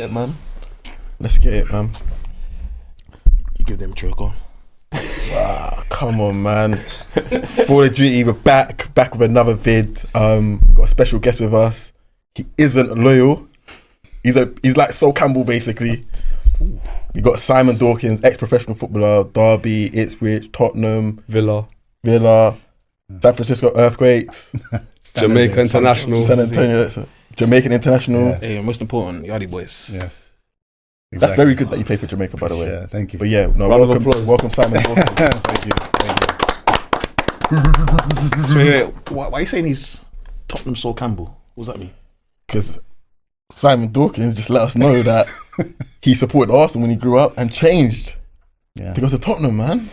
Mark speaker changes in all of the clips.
Speaker 1: it, man. Let's get it, man.
Speaker 2: You give them choke on.
Speaker 1: Come on, man. For the duty, we're back with another vid. We've got a special guest with us. He isn't loyal. He's like Sol Campbell, basically. We got Simon Dawkins, ex-professional footballer, Derby, Ipswich, Tottenham,
Speaker 3: Villa,
Speaker 1: San Francisco Earthquakes,
Speaker 3: Jamaica International,
Speaker 1: San Antonio, Jamaican International.
Speaker 2: Yeah. Hey, most important, Yardie boys.
Speaker 4: Yes. Exactly.
Speaker 1: That's very good that you play for Jamaica, by the way.
Speaker 4: Yeah, thank you.
Speaker 1: But yeah, no,
Speaker 3: Round of applause.
Speaker 1: welcome Simon Dawkins.
Speaker 4: Thank you.
Speaker 2: So yeah, why are you saying he's Tottenham Sol Campbell? What does that mean?
Speaker 1: Because Simon Dawkins just let us know that he supported Arsenal when he grew up and changed to go to Tottenham, man.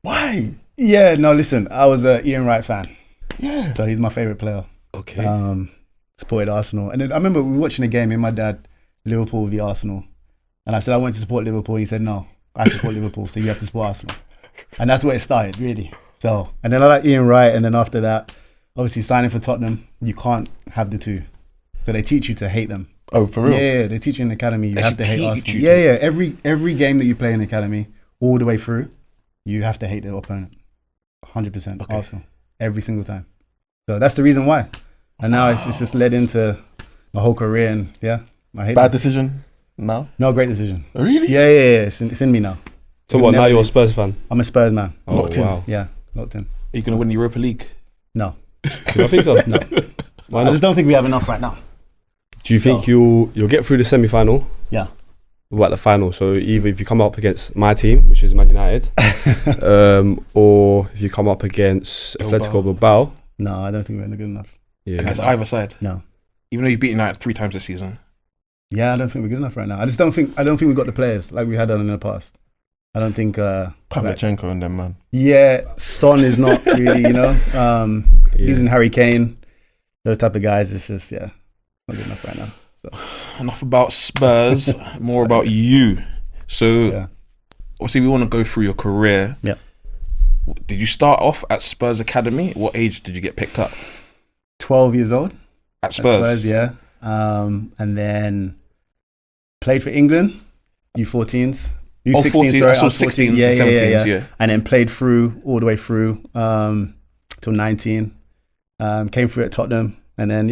Speaker 1: Why?
Speaker 4: Yeah, no, listen, I was a Ian Wright fan.
Speaker 1: Yeah.
Speaker 4: So he's my favourite player.
Speaker 2: Okay.
Speaker 4: Supported Arsenal. And then I remember we were watching a game, me and my dad, Liverpool v Arsenal. And I said, I want to support Liverpool. He said, no, I support Liverpool, so you have to support Arsenal. And that's where it started, really. So, and then I like Ian Wright. And then after that, obviously signing for Tottenham, you can't have the two. So they teach you to hate them.
Speaker 1: Oh, for real?
Speaker 4: Yeah, they teach you in the academy, you have to hate Arsenal.
Speaker 2: you
Speaker 4: Yeah. Every game that you play in the academy, all the way through, you have to hate the opponent. 100%
Speaker 2: Okay.
Speaker 4: Arsenal. Every single time. So that's the reason why. And now it's just led into my whole career, and yeah, I hate
Speaker 1: Bad
Speaker 4: them.
Speaker 1: decision? No?
Speaker 4: No, great decision.
Speaker 1: Really?
Speaker 4: Yeah. It's in me now.
Speaker 3: So what? Now you're a Spurs fan?
Speaker 4: I'm a Spurs man.
Speaker 3: Oh
Speaker 1: Locked in.
Speaker 3: wow!
Speaker 4: Yeah, locked in.
Speaker 2: Are you going to win the Europa League?
Speaker 4: No.
Speaker 3: I think so.
Speaker 4: No.
Speaker 3: Why
Speaker 4: I
Speaker 3: not?
Speaker 4: just don't think we have enough right now.
Speaker 3: Do you think you'll get through the semi-final?
Speaker 4: Yeah.
Speaker 3: What about the final? So either if you come up against my team, which is Man United, or if you come up against Atletico Bilbao.
Speaker 4: No, I don't think we're good enough.
Speaker 3: Yeah.
Speaker 2: Against either side?
Speaker 4: No.
Speaker 2: Even though you've beaten United 3 times this season?
Speaker 4: Yeah, I don't think we're good enough right now. I don't think we've got the players like we had done in the past. I don't think
Speaker 1: Pavlyuchenko and them, man.
Speaker 4: Yeah, Son is not really, using Harry Kane, those type of guys, it's just, not good enough right now. So
Speaker 2: Enough about Spurs, more about you. So, obviously, we want to go through your career.
Speaker 4: Yeah.
Speaker 2: Did you start off at Spurs Academy? What age did you get picked up?
Speaker 4: 12 years old.
Speaker 2: At Spurs?
Speaker 4: At Spurs, yeah. And then played for England, U14s. U16,
Speaker 2: 14,
Speaker 4: sorry,
Speaker 2: I saw
Speaker 4: was 14.
Speaker 2: 16s and 17s, yeah.
Speaker 4: And then played through, all the way through, till 19. Came through at Tottenham, and then,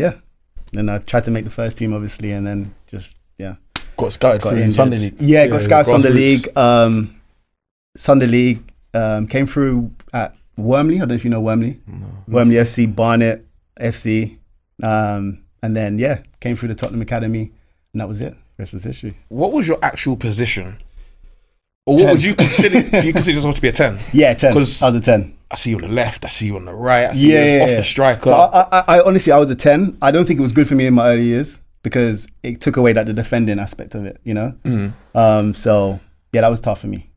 Speaker 4: Then I tried to make the first team, obviously, and then just,
Speaker 1: Got scouted through
Speaker 4: injured.
Speaker 1: Sunday League.
Speaker 4: Yeah, got scouted Sunday
Speaker 3: grassroots.
Speaker 4: League. Sunday League, came through at Wormley. I don't know if you know Wormley.
Speaker 1: No.
Speaker 4: Wormley FC, Barnet FC. And then, came through the Tottenham Academy, and that was it. The rest was history.
Speaker 2: What was your actual position? Or what
Speaker 4: 10.
Speaker 2: would you consider? Do you consider yourself to be a 10?
Speaker 4: Yeah, 10. I
Speaker 2: 'Cause
Speaker 4: was a 10.
Speaker 2: I see you on the left, I see you on the right, I see you as off the striker.
Speaker 4: So I honestly, I was a 10. I don't think it was good for me in my early years because it took away the defending aspect of it, So, that was tough for me.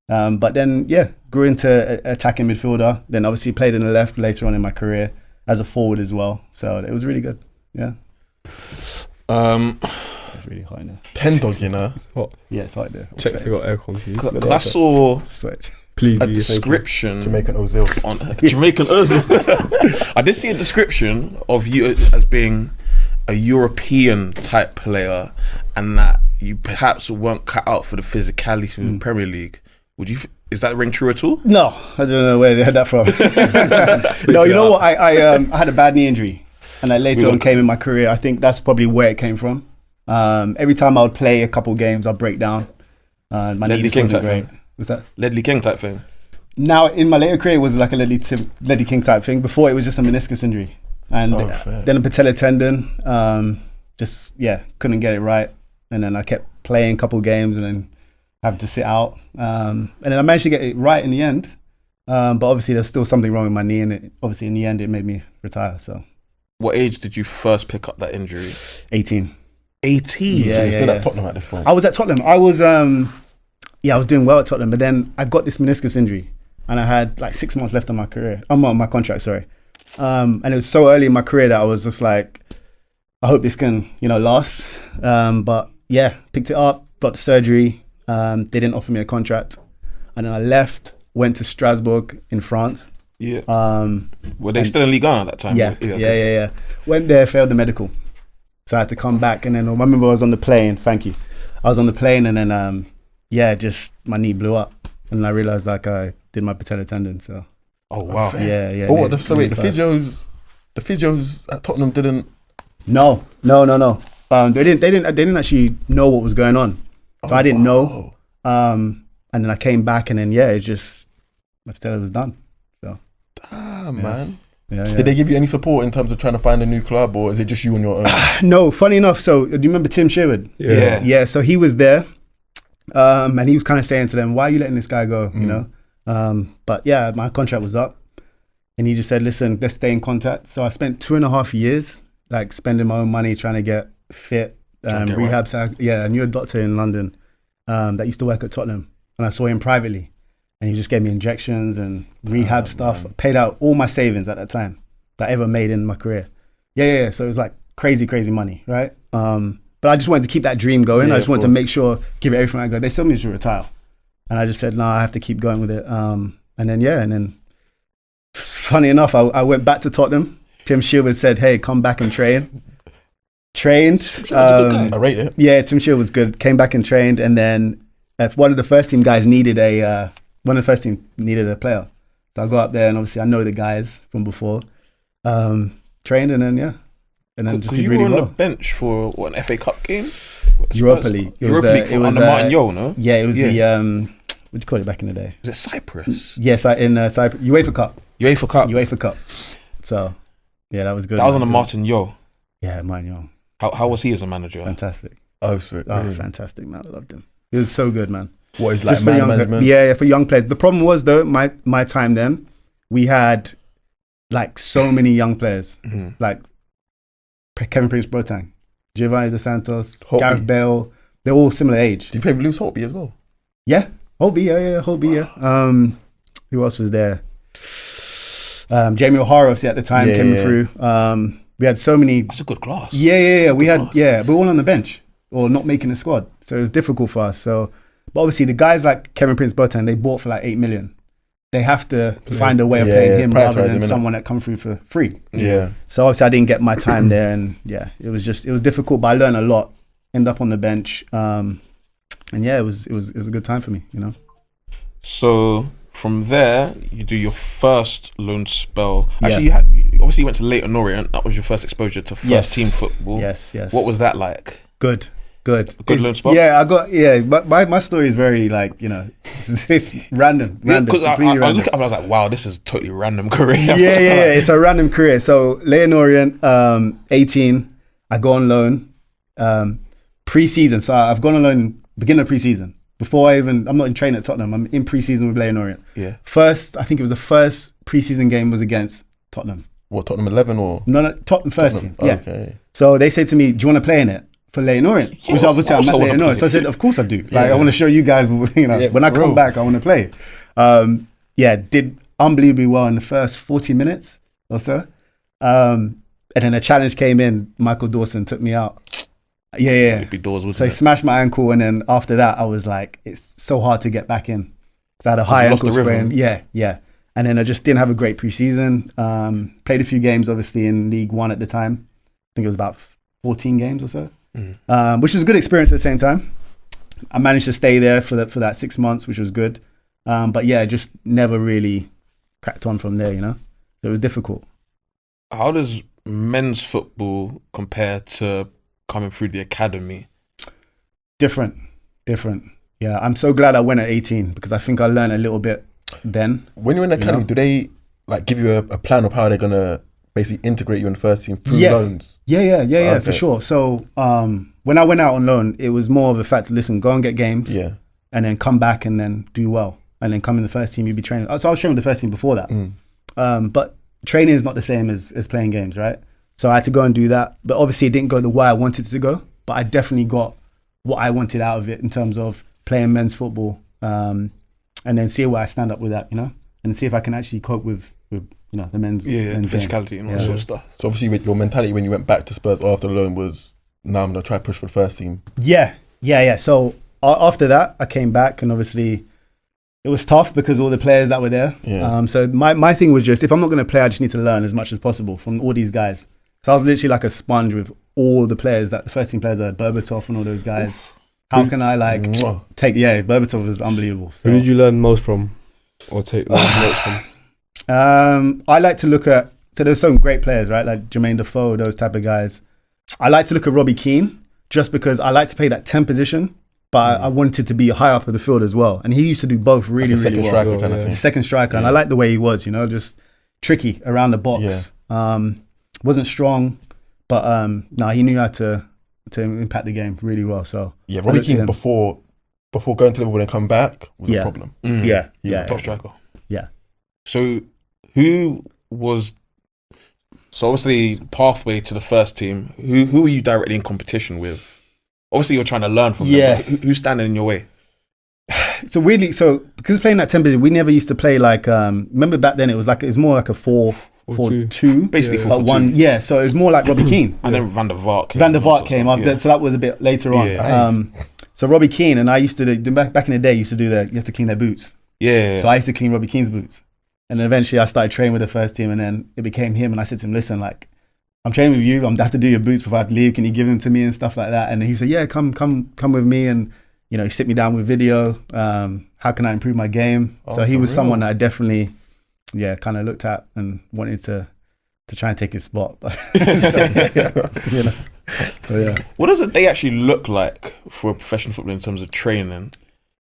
Speaker 4: But then, grew into attacking midfielder. Then obviously played in the left later on in my career as a forward as well. So it was really good. Yeah. It's really hot in there.
Speaker 1: 10 dog, you know.
Speaker 4: Yeah, it's hot there.
Speaker 3: Check if they got aircon, please.
Speaker 2: Because I saw
Speaker 4: Sweat.
Speaker 3: Please,
Speaker 2: a
Speaker 3: thank you.
Speaker 2: description
Speaker 1: Jamaican Ozil.
Speaker 2: on Jamaican Ozil. I did see a description of you as being a European type player, and that you perhaps weren't cut out for the physicality of the Premier League. Is that ring true at all?
Speaker 4: No, I don't know where they had that from. No, you know what? I had a bad knee injury, and that later on came in my career. I think that's probably where it came from. Every time I would play a couple games, I'd break down. My knee just wasn't great. What's that?
Speaker 2: Ledley King type thing.
Speaker 4: Now, in my later career, it was like a Ledley King type thing. Before, it was just a meniscus injury. And then a patella tendon. Couldn't get it right. And then I kept playing a couple games and then having to sit out. And then I managed to get it right in the end. But obviously, there's still something wrong with my knee. And obviously, in the end, it made me retire. So,
Speaker 2: What age did you first pick up that injury?
Speaker 4: 18.
Speaker 2: 18?
Speaker 1: So you're still at Tottenham at this point.
Speaker 4: I was at Tottenham. I was doing well at Tottenham, but then I got this meniscus injury, and I had like 6 months left on my career. On my contract, sorry. And it was so early in my career that I was just like, I hope this can, last. But picked it up, got the surgery. They didn't offer me a contract, and then I left, went to Strasbourg in France.
Speaker 2: Yeah. Were they still in Ligue 1 at that time?
Speaker 4: Yeah. Went there, failed the medical. So I had to come back, and then I remember I was on the plane, thank you. I was on the plane, and then just my knee blew up, and I realized like I did my patellar tendon. So
Speaker 2: Oh wow.
Speaker 4: yeah.
Speaker 1: But what? So wait, the physios at Tottenham didn't.
Speaker 4: No. They didn't actually know what was going on, so I didn't know. And then I came back, and then it just my patella was done. So
Speaker 1: Damn, man.
Speaker 4: Yeah.
Speaker 1: Did they give you any support in terms of trying to find a new club, or is it just you on your own?
Speaker 4: No, funny enough. So do you remember Tim Sherwood?
Speaker 2: Yeah.
Speaker 4: Yeah. So he was there, and he was kind of saying to them, "Why are you letting this guy go?" You know. But yeah, my contract was up, and he just said, "Listen, let's stay in contact." So I spent 2.5 years like spending my own money trying to get fit, rehab. I knew a doctor in London that used to work at Tottenham, and I saw him privately. And he just gave me injections and rehab stuff.
Speaker 1: Man.
Speaker 4: Paid out all my savings at that time that I ever made in my career. Yeah. So it was like crazy money, right? But I just wanted to keep that dream going. I just wanted to make sure, give it everything I got. They still me to retire. And I just said, no, I have to keep going with it. And then funny enough, I went back to Tottenham. Tim Sherwood said, hey, come back and train. Trained.
Speaker 1: I rate it.
Speaker 4: Yeah, Tim Sherwood was good. Came back and trained. And then if one of the first team guys needed a player. So I go up there, and obviously I know the guys from before. Trained, and then just did
Speaker 2: you
Speaker 4: really
Speaker 2: were on
Speaker 4: well.
Speaker 2: the bench for an FA Cup game?
Speaker 4: Europa League.
Speaker 2: Europa League under Martin Yole, no?
Speaker 4: Yeah, it was the what do you call it back in the day?
Speaker 2: Was it Cyprus?
Speaker 4: Yes, in Cyprus. UEFA Cup.
Speaker 2: UEFA Cup.
Speaker 4: So yeah, that was good.
Speaker 2: That was under Martin Yole.
Speaker 4: Yeah, Martin Yole.
Speaker 2: How was he as a manager?
Speaker 4: Fantastic.
Speaker 1: Fantastic,
Speaker 4: man. I loved him. He was so good, man.
Speaker 1: What is like
Speaker 4: Just
Speaker 1: man management?
Speaker 4: Yeah, for young players. The problem was though, my time then, we had like so many young players, like Kevin Prince Boateng, Giovanni Dos Santos,
Speaker 1: Holtby.
Speaker 4: Gareth Bale. They're all similar age.
Speaker 1: Did you play with Lewis Holtby as well?
Speaker 4: Yeah, Holtby. Yeah. Who else was there? Jamie O'Hara obviously at the time came through. We had so many.
Speaker 2: That's a good class.
Speaker 4: Yeah. We had we were all on the bench or not making the squad, so it was difficult for us. So. But obviously, the guys like Kevin Prince Boateng, they bought for like 8 million. They have to find a way of playing him rather than someone that come through for free.
Speaker 1: Yeah.
Speaker 4: So obviously, I didn't get my time there, and it was difficult. But I learned a lot. Ended up on the bench, and it was a good time for me, you know.
Speaker 2: So from there, you do your first loan spell. Actually, you obviously went to Leyton Orient. That was your first exposure to first team football.
Speaker 4: Yes.
Speaker 2: What was that like?
Speaker 4: Good.
Speaker 2: Good loan spell?
Speaker 4: Yeah, but my story is very like, you know, it's random.
Speaker 2: Because I look at it, I was like, wow, this is a totally random career.
Speaker 4: Yeah, it's a random career. So Leyton Orient, 18, I go on loan, pre-season. So I've gone on loan beginning of pre-season. I'm not in training at Tottenham. I'm in pre-season with Leyton Orient.
Speaker 2: Yeah.
Speaker 4: I think it was the first pre-season game was against Tottenham.
Speaker 1: What, Tottenham 11 or?
Speaker 4: No, Tottenham first team. Yeah.
Speaker 1: Okay.
Speaker 4: So they said to me, do you want to play in it? For Leyton Orient, which obviously I'm at Leyton Orient. So I said, of course I do. Like, I want to show you guys, you know, when I come back, I want to play. Did unbelievably well in the first 40 minutes or so. And then a challenge came in. Michael Dawson took me out. Yeah. So he smashed my ankle, and then after that, I was like, it's so hard to get back in. So I had a high ankle sprain. Yeah. And then I just didn't have a great preseason. Played a few games, obviously, in League One at the time. I think it was about 14 games or so. Which was a good experience at the same time. I managed to stay there for that 6 months, which was good. But just never really cracked on from there, you know? So it was difficult.
Speaker 2: How does men's football compare to coming through the academy?
Speaker 4: Different. Yeah, I'm so glad I went at 18 because I think I learned a little bit then.
Speaker 1: When you're in the academy, do they like give you a plan of how they're going to basically integrate you in the first team through loans?
Speaker 4: Yeah, for sure. So when I went out on loan, it was more of a fact, listen, go and get games and then come back and then do well. And then come in the first team, you'd be training. So I was training with the first team before that. But training is not the same as playing games, right? So I had to go and do that. But obviously it didn't go the way I wanted it to go. But I definitely got what I wanted out of it in terms of playing men's football and then see where I stand up with that, you know? And see if I can actually cope with you know, the men's
Speaker 2: physicality and all that sort of stuff.
Speaker 1: So obviously with your mentality when you went back to Spurs after the loan was, now I'm going to try to push for the first team.
Speaker 4: Yeah. So after that, I came back and obviously it was tough because all the players that were there. So my thing was just, if I'm not going to play, I just need to learn as much as possible from all these guys. So I was literally like a sponge with all the players, that the first team players, Berbatov and all those guys. How can I like
Speaker 1: Mwah.
Speaker 4: take? Yeah, Berbatov was unbelievable. So.
Speaker 3: Who did you learn most from, or take notes from?
Speaker 4: I like to look at. So there's some great players, right? Like Jermaine Defoe, those type of guys. I like to look at Robbie Keane just because I like to play that 10 position, but I wanted to be higher up of the field as well. And he used to do both really,
Speaker 1: Like a
Speaker 4: really
Speaker 1: second
Speaker 4: well.
Speaker 1: striker kind of thing.
Speaker 4: Second striker, and I like the way he was. Just tricky around the box. Wasn't strong, but no, he knew how to impact the game really well. So
Speaker 1: Yeah, Robbie Keane before going to Liverpool and come back was a problem.
Speaker 4: Yeah,
Speaker 1: He was a top striker.
Speaker 4: Yeah.
Speaker 2: So who was? So obviously, pathway to the first team. Who were you directly in competition with? Obviously, you're trying to learn from them. But who's standing in your way?
Speaker 4: So weirdly, because playing that 10 position, we never used to play like. Remember back then, it was more like a 4-4-2,
Speaker 2: Basically,
Speaker 4: but
Speaker 2: 4-4-2.
Speaker 4: So it was more like Robbie Keane.
Speaker 2: And then Van der Vaart
Speaker 4: came after, so that was a bit later on.
Speaker 2: Yeah.
Speaker 4: So Robbie Keane and I used to do back in the day. You have to clean their boots.
Speaker 2: Yeah.
Speaker 4: So I used to clean Robbie Keane's boots. And then eventually I started training with the first team, and then it became him. And I said to him, listen, like, I'm training with you. I'm have to do your boots before I have to leave. Can you give them to me and stuff like that? And he said, yeah, come with me. And, he sit me down with video. How can I improve my game? So he was someone that I definitely, kind of looked at and wanted to try and take his spot. So yeah.
Speaker 2: What does a day actually look like for a professional footballer in terms of training?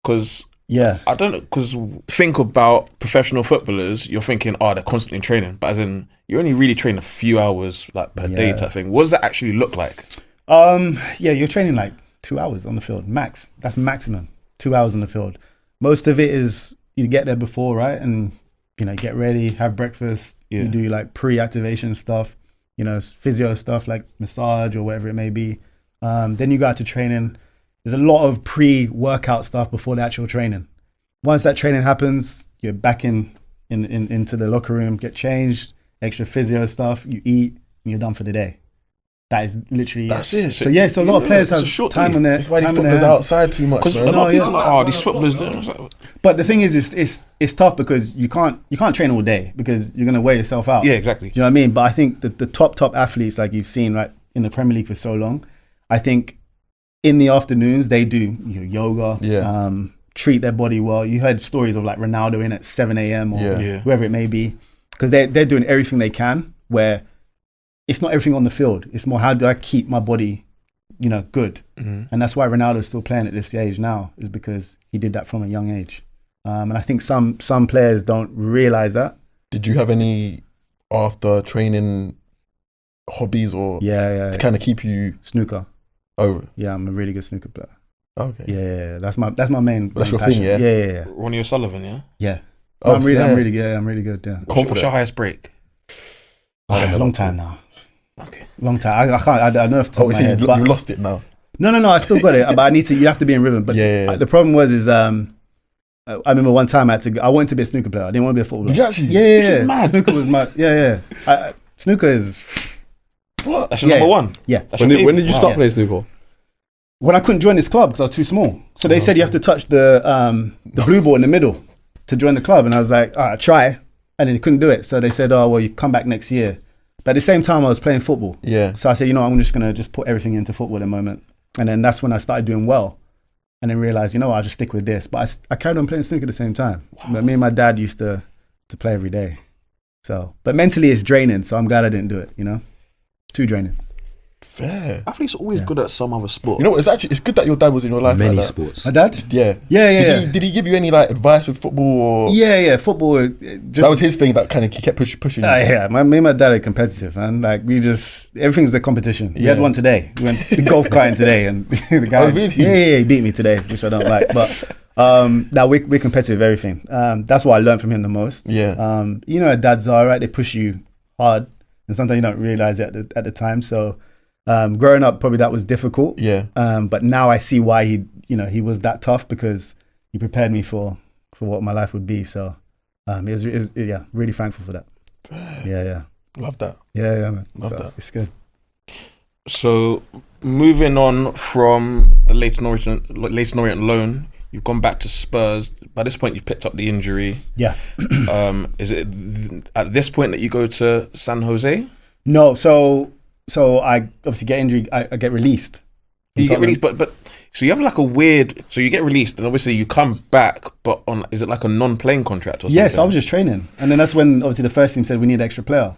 Speaker 2: Because I don't know, because think about professional footballers, you're thinking, they're constantly training, but as in you only really train a few hours like per day type thing. What does that actually look like?
Speaker 4: You're training like 2 hours on the field, max. That's maximum, 2 hours on the field. Most of it is you get there before, right? And get ready, have breakfast, you do like pre-activation stuff, physio stuff like massage or whatever it may be. Then you go out to training. There's a lot of pre-workout stuff before the actual training. Once that training happens, you're back into the locker room, get changed, extra physio stuff, you eat, and you're done for the day. That is literally
Speaker 1: That's
Speaker 4: it.
Speaker 1: it.
Speaker 4: So a lot of players have time on their.
Speaker 1: That's why these
Speaker 4: time on their
Speaker 1: footballers are
Speaker 4: hands.
Speaker 1: outside too much.
Speaker 2: Because a
Speaker 1: Man.
Speaker 2: lot of people are like, these footballers.
Speaker 4: But the thing is, it's tough because you can't train all day because you're gonna wear yourself out.
Speaker 2: Yeah, exactly.
Speaker 4: Do you know what I mean? But I think that the top athletes, like you've seen right in the Premier League for so long, I think in the afternoons they do yoga, treat their body well. You heard stories of like Ronaldo in at 7 a.m. or whoever it may be, because they're doing everything they can. Where it's not everything on the field. It's more how do I keep my body, good. And that's why Ronaldo's still playing at this age now, is because he did that from a young age. And I think some players don't realize that.
Speaker 1: Did you have any after training hobbies or to kind of keep you
Speaker 4: snooker?
Speaker 1: Oh,
Speaker 4: yeah, I'm a really good snooker player.
Speaker 1: Okay.
Speaker 4: Yeah, that's my main.
Speaker 1: That's your
Speaker 4: passion.
Speaker 1: thing,
Speaker 4: Yeah.
Speaker 2: Ronnie O'Sullivan, yeah.
Speaker 4: Yeah.
Speaker 1: Oh,
Speaker 4: I'm really good. I'm really good. Yeah.
Speaker 2: What's your highest break?
Speaker 4: A long time now.
Speaker 2: Okay.
Speaker 4: Long time. I can't. I don't know if it's my head, but
Speaker 1: you lost it now.
Speaker 4: No. I still got it, but I need to. You have to be in rhythm. But the problem was I remember one time I wanted to be a snooker player. I didn't want to be a footballer.
Speaker 1: Did you actually?
Speaker 4: Yeah.
Speaker 1: This is mad.
Speaker 4: Snooker was my snooker is.
Speaker 1: What?
Speaker 2: That's your number one.
Speaker 4: Yeah.
Speaker 3: When did you start playing snooker?
Speaker 4: When I couldn't join this club because I was too small. So they said you have to touch the blue ball in the middle to join the club, and I was like, all right, try, and then you couldn't do it. So they said, oh well, you come back next year. But at the same time, I was playing football.
Speaker 1: Yeah.
Speaker 4: So I said, I'm just gonna put everything into football at the moment, and then that's when I started doing well, and then realized, I'll just stick with this. But I carried on playing snooker at the same time. Wow. But me and my dad used to play every day. So, but mentally it's draining. So I'm glad I didn't do it. Too draining.
Speaker 1: Fair.
Speaker 2: Athletes are always good at some other sport.
Speaker 1: It's good that your dad was in your life.
Speaker 3: Many
Speaker 1: like that.
Speaker 3: sports.
Speaker 4: My dad?
Speaker 1: Yeah.
Speaker 4: Yeah.
Speaker 1: Did he give you any like advice with football? Or
Speaker 4: Yeah. Football.
Speaker 1: That was his thing. That kind of he kept pushing. You.
Speaker 4: Yeah. Me and my dad are competitive, man. Like everything's a competition. We had one today. We went golf karting today, and the guy.
Speaker 1: Oh, really?
Speaker 4: Yeah, he beat me today, which I don't like. But now we're competitive with everything. That's what I learned from him the most.
Speaker 1: Yeah.
Speaker 4: Dads are right. They push you hard, and sometimes you don't realize it at the time. So. Growing up, probably that was difficult.
Speaker 1: Yeah.
Speaker 4: But now I see why he was that tough, because he prepared me for what my life would be. So, it was really thankful for that. Yeah.
Speaker 1: Love that.
Speaker 4: Yeah, man.
Speaker 1: Love that.
Speaker 4: It's good.
Speaker 2: So, moving on from the Leyton Orient loan, you've gone back to Spurs. By this point, you've picked up the injury.
Speaker 4: Yeah.
Speaker 2: Is it at this point that you go to San Jose?
Speaker 4: No, so I obviously get injured. I get released
Speaker 2: You get released, but so you have like a weird. So you get released, and obviously you come back, but on is it like a non-playing contract or something?
Speaker 4: Yes, I was just training, and then that's when obviously the first team said we need an extra player.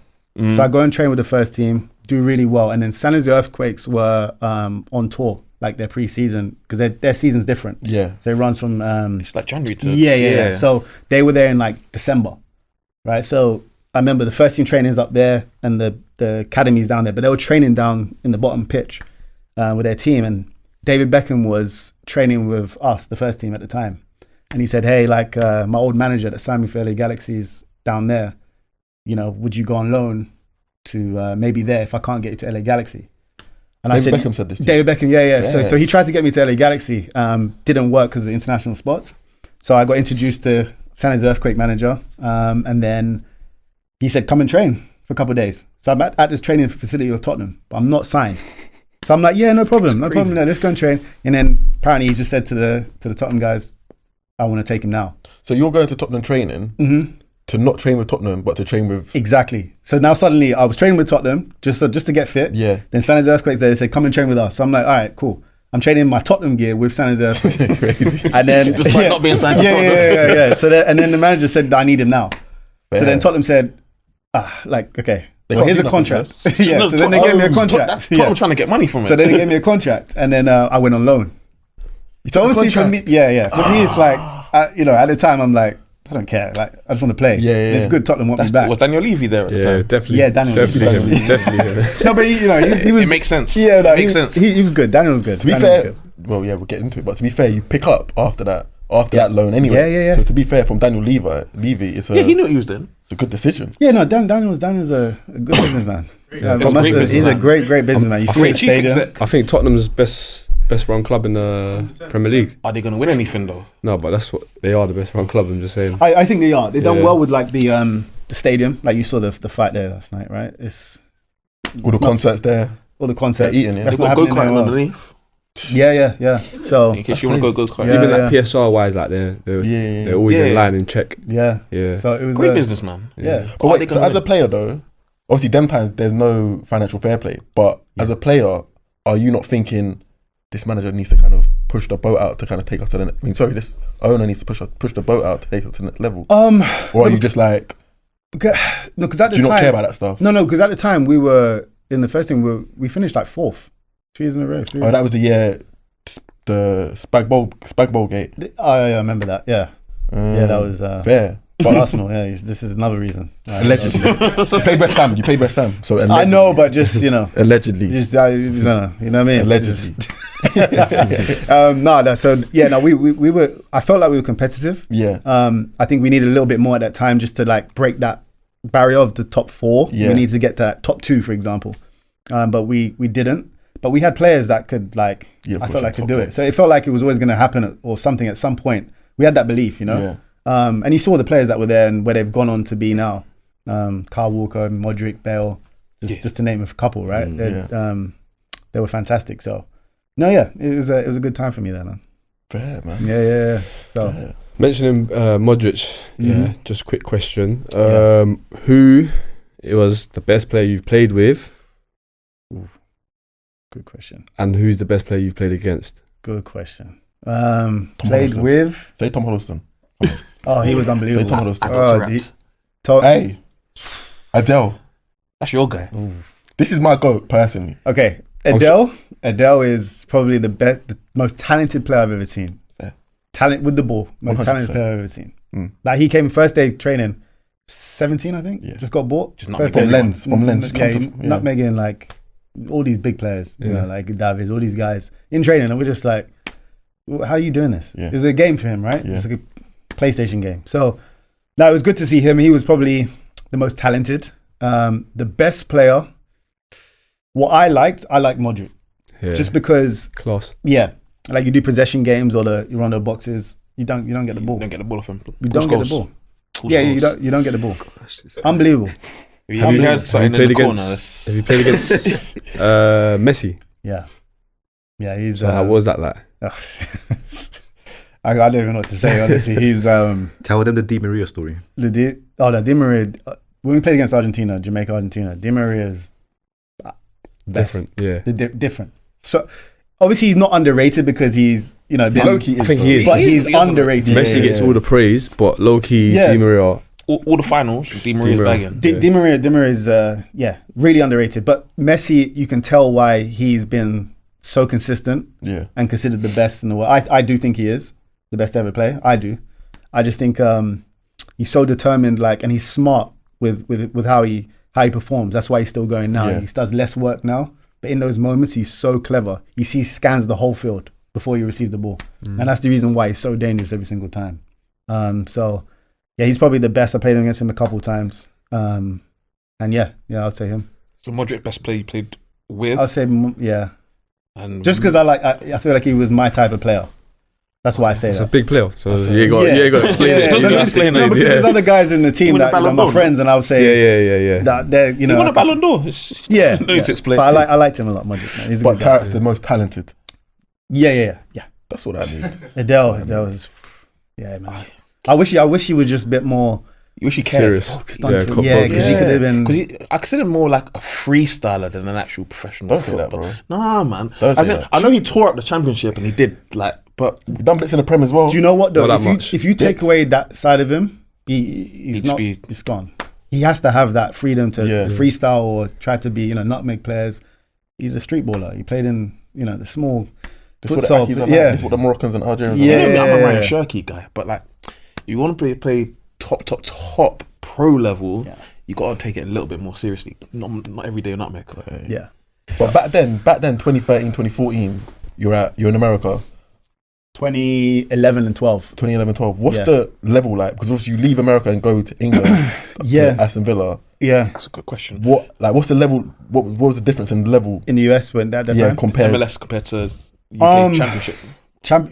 Speaker 4: So I go and train with the first team, do really well, and then San Jose Earthquakes were on tour, like their pre-season, because their season's different.
Speaker 1: Yeah.
Speaker 4: So it runs from
Speaker 2: It's like January to
Speaker 4: yeah. So they were there in like December, right? So I remember the first team training is up there, and the academies down there, but they were training down in the bottom pitch with their team, and David Beckham was training with us, the first team at the time, and he said, "Hey, like my old manager that signed me for LA Galaxy's down there. You know, would you go on loan to maybe there if I can't get you to LA Galaxy?" And
Speaker 1: David Beckham said this to you?
Speaker 4: David Beckham, yeah. So he tried to get me to LA Galaxy. Didn't work because of the international spots. So I got introduced to San Jose Earthquake manager. And then he said, come and train for a couple of days. So I'm at this training facility with Tottenham, but I'm not signed. So I'm like, yeah, no problem. No, let's go and train. And then apparently he just said to the Tottenham guys, I want to take him now.
Speaker 1: So you're going to Tottenham training to not train with Tottenham, but to train with...
Speaker 4: Exactly. So now suddenly I was training with Tottenham just to get fit.
Speaker 1: Yeah.
Speaker 4: Then San Jose Earthquakes, they said, come and train with us. So I'm like, all right, cool. I'm training in my Tottenham gear with San Jose Earthquakes.
Speaker 1: Crazy.
Speaker 4: And then...
Speaker 2: despite not being signed to Tottenham.
Speaker 4: Yeah. So and then the manager said, I need him now.
Speaker 1: Fair.
Speaker 4: So then Tottenham said, okay,
Speaker 1: They
Speaker 4: well,
Speaker 1: can't
Speaker 4: here's
Speaker 1: do
Speaker 4: a contract.
Speaker 1: nothing,
Speaker 4: Yeah, so then they gave me a contract.
Speaker 2: That's Tottenham trying to get money from it.
Speaker 4: So then they gave me a contract, and then I went on loan. So obviously for me, for me it's like, at the time I'm like, I don't care. Like I just want to play.
Speaker 1: Yeah.
Speaker 4: It's good. Tottenham want me back.
Speaker 2: Was Daniel Levy there at the time?
Speaker 3: Definitely.
Speaker 4: Yeah, Daniel.
Speaker 3: Definitely.
Speaker 4: No, but he was.
Speaker 2: It makes sense.
Speaker 4: Yeah, no,
Speaker 2: it makes sense.
Speaker 4: He was good. Daniel was good.
Speaker 1: To be fair, well, yeah, we'll get into it. But to be fair, you pick up after that loan anyway.
Speaker 4: Yeah.
Speaker 1: So to be fair, from Daniel Levy, it's
Speaker 2: He knew what he was doing.
Speaker 1: It's a good decision.
Speaker 4: Yeah, no, Daniel's a good businessman.
Speaker 2: He's a
Speaker 4: great businessman. You see the stadium.
Speaker 3: I think Tottenham's best run club in the Premier League.
Speaker 2: Are they going to win anything though?
Speaker 3: No, but that's what they are, the best run club. I'm just saying.
Speaker 4: I think they are. They've done well with like the stadium. Like you saw the fight there last night, right?
Speaker 1: All the concerts there.
Speaker 4: All the concerts.
Speaker 1: They're eating, yeah.
Speaker 2: They've
Speaker 4: That's
Speaker 2: got
Speaker 4: not
Speaker 2: go-karting
Speaker 4: happening
Speaker 2: underneath.
Speaker 4: Yeah. So
Speaker 2: In case you want to go-kart.
Speaker 4: Yeah,
Speaker 3: Even like PSR wise, like they're always in line in check.
Speaker 4: yeah.
Speaker 3: Yeah.
Speaker 4: So it was
Speaker 2: Great businessman.
Speaker 4: Yeah.
Speaker 1: But wait, so as a player though, obviously them times there's no financial fair play. But as a player, are you not thinking this manager needs to kind of push the boat out to kind of take us to the this owner needs to push the boat out to take us to the next level? Or are you just like,
Speaker 4: no, because at the
Speaker 1: do you
Speaker 4: time,
Speaker 1: not care about that stuff?
Speaker 4: No, because at the time we were in the first thing. We finished like 4th, 2 years in a row.
Speaker 1: Oh, that was the year, the Spag Bowl gate.
Speaker 4: I remember that. Yeah, that was
Speaker 1: fair.
Speaker 4: But Arsenal. Yeah, this is another reason.
Speaker 1: Allegedly, you played West Ham. So allegedly.
Speaker 4: I know, but just
Speaker 1: allegedly,
Speaker 4: just you know what I mean.
Speaker 1: Allegedly.
Speaker 4: We were. I felt like we were competitive.
Speaker 1: Yeah.
Speaker 4: I think we needed a little bit more at that time just to like break that barrier of the top 4.
Speaker 1: Yeah.
Speaker 4: We need to get to that top 2, for example. But we didn't. But we had players that could like. I felt like could do it. So it felt like it was always going to happen or something at some point. We had that belief,
Speaker 1: Yeah.
Speaker 4: And you saw the players that were there and where they've gone on to be now. Kyle Walker, Modric, Bale, just to name a couple, right? They were fantastic. So, it was a good time for me there, man.
Speaker 1: Fair, man.
Speaker 4: Yeah. So,
Speaker 3: Mentioning Modric, just a quick question. Who was the best player you've played with?
Speaker 4: Good question.
Speaker 3: And who's the best player you've played against?
Speaker 4: Good question. Played
Speaker 1: Hiddleston.
Speaker 4: with...
Speaker 1: Say Tom Hiddleston.
Speaker 4: Oh, he was unbelievable.
Speaker 1: Say Tom Hiddleston.
Speaker 4: Hey,
Speaker 1: Adele.
Speaker 2: That's your guy.
Speaker 1: This is my GOAT, personally.
Speaker 4: Okay, Adele is probably the most talented player I've ever seen.
Speaker 1: Yeah.
Speaker 4: Talent with the ball, most
Speaker 1: 100%.
Speaker 4: talented player I've ever seen. Like he came first day training, 17 I think.
Speaker 1: Yeah.
Speaker 4: Just got bought.
Speaker 2: Just
Speaker 4: First
Speaker 2: nutmegging
Speaker 4: day.
Speaker 1: From Lens.
Speaker 4: Nutmegging like all these big players, like Davies, all these guys in training, and we're just like, how are you doing this?
Speaker 1: Yeah.
Speaker 4: It was a game for him, right?
Speaker 1: Yeah.
Speaker 4: It's like a PlayStation game. So no, it was good to see him. He was probably the most talented. The best player. What I liked Modric.
Speaker 3: Yeah.
Speaker 4: Just because,
Speaker 3: Class.
Speaker 4: like you do possession games or you run the boxes, you don't get the ball.
Speaker 2: You don't get the ball off him.
Speaker 4: You don't get the ball. You don't get the ball. Unbelievable.
Speaker 2: Have you heard something in the corner?
Speaker 3: Have you played against Messi?
Speaker 4: Yeah, he's.
Speaker 3: So how was that like?
Speaker 4: I don't even know what to say. Honestly, he's.
Speaker 5: Tell them the Di Maria story.
Speaker 4: The Di Maria. When we played against Argentina, Jamaica, Argentina, Di Maria is
Speaker 3: Different. Yeah.
Speaker 4: different. So obviously he's not underrated because he's, been,
Speaker 1: Low-key is,
Speaker 3: I think
Speaker 1: though.
Speaker 3: he is.
Speaker 4: but
Speaker 2: He is
Speaker 4: he's underrated.
Speaker 3: Messi
Speaker 1: Yeah.
Speaker 3: gets all the praise, but low key,
Speaker 4: Yeah.
Speaker 3: Di Maria.
Speaker 2: All the finals, Di Maria's
Speaker 3: Maria.
Speaker 2: bagging.
Speaker 4: Di Maria is really underrated. But Messi, you can tell why he's been so consistent
Speaker 1: Yeah.
Speaker 4: and considered the best in the world. I do think he is the best ever player. I do. I just think he's so determined, and he's smart with how he performs. That's why he's still going now.
Speaker 1: Yeah.
Speaker 4: He does less work now, but in those moments, he's so clever. He scans the whole field before you receive the ball, and that's the reason why he's so dangerous every single time. So yeah, he's probably the best. I played against him a couple times, and yeah, I'd say him.
Speaker 2: So Modric, best player you played with.
Speaker 4: I'd say yeah,
Speaker 2: And
Speaker 4: just because I feel like he was my type of player. That's why I say
Speaker 3: It's a
Speaker 4: that.
Speaker 3: big player, so
Speaker 1: That's
Speaker 3: you got to explain it.
Speaker 2: Doesn't
Speaker 3: You
Speaker 2: need
Speaker 3: got
Speaker 2: to explain
Speaker 3: to
Speaker 2: it.
Speaker 4: No, because there's other guys in the team
Speaker 2: won a
Speaker 4: that
Speaker 2: Ballon
Speaker 4: are my
Speaker 2: d'Or,
Speaker 4: friends, and I would say
Speaker 3: Yeah.
Speaker 4: that they're
Speaker 2: he won a Ballon d'Or.
Speaker 4: Yeah,
Speaker 2: No need to explain.
Speaker 4: But I liked him a lot, Modric. Man. He's a
Speaker 1: But
Speaker 4: good guy.
Speaker 1: Carrick's the most talented.
Speaker 4: Yeah.
Speaker 1: That's what I need.
Speaker 4: Adele was, yeah, man. I wish he was just a bit more.
Speaker 2: You wish he cared.
Speaker 3: Serious.
Speaker 4: focused on
Speaker 3: Yeah,
Speaker 4: yeah, because he could have been.
Speaker 2: Because I consider him more like a freestyler than an actual professional.
Speaker 1: Don't say that,
Speaker 2: footballer.
Speaker 1: bro.
Speaker 2: Nah, man.
Speaker 1: Don't say that.
Speaker 2: I know he tore up the championship and he did but
Speaker 1: You've done bits in the Prem as well.
Speaker 4: Do you know what though?
Speaker 3: Not that much.
Speaker 4: If you take
Speaker 1: Bits.
Speaker 4: away that side of him, he's not. It's gone. He has to have that freedom to freestyle or try to be, nutmeg players. He's a street baller. He played in, the small.
Speaker 1: This is what the
Speaker 4: futsal,
Speaker 1: Akis are like.
Speaker 4: yeah.
Speaker 1: This is what the Moroccans and Algerians
Speaker 4: Yeah.
Speaker 1: are like.
Speaker 2: You know me, I'm a Ryan
Speaker 4: Yeah.
Speaker 2: Shirky guy, but you want to play top pro level, you got to take it a little bit more seriously. Not every day nutmeg.
Speaker 4: Yeah.
Speaker 1: But back then, 2013, 2014, you're in America.
Speaker 4: 2011 and 12.
Speaker 1: 2011, 12. What's
Speaker 4: Yeah.
Speaker 1: the level like? Because obviously you leave America and go to England,
Speaker 4: Yeah.
Speaker 1: to Aston Villa.
Speaker 4: Yeah.
Speaker 2: That's a good question.
Speaker 1: What's the level? What was the difference in the level?
Speaker 4: In the US when that time.
Speaker 1: Compared.
Speaker 2: MLS compared to UK Championship.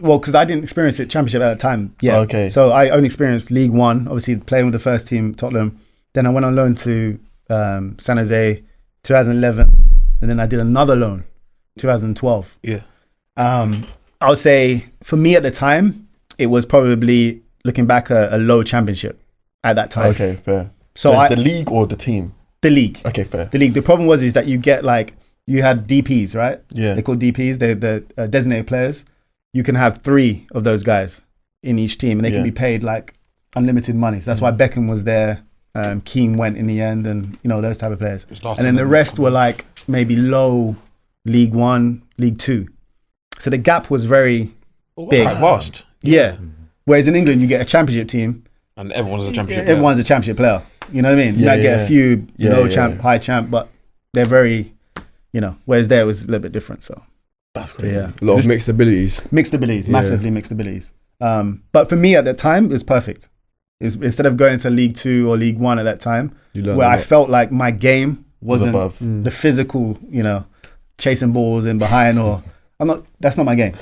Speaker 4: Well, because I didn't experience it championship at that time. Yeah.
Speaker 1: Okay.
Speaker 4: So I only experienced League One, obviously playing with the first team, Tottenham. Then I went on loan to San Jose, 2011, and then I did another loan, 2012.
Speaker 2: Yeah.
Speaker 4: I would say for me at the time, it was probably looking back a low championship at that time.
Speaker 1: Okay, fair.
Speaker 4: So
Speaker 1: the league or the team?
Speaker 4: the league.
Speaker 1: Okay, fair.
Speaker 4: The league. The problem was that you get you had DPs, right?
Speaker 1: Yeah.
Speaker 4: They're called DPs. They're the designated players. You can have 3 of those guys in each team, and they can be paid unlimited money. So that's why Beckham was there. Keane went in the end, and those type of players. And then the rest were maybe low League One, League Two. So the gap was very big.
Speaker 2: Quite vast.
Speaker 4: Yeah. Whereas in England, you get a championship team.
Speaker 2: And everyone's a championship.
Speaker 4: Everyone's a championship player. You know what I mean? You might get a few champ, high champ, but they're very, whereas there it was a little bit different. So
Speaker 1: That's crazy.
Speaker 4: yeah,
Speaker 3: A lot of mixed abilities.
Speaker 4: mixed abilities,
Speaker 3: Yeah.
Speaker 4: massively mixed abilities. But for me at that time, it was perfect. Instead of going to League Two or League One at that time,
Speaker 3: You learn
Speaker 4: where
Speaker 3: a
Speaker 4: I
Speaker 3: lot.
Speaker 4: felt like my game wasn't
Speaker 1: above.
Speaker 4: the physical, chasing balls in behind, or that's not my game.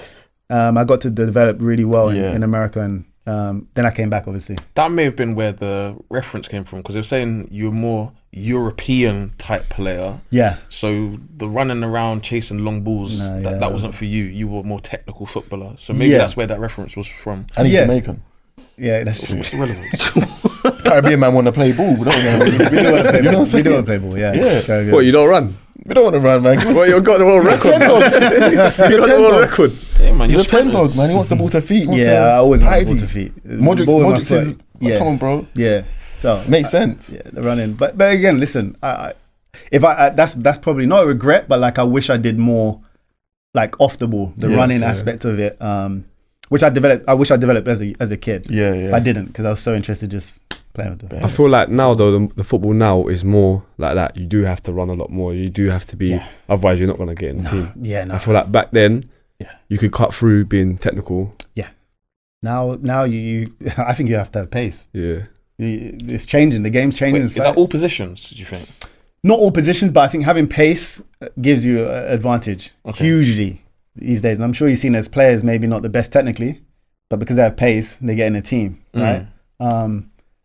Speaker 4: I got to develop really well in America, and then I came back, obviously.
Speaker 2: That may have been where the reference came from, because they were saying you were more European type player.
Speaker 4: Yeah.
Speaker 2: So the running around chasing long balls,
Speaker 4: No,
Speaker 2: that wasn't for you. You were more technical footballer. So maybe that's where that reference was from.
Speaker 1: And he's
Speaker 4: Yeah.
Speaker 1: Jamaican.
Speaker 4: Yeah, that's true.
Speaker 2: What's the relevance?
Speaker 1: Caribbean man want to play ball. We don't want
Speaker 4: We do want to play
Speaker 1: You know what I'm
Speaker 4: ball. We
Speaker 1: saying?
Speaker 4: do want to play ball, yeah.
Speaker 1: Yeah.
Speaker 4: So good.
Speaker 3: What, you don't run?
Speaker 1: We don't want to run, man.
Speaker 3: Well, you've got the world record. You got the world record.
Speaker 2: Yeah, man.
Speaker 1: He's
Speaker 2: You're
Speaker 1: a pen dog,
Speaker 2: sprinters.
Speaker 1: man. He wants the ball to feet. He wants
Speaker 4: Yeah,
Speaker 1: to
Speaker 4: I always want the
Speaker 1: tidy.
Speaker 4: ball to feet.
Speaker 1: Modric,
Speaker 4: Ball with my
Speaker 1: Modric is.
Speaker 4: foot. Yeah.
Speaker 1: Come on, bro.
Speaker 4: Yeah. So
Speaker 1: Makes sense.
Speaker 4: Yeah, the running. But again, listen, that's probably not a regret, but I wish I did more off the ball, the running aspect of it. Which I wish I developed as a kid.
Speaker 1: Yeah.
Speaker 4: But I didn't, because I was so interested just playing with the
Speaker 3: I feel like now though the football now is more like that. You do have to run a lot more. You do have to be, otherwise you're not going to get in the team.
Speaker 4: Yeah, no.
Speaker 3: I feel like back then,
Speaker 4: Yeah.
Speaker 3: you could cut through being technical.
Speaker 4: Now you I think you have to have pace.
Speaker 3: Yeah,
Speaker 4: It's changing. The game's changing.
Speaker 2: Wait, is that all positions, do you think?
Speaker 4: Not all positions, but I think having pace gives you an advantage hugely these days. And I'm sure you've seen as players, maybe not the best technically, but because they have pace, they get in a team, right?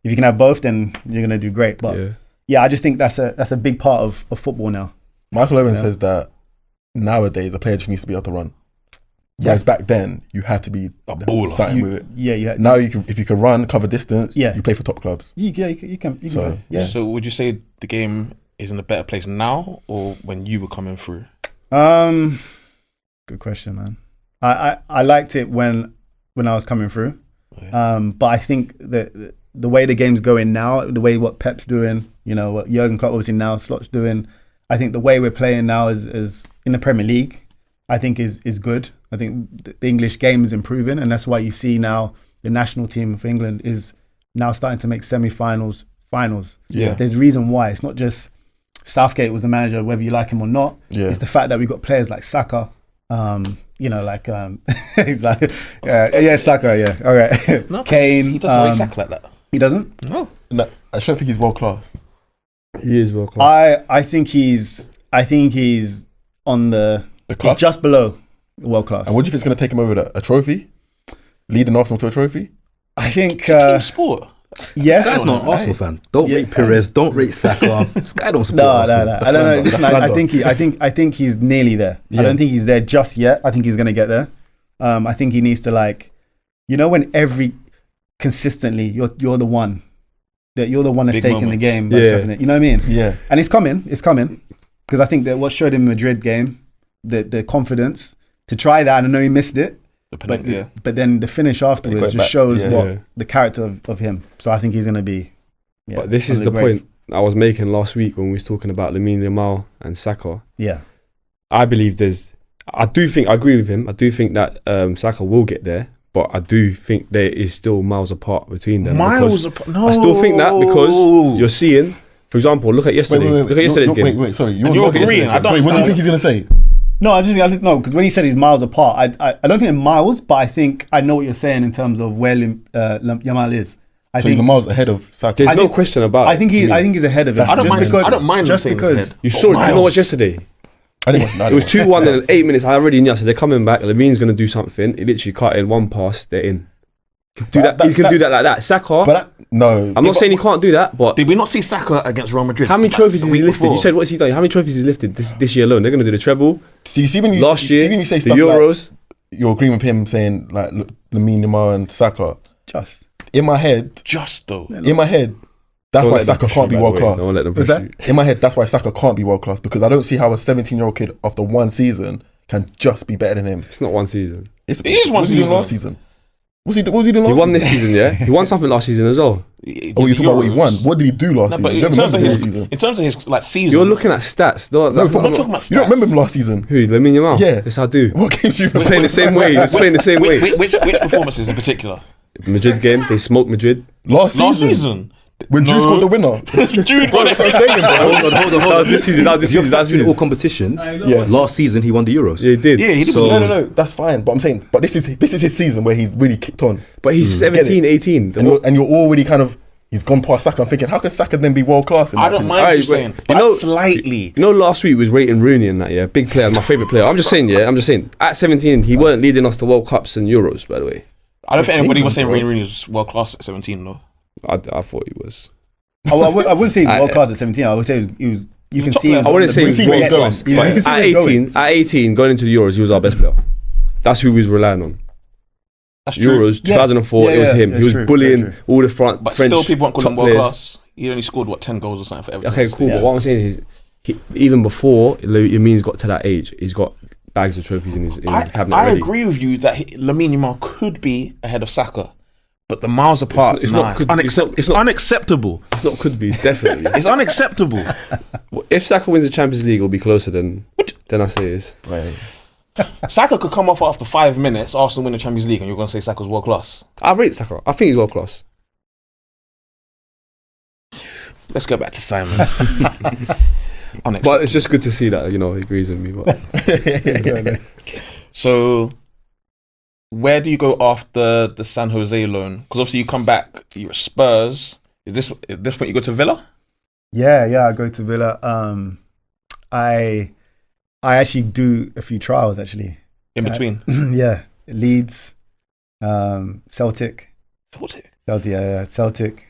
Speaker 4: If you can have both, then you're gonna do great. But I just think that's a big part of football now.
Speaker 1: Michael Owen says that nowadays a player just needs to be able to run. Whereas back then you had to be
Speaker 2: A baller.
Speaker 1: something with it.
Speaker 4: Yeah.
Speaker 1: Now if you can run, cover distance,
Speaker 4: Yeah.
Speaker 1: you play for top clubs.
Speaker 4: You can.
Speaker 1: So-
Speaker 4: Play. Yeah.
Speaker 2: So would you say the game is in a better place now or when you were coming through?
Speaker 4: Good question, man. I liked it when I was coming through, but I think that the way the game's going now, the way what Pep's doing, you know, what Jurgen Klopp obviously now Slot's doing, I think the way we're playing now is in the Premier League, I think is good. I think the English game is improving, and that's why you see now the national team of England is now starting to make semi-finals, finals.
Speaker 1: Yeah.
Speaker 4: There's a reason why. It's not just Southgate was the manager, whether you like him or not.
Speaker 1: Yeah.
Speaker 4: It's the fact that we got players like Saka, you know, like he's like, yeah, Saka, yeah, all right.
Speaker 2: No,
Speaker 4: Kane,
Speaker 2: he doesn't exactly like that.
Speaker 4: he doesn't.
Speaker 2: No.
Speaker 1: No, I just don't think he's world class.
Speaker 3: He is world class.
Speaker 4: I think he's on the he's
Speaker 1: cusp?
Speaker 4: just below world class.
Speaker 1: And what do you think is going to take him over a trophy? Leading Arsenal to a trophy?
Speaker 4: I think
Speaker 2: Team sport.
Speaker 4: yes.
Speaker 5: This guy's not an Arsenal fan. Don't
Speaker 4: Yeah.
Speaker 5: rate Perez. Don't rate Saka. This guy don't support
Speaker 4: No.
Speaker 5: Arsenal.
Speaker 4: I don't know.
Speaker 1: slander.
Speaker 4: Listen,
Speaker 1: That's
Speaker 4: I
Speaker 1: slander.
Speaker 4: think he's nearly there.
Speaker 1: Yeah.
Speaker 4: I don't think he's there just yet. I think he's gonna get there. I think he needs to, like, you know, when consistently you're the one that's
Speaker 2: Big
Speaker 4: taking the
Speaker 2: moments.
Speaker 4: game.
Speaker 3: Yeah.
Speaker 4: Shoving it. You know what I mean?
Speaker 1: Yeah.
Speaker 4: And it's coming because I think that what showed him in Madrid game, the confidence to try that. And I know he missed it, but then the finish afterwards
Speaker 1: got
Speaker 4: just
Speaker 1: back.
Speaker 4: shows
Speaker 1: Yeah.
Speaker 4: what
Speaker 3: Yeah.
Speaker 4: the character of him. So I think he's gonna be. Yeah,
Speaker 3: But this
Speaker 4: one
Speaker 3: is
Speaker 4: of
Speaker 3: the
Speaker 4: greats.
Speaker 3: point I was making last week when we was talking about Lamine Yamal and Saka.
Speaker 4: Yeah.
Speaker 3: I believe I agree with him. I do think that Saka will get there, but I do think there is still miles apart between them.
Speaker 2: Miles
Speaker 3: because
Speaker 2: apart. No.
Speaker 3: I still think that because you're seeing, for example, look at yesterday's game.
Speaker 1: Wait, sorry.
Speaker 2: you're agreeing. I don't
Speaker 1: Sorry, what do you
Speaker 2: understand.
Speaker 1: think he's going to say?
Speaker 4: No, I didn't know, because when he said he's miles apart, I don't think they're miles, but I think I know what you're saying in terms of where Yamal is. I
Speaker 1: So
Speaker 4: think
Speaker 1: Lamar's ahead of Saka.
Speaker 3: There's
Speaker 4: I
Speaker 3: no
Speaker 4: think-
Speaker 3: question about it.
Speaker 4: I think he's ahead of him.
Speaker 2: I don't
Speaker 4: Just
Speaker 2: mind.
Speaker 4: because-
Speaker 2: I don't mind
Speaker 4: just
Speaker 2: saying his
Speaker 4: because
Speaker 2: head.
Speaker 3: You saw it.
Speaker 2: But
Speaker 3: You know what
Speaker 2: miles.
Speaker 3: yesterday?
Speaker 1: I didn't
Speaker 3: It was 2-1 in 8 minutes. I already knew. I said they're coming back. Lamine's going to do something. He literally cut in one pass. They're in. Do that. You can do that like that. Saka.
Speaker 1: No.
Speaker 3: I'm not saying he can't do that, but
Speaker 2: Did we not see Saka against Real Madrid?
Speaker 3: how many
Speaker 2: like,
Speaker 3: trophies
Speaker 2: the
Speaker 3: has he
Speaker 2: week
Speaker 3: lifted?
Speaker 2: before?
Speaker 3: You said what's he done? How many trophies has he lifted this year alone? They're going to do the treble.
Speaker 1: See when you
Speaker 3: Last year,
Speaker 1: see when you say
Speaker 3: the
Speaker 1: stuff
Speaker 3: Euros.
Speaker 1: like you're agreeing with him saying like Lamine Yamal and Saka.
Speaker 4: just
Speaker 1: In my head,
Speaker 2: Just though.
Speaker 1: that's
Speaker 3: Don't
Speaker 1: why
Speaker 3: let them
Speaker 1: Saka
Speaker 3: push
Speaker 1: can't
Speaker 3: you,
Speaker 1: be
Speaker 3: by
Speaker 1: world
Speaker 3: the way.
Speaker 1: class.
Speaker 3: Don't let them
Speaker 4: Was
Speaker 3: push
Speaker 4: that-
Speaker 3: you.
Speaker 1: In my head, that's why Saka can't be world class, because I don't see how a 17-year-old kid after one season can just be better than him.
Speaker 3: It's not one season.
Speaker 1: It
Speaker 2: is one
Speaker 1: what was he doing
Speaker 2: season.
Speaker 1: last season? What was he doing
Speaker 3: He
Speaker 1: last
Speaker 3: won this
Speaker 1: season?
Speaker 3: season, yeah. He won something last season as well.
Speaker 1: Oh, you're talking about what he won. What did he do last
Speaker 2: No,
Speaker 1: season?
Speaker 2: but
Speaker 1: You
Speaker 2: in
Speaker 1: don't
Speaker 2: terms, of
Speaker 1: remember
Speaker 2: his,
Speaker 1: him last season.
Speaker 2: in terms of his like season,
Speaker 3: You're looking at stats.
Speaker 1: No,
Speaker 2: I'm not talking about stats.
Speaker 1: you don't remember him last season.
Speaker 3: Who? Lamine Yamal?
Speaker 1: Yeah.
Speaker 3: Yes, I do.
Speaker 1: What games you
Speaker 3: He was playing the same way. He was playing the same way.
Speaker 2: Which performances in particular?
Speaker 3: Madrid game, they smoked Madrid.
Speaker 1: Last
Speaker 2: Season.
Speaker 1: when Drew
Speaker 2: No.
Speaker 1: scored the winner?
Speaker 2: Dude,
Speaker 1: Bro, that's what I'm saying, bro.
Speaker 5: Hold on.
Speaker 3: That was this season. That was this
Speaker 5: You're
Speaker 3: season. That
Speaker 5: factoring all
Speaker 3: season.
Speaker 5: competitions.
Speaker 1: Yeah.
Speaker 5: Last season, he won the Euros.
Speaker 3: Yeah, he did.
Speaker 2: Yeah, he did.
Speaker 5: So-
Speaker 1: No, that's fine. But I'm saying, but this is his season where he's really kicked on,
Speaker 3: But he's
Speaker 1: Get
Speaker 3: 17,
Speaker 1: it.
Speaker 3: 18.
Speaker 1: and you're already kind of he's gone past Saka. I'm thinking, how can Saka then be world class?
Speaker 2: I don't mind
Speaker 3: Alright,
Speaker 2: you
Speaker 3: but
Speaker 2: saying,
Speaker 3: you
Speaker 2: but
Speaker 3: know-
Speaker 2: slightly.
Speaker 3: You know, last week was rating Rooney and that, yeah? Big player, my favourite player. I'm just saying, at 17, he weren't leading us to World Cups and Euros, by the way.
Speaker 2: I don't think anybody was saying
Speaker 1: England, bro.
Speaker 2: Rooney was world class at 17 though.
Speaker 3: I thought he was.
Speaker 4: I wouldn't say he's
Speaker 3: I-
Speaker 4: world class at 17. I would say he was. You can
Speaker 2: top
Speaker 4: see.
Speaker 2: player.
Speaker 4: him
Speaker 3: I wouldn't
Speaker 4: on
Speaker 3: say
Speaker 4: the
Speaker 3: he was
Speaker 1: see
Speaker 4: bridge.
Speaker 1: where
Speaker 3: world
Speaker 1: he's
Speaker 3: class.
Speaker 1: going.
Speaker 4: Yeah,
Speaker 3: but
Speaker 4: you can see
Speaker 3: at
Speaker 4: where he's going.
Speaker 3: 18, going into the Euros, he was our best player. That's who we was relying on.
Speaker 2: That's true.
Speaker 3: Euros, 2004,
Speaker 4: Yeah,
Speaker 3: it was
Speaker 4: yeah,
Speaker 3: him.
Speaker 4: that's
Speaker 3: he was
Speaker 4: true,
Speaker 3: bullying
Speaker 4: that's true.
Speaker 3: all the front
Speaker 2: But
Speaker 3: French
Speaker 2: still, people won't call
Speaker 3: top
Speaker 2: him world
Speaker 3: players.
Speaker 2: class. He only scored 10 goals or something for everything.
Speaker 3: Okay, cool.
Speaker 4: Yeah.
Speaker 3: But what I'm saying is, even before Yamin's got to that age, he's got bags of trophies in his cabinet
Speaker 2: I
Speaker 3: already.
Speaker 2: agree with you that Lamine Yamal could be ahead of Saka, but the miles apart,
Speaker 3: it's
Speaker 2: nah,
Speaker 3: not-
Speaker 2: it's unacceptable.
Speaker 3: It's not could be, it's definitely.
Speaker 2: It's unacceptable.
Speaker 3: If Saka wins the Champions League, it'll be closer than I say it is.
Speaker 1: Right.
Speaker 2: Saka could come off after 5 minutes, Arsenal win the Champions League, and you're going to say Saka's world class.
Speaker 3: I rate Saka. I think he's world class.
Speaker 2: Let's go back to Simon. Unacceptable.
Speaker 3: But it's just good to see that, he agrees with me. But
Speaker 2: So, where do you go after the San Jose loan? Because obviously you come back, you're at Spurs. At this point you go to Villa?
Speaker 4: Yeah. I go to Villa. I actually do a few trials actually.
Speaker 2: In between?
Speaker 4: Yeah, Leeds, Celtic, Celtic,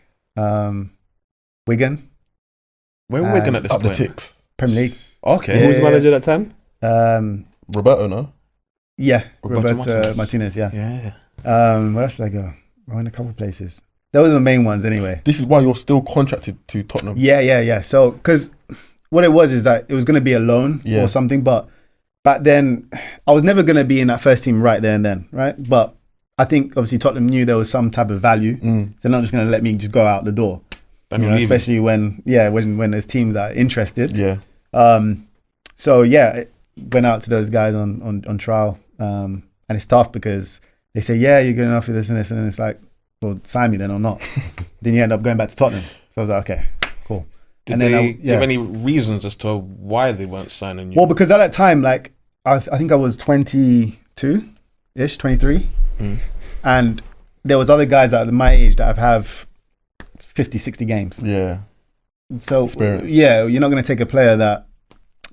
Speaker 4: Wigan,
Speaker 2: Where were we going at this
Speaker 1: Up the
Speaker 2: point?
Speaker 1: ticks.
Speaker 4: Premier League.
Speaker 2: Okay.
Speaker 3: who was the
Speaker 4: Yeah.
Speaker 3: manager at that time?
Speaker 1: Roberto, no?
Speaker 4: Yeah,
Speaker 2: Roberto
Speaker 4: Roberto Martinez. Yeah.
Speaker 2: Yeah.
Speaker 4: Where else did I go? I went a couple of places. Those are the main ones anyway.
Speaker 1: This is why you're still contracted to Tottenham.
Speaker 4: Yeah. So, because what it was is that it was going to be a loan
Speaker 1: Yeah.
Speaker 4: or something, but back then, I was never going to be in that first team right there and then, right? But I think obviously Tottenham knew there was some type of value. So they're not just going to let me just go out the door. Especially when there's teams that are interested.
Speaker 1: Yeah.
Speaker 4: So it went out to those guys on trial. And it's tough because they say, yeah, you're good enough for this and this. And then it's like, well, sign me then or not. Then you end up going back to Tottenham. So I was like, okay, cool.
Speaker 2: Did they give any reasons as to why they weren't signing you?
Speaker 4: Well, because at that time, like, I think I was 22-ish, 23. And there was other guys at my age that have 50, 60 games.
Speaker 1: Yeah.
Speaker 4: So,
Speaker 1: Experience.
Speaker 4: yeah, you're not going to take a player that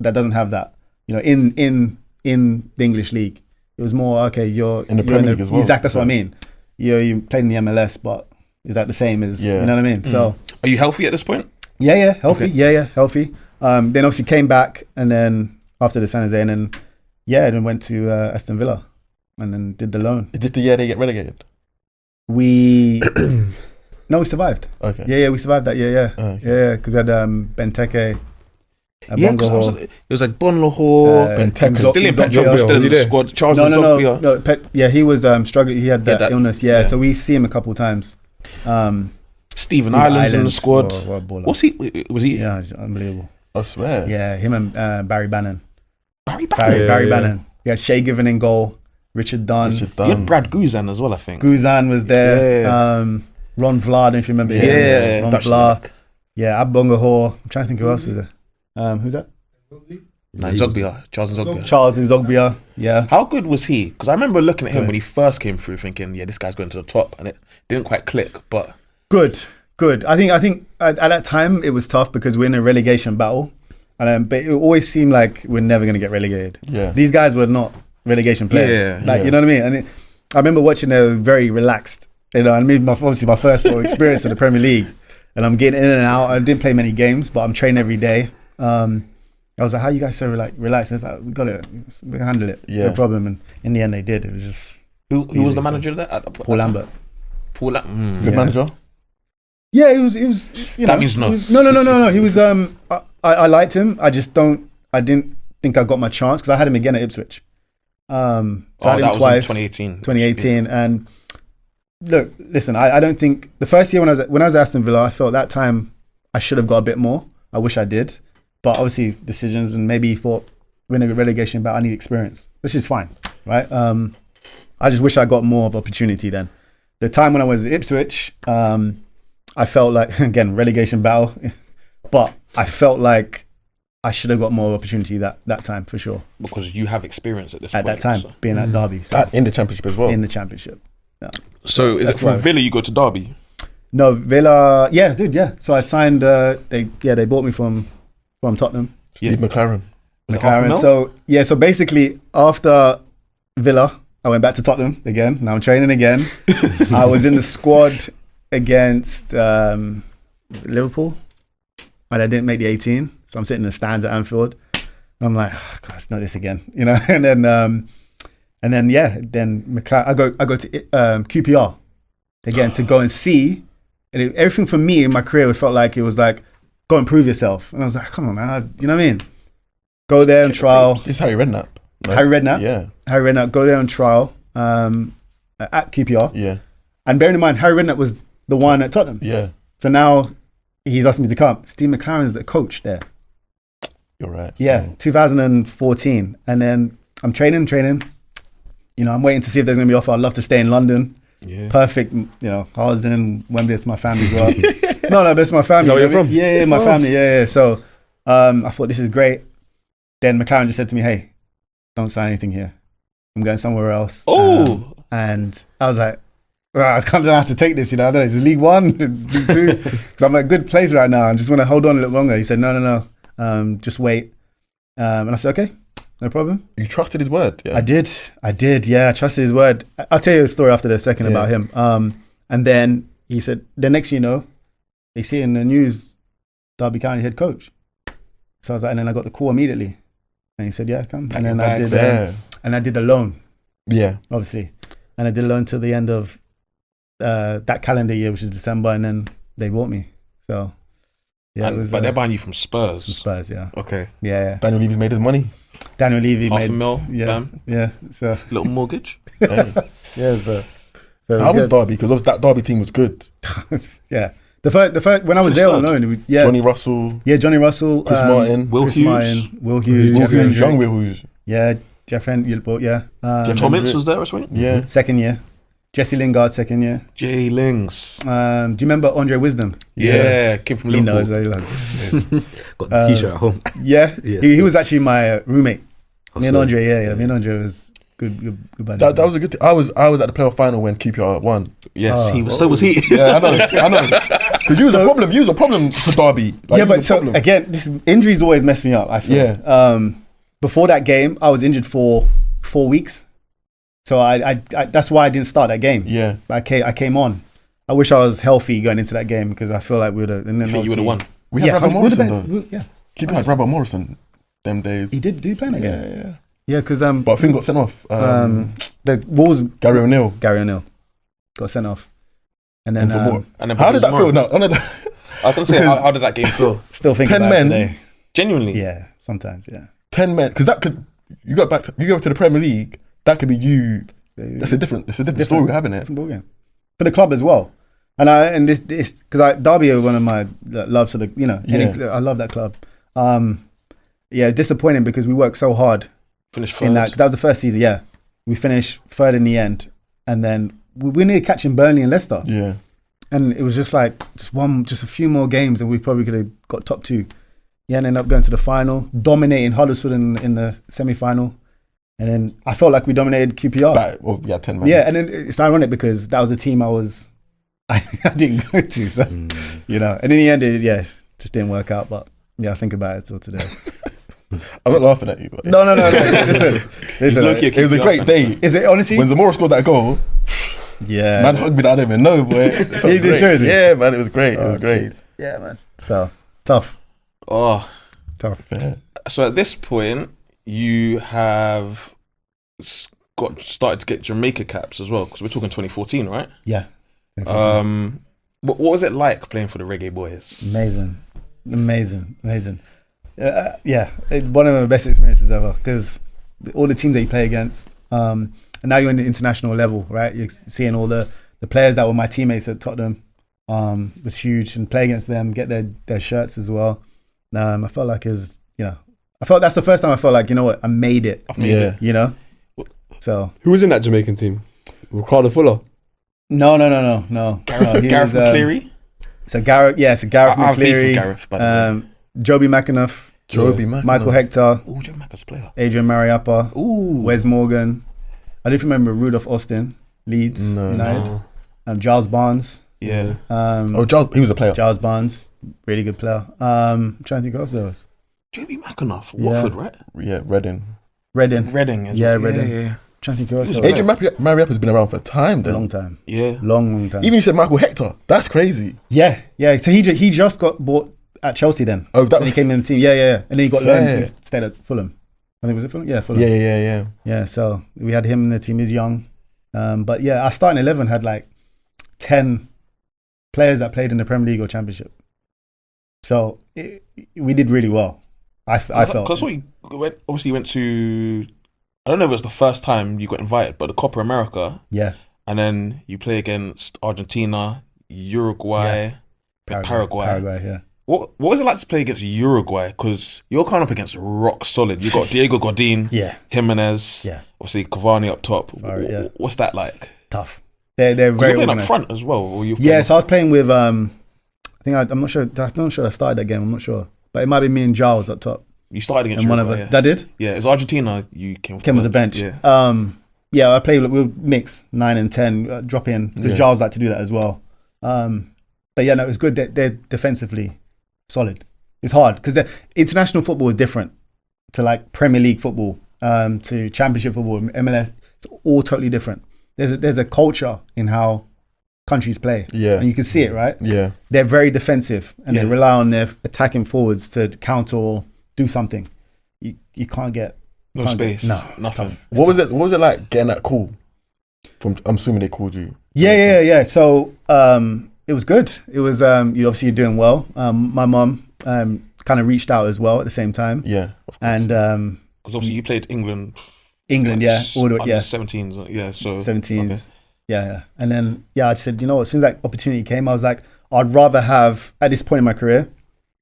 Speaker 4: doesn't have that. In the English league, it was more, okay, you're
Speaker 1: in the Premier League as well.
Speaker 4: Exactly, that's what I mean. You played in the MLS, but is that the same as, you know what I mean? So,
Speaker 2: are you healthy at this point?
Speaker 4: Yeah, healthy.
Speaker 2: Okay.
Speaker 4: Yeah, healthy. Then obviously came back, and then after the San Jose, and then went to Aston Villa, and then did the loan.
Speaker 1: Is this the year they get relegated?
Speaker 4: We survived.
Speaker 1: Okay.
Speaker 4: Yeah, we survived that year. Yeah,
Speaker 1: Okay.
Speaker 4: yeah, because we had Benteke.
Speaker 2: Yeah, because it was like Bon Lahore,
Speaker 1: Benteke.
Speaker 2: still in Petrol,
Speaker 3: Zogbia,
Speaker 2: still
Speaker 3: was
Speaker 2: in
Speaker 3: he
Speaker 2: the
Speaker 3: there?
Speaker 2: squad. Charles Zogbia.
Speaker 4: No, he was struggling. He had that illness. Yeah,
Speaker 2: yeah.
Speaker 4: so we see him a couple of times.
Speaker 2: Stephen Ireland's in the squad.
Speaker 4: What a baller.
Speaker 2: What's he? Was he?
Speaker 4: Yeah, he's unbelievable.
Speaker 1: I swear.
Speaker 4: Yeah, him and Barry Bannon.
Speaker 2: Barry Bannon.
Speaker 4: Barry Bannon. He had Shea Given in goal. Richard Dunn.
Speaker 2: You had Brad Guzan as well, I think.
Speaker 4: Guzan was there.
Speaker 2: Yeah.
Speaker 4: Ron Vlaar, don't you remember him?
Speaker 2: Yeah.
Speaker 4: Ron
Speaker 2: Dutch
Speaker 4: Vlaar.
Speaker 2: Snack.
Speaker 4: Yeah, Abongahor. I'm trying to think who else was there. Who's that?
Speaker 2: No, Zogbia. Charles Zogbia.
Speaker 4: Charles Zogbia. Yeah.
Speaker 2: How good was he? Because I remember looking at him when he first came through, thinking, "Yeah, this guy's going to the top," and it didn't quite click. But
Speaker 4: Good. I think at that time it was tough because we're in a relegation battle, and but it always seemed like we're never going to get relegated.
Speaker 1: Yeah.
Speaker 4: These guys were not relegation players.
Speaker 2: Yeah.
Speaker 4: You know what I mean? And I remember watching them very relaxed. And I mean, obviously my first sort of experience in the Premier League, and I'm getting in and out. I didn't play many games, but I'm training every day. I was like, "How you guys so relaxed?" And it's like, "We got it. We can handle it.
Speaker 1: Yeah.
Speaker 4: No problem." And in the end, they did. It was just
Speaker 2: who was the manager of that?
Speaker 4: Paul Lambert.
Speaker 2: Paul Lambert.
Speaker 1: Good manager.
Speaker 4: Yeah, he was. You know,
Speaker 2: That means no.
Speaker 4: No. He was. I liked him. I didn't think I got my chance because I had him again at Ipswich. So I had him
Speaker 2: that was
Speaker 4: twice.
Speaker 2: in
Speaker 4: 2018. And look, listen. I don't think the first year when I was at Aston Villa, I felt that time I should have got a bit more. I wish I did, but obviously decisions and maybe he thought winning a relegation bout I need experience, which is fine, right? I just wish I got more of opportunity then. The time when I was at Ipswich, I felt like, again, relegation battle, but I felt like I should have got more opportunity that time for sure.
Speaker 2: Because you have experience at this
Speaker 4: At
Speaker 2: point.
Speaker 4: that time, being at Derby. So
Speaker 1: In the Championship as well.
Speaker 4: in the Championship. Yeah.
Speaker 2: So is it
Speaker 4: That's
Speaker 2: from
Speaker 4: why-
Speaker 2: Villa you go to Derby?
Speaker 4: No, Villa, yeah, dude, yeah. So I signed, they bought me from Tottenham.
Speaker 1: Steve McLaren.
Speaker 2: Was it half a
Speaker 4: McLaren.
Speaker 2: mil?
Speaker 4: So basically after Villa, I went back to Tottenham again. Now I'm training again. I was in the squad against was it Liverpool, and I didn't make the 18. So I'm sitting in the stands at Anfield. And I'm like, oh, God, it's not this again, you know. And then McLaren. I go to QPR again to go and see. And everything for me in my career, it felt like it was like go and prove yourself. And I was like, come on, man, you know what I mean? Go there and trial.
Speaker 1: This is Harry Redknapp. Right?
Speaker 4: Harry Redknapp.
Speaker 1: Yeah.
Speaker 4: Harry Redknapp, go there on trial at QPR.
Speaker 1: Yeah.
Speaker 4: And bearing in mind, Harry Redknapp was the one at Tottenham.
Speaker 1: Yeah.
Speaker 4: So now he's asking me to come. Steve McLaren is the coach there.
Speaker 1: You're right.
Speaker 4: Yeah, 2014. And then I'm training. You know, I'm waiting to see if there's going to be an offer. I'd love to stay in London.
Speaker 2: Yeah.
Speaker 4: Perfect. You know, Harlesden, Wembley, it's my family grew up. No, that's my family.
Speaker 3: Is that where you're from?
Speaker 4: Yeah, my family. Yeah. So I thought this is great. Then McLaren just said to me, hey, don't sign anything here. I'm going somewhere else.
Speaker 2: Oh.
Speaker 4: And I was like, I kind of don't know how to take this, you know. I don't know, is it League One, League Two? Because I'm at a good place right now. I just want to hold on a little longer. He said, no. Just wait. And I said, okay, no problem.
Speaker 1: You trusted his word. Yeah.
Speaker 4: I did. Yeah, I trusted his word. I'll tell you a story after the second about him. And then he said, the next thing you know, they see in the news, Derby County head coach. So I was like, and then I got the call immediately. And he said, yeah, come. And then I did, and I did a loan,
Speaker 1: Yeah.
Speaker 4: obviously. And I did a loan till the end of that calendar year, which is December. And then they bought me. So Yeah, it was,
Speaker 2: but they're buying you from Spurs.
Speaker 4: Spurs, yeah.
Speaker 2: Okay.
Speaker 4: Yeah.
Speaker 1: Daniel Levy's made his money.
Speaker 4: Daniel Levy
Speaker 2: Half
Speaker 4: made
Speaker 2: a mil,
Speaker 4: Yeah.
Speaker 2: bam.
Speaker 4: Yeah. So
Speaker 2: Little mortgage.
Speaker 1: Hey.
Speaker 4: yeah, so
Speaker 1: How was
Speaker 4: good.
Speaker 1: Derby? Because that Derby team was good.
Speaker 4: Yeah. The first when I was
Speaker 2: Who's
Speaker 4: there
Speaker 2: third?
Speaker 4: alone, yeah.
Speaker 1: Johnny Russell,
Speaker 4: Johnny Russell,
Speaker 1: Chris Martin,
Speaker 2: Will
Speaker 4: Chris
Speaker 2: Hughes.
Speaker 4: Martin, Will Hughes,
Speaker 1: Will
Speaker 4: Jeff
Speaker 1: Hughes,
Speaker 4: Hendrick.
Speaker 1: young Will Hughes.
Speaker 4: Yeah, Jeff Hendrick, yeah.
Speaker 1: Jeff
Speaker 2: Tom
Speaker 1: Hendrick.
Speaker 2: Ince was there as well.
Speaker 1: Yeah.
Speaker 4: Second year. Jesse Lingard, second year.
Speaker 2: Jay Lings.
Speaker 4: Do you remember Andre Wisdom?
Speaker 2: Yeah, kid from
Speaker 4: He
Speaker 2: Liverpool.
Speaker 4: knows. He knows.
Speaker 5: Got the t-shirt at home.
Speaker 4: Yeah,
Speaker 5: Yeah.
Speaker 4: he was actually my roommate.
Speaker 5: Oh,
Speaker 4: Me and
Speaker 5: so-
Speaker 4: Andre, yeah. Me and Andre was good buddies.
Speaker 1: That was a good thing. I was at the playoff final when QPR won.
Speaker 2: Yes,
Speaker 4: Oh.
Speaker 2: he was. So was he.
Speaker 1: Yeah, I know. Because you was a problem. You was a problem for Derby. Like,
Speaker 4: Yeah,
Speaker 1: you
Speaker 4: but
Speaker 1: was a
Speaker 4: so
Speaker 1: problem.
Speaker 4: again, this injuries always mess me up. I feel.
Speaker 1: Yeah.
Speaker 4: Before that game, I was injured for 4 weeks, so I that's why I didn't start that game.
Speaker 1: Yeah.
Speaker 4: I came on. I wish I was healthy going into that game because I feel like we would have.
Speaker 2: I think you would have won.
Speaker 1: We had Rabbi Morrison though.
Speaker 4: Yeah,
Speaker 1: QPR had Rabbi Morrison them days.
Speaker 4: he did. Did he play in that
Speaker 1: Yeah,
Speaker 4: game?
Speaker 1: yeah.
Speaker 4: Yeah, because
Speaker 1: But Finn got sent off.
Speaker 4: the Wolves
Speaker 1: Gary O'Neill.
Speaker 4: Gary O'Neill got sent off, and then
Speaker 1: And some more.
Speaker 2: And then
Speaker 1: How did that
Speaker 2: tomorrow.
Speaker 1: feel? No,
Speaker 2: I was gonna say, how did that game feel?
Speaker 4: still thinking
Speaker 1: 10
Speaker 4: about
Speaker 1: men.
Speaker 4: it today.
Speaker 2: Genuinely.
Speaker 4: Yeah, sometimes. Yeah,
Speaker 1: 10 men. Because that could, you go to the Premier League, that could be you. That's a different story we're having it.
Speaker 4: different ballgame for the club as well. And this because Derby are one of my loves of the I love that club. Yeah, disappointing because we worked so hard
Speaker 2: Finished third.
Speaker 4: in that was the first season. Yeah, we finished third in the end, and then we near catching Burnley and Leicester,
Speaker 1: Yeah.
Speaker 4: and it was just like just a few more games, and we probably could have got top two. Yeah, and ended up going to the final, dominating Huddersfield in the semi-final, and then I felt like we dominated QPR.
Speaker 1: Yeah, 10 men.
Speaker 4: Yeah, and then it's ironic because that was the team I didn't go to, so and in the end, it just didn't work out. But yeah, I think about it till today.
Speaker 1: I'm not laughing at you. But
Speaker 4: No. Listen.
Speaker 2: low-key
Speaker 1: it was a great day.
Speaker 4: Is it honestly?
Speaker 1: When Zamora scored that goal,
Speaker 4: Yeah,
Speaker 1: man hugged me that I don't even know, boy. It felt
Speaker 4: You did
Speaker 1: great.
Speaker 4: seriously?
Speaker 1: Yeah, man, it was great. It was great.
Speaker 4: geez. Yeah, man. So tough.
Speaker 2: Oh,
Speaker 1: Yeah.
Speaker 2: so at this point, you have started to get Jamaica caps as well, because we're talking 2014, right?
Speaker 4: Yeah.
Speaker 2: What was it like playing for the Reggae Boys?
Speaker 4: Amazing. One of my best experiences ever because all the teams that you play against, and now you're in the international level, right? You're seeing all the players that were my teammates at Tottenham. Was huge, and play against them, get their shirts as well. I felt like that's the first time I felt like, you know what, I made it.
Speaker 1: Yeah.
Speaker 4: So
Speaker 3: Who was in that Jamaican team? Ricardo Fuller.
Speaker 4: no.
Speaker 2: Gareth McCleary?
Speaker 4: Gareth
Speaker 2: I've beef with
Speaker 4: McCleary,
Speaker 2: Gareth, by the way.
Speaker 4: Joby McAnuff, Michael Hector,
Speaker 2: Oh, Joe Maca's player.
Speaker 4: Adrian Mariappa,
Speaker 2: Ooh.
Speaker 4: Wes Morgan. I didn't remember Rudolph Austin, Leeds United. Giles Barnes.
Speaker 2: Yeah.
Speaker 1: Giles, he was a player.
Speaker 4: Giles Barnes, really good player. I'm trying to think who else there was.
Speaker 2: Joby McAnuff,
Speaker 4: Yeah.
Speaker 2: Watford, right?
Speaker 1: Yeah, Reading.
Speaker 4: Reading.
Speaker 2: Reading.
Speaker 4: Yeah, Reading.
Speaker 2: Yeah.
Speaker 4: Trying to think who else there was.
Speaker 1: Adrian Mariappa's been around for time
Speaker 4: A
Speaker 1: then.
Speaker 4: long time.
Speaker 2: Yeah.
Speaker 4: Long time.
Speaker 1: Even you said Michael Hector. That's crazy.
Speaker 4: Yeah. So he just got bought at Chelsea then.
Speaker 1: Oh, that
Speaker 4: When he came in the team. Yeah. And then he got
Speaker 1: Fair.
Speaker 4: loaned. He stayed at Fulham. I think was it Fulham? Yeah, Fulham.
Speaker 1: Yeah.
Speaker 4: Yeah, so we had him in the team. He's young. But yeah, our starting 11 had like 10 players that played in the Premier League or Championship. So we did really well. I felt.
Speaker 2: Because obviously you went to, I don't know if it was the first time you got invited, but the Copa America,
Speaker 4: Yeah.
Speaker 2: and then you play against Argentina, Uruguay, Paraguay.
Speaker 4: Paraguay, yeah.
Speaker 2: What was it like to play against Uruguay? Because you're kind of up against rock solid. You got Diego Godin,
Speaker 4: Yeah.
Speaker 2: Jimenez,
Speaker 4: Yeah.
Speaker 2: obviously Cavani up top.
Speaker 4: Sorry, yeah.
Speaker 2: What's that like?
Speaker 4: Tough. They're
Speaker 2: 'Cause you're
Speaker 4: very
Speaker 2: playing up
Speaker 4: organised.
Speaker 2: front as well. Or you're
Speaker 4: Yeah,
Speaker 2: playing
Speaker 4: so I was playing with, I'm not sure I started that game, I'm not sure. But it might be me and Giles up top.
Speaker 2: you started against
Speaker 4: And one of
Speaker 2: Uruguay.
Speaker 4: us. That did?
Speaker 2: Yeah, it's Argentina. You came
Speaker 4: Came with the bench.
Speaker 2: Yeah.
Speaker 4: I played, we'll mix 9 and 10, drop in, because
Speaker 1: Yeah.
Speaker 4: Giles like to do that as well. But yeah, no, it was good. They're defensively solid. It's hard because international football is different to like Premier League football, to Championship football, MLS. It's all totally different. There's a culture in how countries play.
Speaker 1: Yeah.
Speaker 4: And you can see it, right?
Speaker 1: Yeah.
Speaker 4: They're very defensive and they
Speaker 2: Yeah.
Speaker 4: rely on their attacking forwards to counter or do something. You can't get
Speaker 2: No
Speaker 4: can't get-
Speaker 2: space.
Speaker 4: no, it's
Speaker 2: Nothing.
Speaker 4: tough.
Speaker 1: What was it like getting that call? I'm assuming they called you.
Speaker 4: Yeah. So it was good. It was you're doing well. My mum kind of reached out as well at the same time.
Speaker 1: Yeah.
Speaker 4: And
Speaker 2: Because obviously you played England.
Speaker 4: England, yeah, all the
Speaker 2: under 17s, yeah. So
Speaker 4: 17s,
Speaker 2: okay.
Speaker 4: yeah. And then I said, you know what? As soon as that opportunity came, I was like, I'd rather have at this point in my career,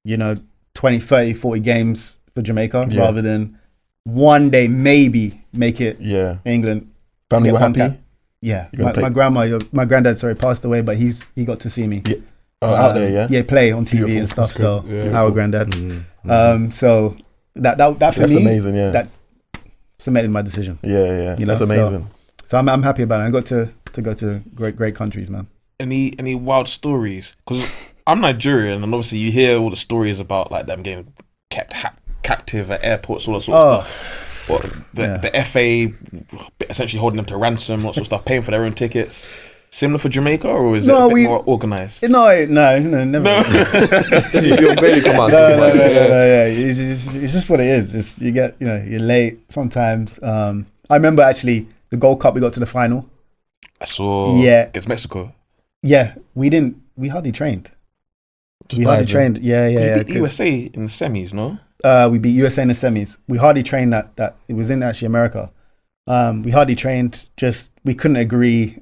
Speaker 4: 20, 30, 40 games for Jamaica rather than one day maybe make it England.
Speaker 1: Family were happy?
Speaker 4: Yeah. My granddad, passed away, but he got to see me.
Speaker 1: Yeah. Out there, yeah?
Speaker 4: Yeah, play on TV and stuff. So, our granddad. So, that for
Speaker 1: that's
Speaker 4: me,
Speaker 1: amazing, yeah.
Speaker 4: that cemented my decision.
Speaker 1: Yeah. That's amazing.
Speaker 4: So I'm happy about it. I got to go to great countries, man.
Speaker 2: Any wild stories? Because I'm Nigerian, and obviously you hear all the stories about like them getting kept captive at airports, all that sort of stuff. What the FA essentially holding them to ransom, all that sort of stuff, paying for their own tickets. Similar for Jamaica, or is it a bit more organised?
Speaker 4: No, never.
Speaker 3: You're barely come out.
Speaker 4: No. It's just what it is. You get, you're late sometimes. I remember actually the Gold Cup, we got to the final.
Speaker 2: I saw against Mexico.
Speaker 4: Yeah, we hardly trained. Trained. Yeah.
Speaker 2: We beat USA in the semis, no?
Speaker 4: We beat USA in the semis. We hardly trained that it was in actually America. We hardly trained. Just we couldn't agree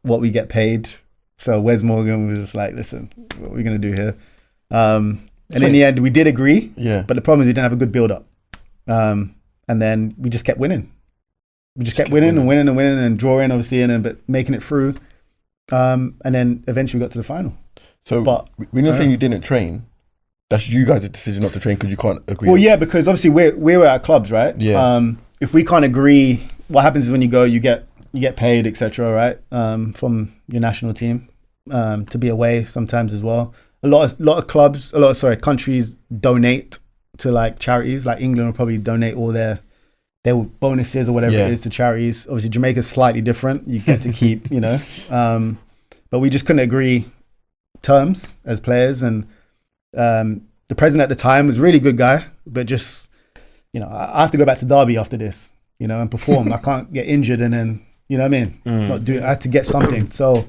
Speaker 4: what we get paid. So Wes Morgan was just like, "Listen, what are we gonna do here?" And in the end, we did agree.
Speaker 1: Yeah.
Speaker 4: But the problem is we didn't have a good build up. And then we just kept winning. We just kept winning and drawing, obviously, but making it through. And then eventually we got to the final.
Speaker 1: So when you're saying you didn't train, that's you guys' decision not to train because you can't agree.
Speaker 4: Well, yeah, because obviously we were at clubs, right?
Speaker 1: Yeah.
Speaker 4: If we can't agree, what happens is when you go, you get paid, etc. Right? From your national team to be away sometimes as well. A lot of clubs, countries donate to like charities. Like England will probably donate all their bonuses or whatever it is to charities. Obviously, Jamaica's slightly different. You get to keep, but we just couldn't agree terms as players. And the president at the time was a really good guy, but just, I have to go back to Derby after this, and perform. I can't get injured and then, not do it. I had to get something. So,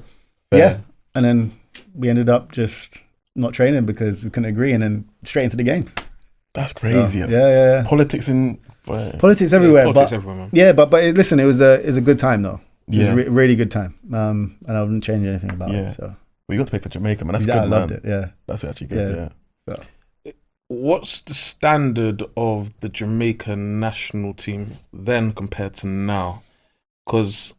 Speaker 4: and then we ended up just not training because we couldn't agree, and then straight into the games.
Speaker 1: That's crazy.
Speaker 4: So, yeah.
Speaker 1: Politics
Speaker 4: everywhere.
Speaker 2: Politics everywhere, man.
Speaker 4: Yeah, but listen, it was a good time though. It was a really good time. And I wouldn't change anything about it. So
Speaker 1: we got to play for Jamaica, man. That's good,
Speaker 4: I
Speaker 1: man.
Speaker 4: loved it. Yeah,
Speaker 1: that's actually good. Yeah.
Speaker 4: So.
Speaker 2: What's the standard of the Jamaican national team then compared to now? Because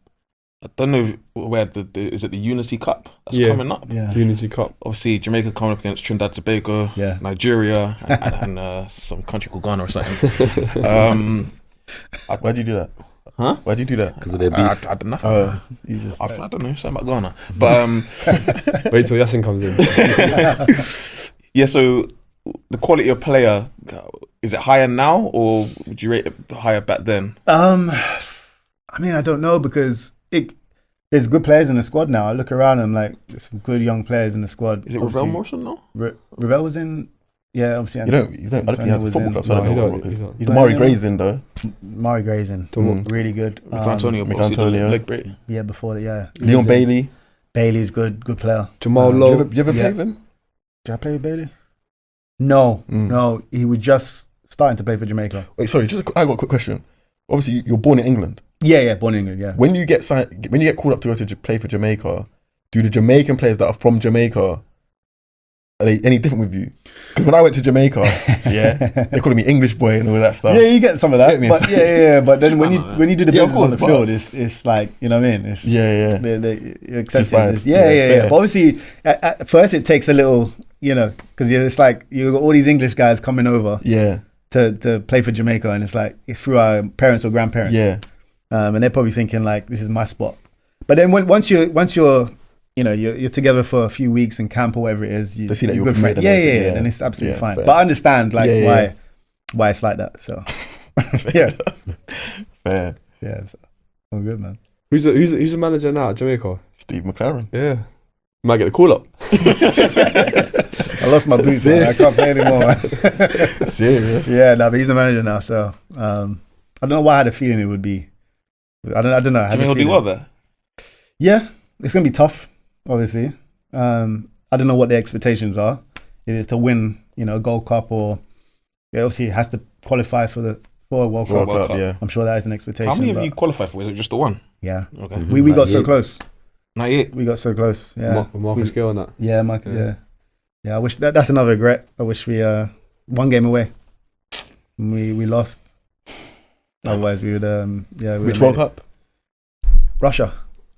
Speaker 2: I don't know where is it the Unity Cup that's coming up?
Speaker 4: Yeah,
Speaker 3: Unity Cup.
Speaker 2: Obviously, Jamaica coming up against Trinidad and Tobago, Nigeria, and some country called Ghana or something.
Speaker 1: Why'd you do that?
Speaker 2: Huh?
Speaker 1: Why'd you do that?
Speaker 5: Because of their beef.
Speaker 2: I don't know. I don't know something about Ghana, but
Speaker 3: wait till Yasin comes in.
Speaker 2: Yeah. So the quality of player, is it higher now, or would you rate it higher back then?
Speaker 4: I mean, I don't know because there's good players in the squad now. I look around and like there's some good young players in the squad.
Speaker 2: Is it Ravel Morrison now?
Speaker 4: Ravel was in. Yeah, obviously.
Speaker 1: You don't. I don't think he has a football club. So I don't know.
Speaker 3: He's
Speaker 1: Mari Gray's in though.
Speaker 4: Mari Gray's in. Really good.
Speaker 2: Antonio. Leg break.
Speaker 4: Yeah, before that. Yeah.
Speaker 1: Leon Bailey.
Speaker 4: Bailey's good play.
Speaker 3: Jamal Lowe.
Speaker 1: You ever play with him?
Speaker 4: Did I play with Bailey? No. He was just starting to play for Jamaica.
Speaker 1: Wait, sorry. I got a quick question. Obviously, you're born in England.
Speaker 4: Yeah, born in England. Yeah.
Speaker 1: When you get called up to go to play for Jamaica, do the Jamaican players that are from Jamaica, are they any different with you? Because when I went to Jamaica, they calling me English boy and all that stuff.
Speaker 4: Yeah, you get some of that. But But then when you do the business on the field, it's like, you know what I mean? It's, they accept it. Yeah. But obviously, at first it takes a little, because it's like you got all these English guys coming over.
Speaker 1: Yeah.
Speaker 4: To play for Jamaica, and it's like it's through our parents or grandparents.
Speaker 1: Yeah.
Speaker 4: And they're probably thinking like, this is my spot. But then once you're you're together for a few weeks in camp or whatever it is,
Speaker 1: they see that you're
Speaker 4: good
Speaker 1: friend.
Speaker 4: Yeah, and it's absolutely fine. Fair. But I understand why it's like that. So
Speaker 1: fair.
Speaker 4: Yeah, so, all good, man.
Speaker 3: Who's the manager now at Jamaica?
Speaker 1: Steve McLaren.
Speaker 3: Yeah, might get the call up.
Speaker 4: I lost my boots. I can't play anymore. Man.
Speaker 1: Serious?
Speaker 4: Yeah, but he's the manager now. So I don't know why I had a feeling it would be. I don't know.
Speaker 2: Do you think he'll do well there?
Speaker 4: Yeah, it's gonna be tough. Obviously, I don't know what the expectations are. it is to win, a Gold Cup, or obviously it has to qualify for a World Cup.
Speaker 1: World Cup, yeah.
Speaker 4: I'm sure that is an expectation.
Speaker 2: How many have
Speaker 4: but-
Speaker 2: you qualified for? Is it just the one?
Speaker 4: Yeah.
Speaker 2: Okay.
Speaker 4: We got so close.
Speaker 2: 98.
Speaker 4: We got so close. Yeah.
Speaker 3: Marcus Gill on that.
Speaker 4: Yeah, Mike. Yeah. I wish that's another regret. I wish we one game away. We lost. Otherwise, we would.
Speaker 1: Which World Cup?
Speaker 4: Russia.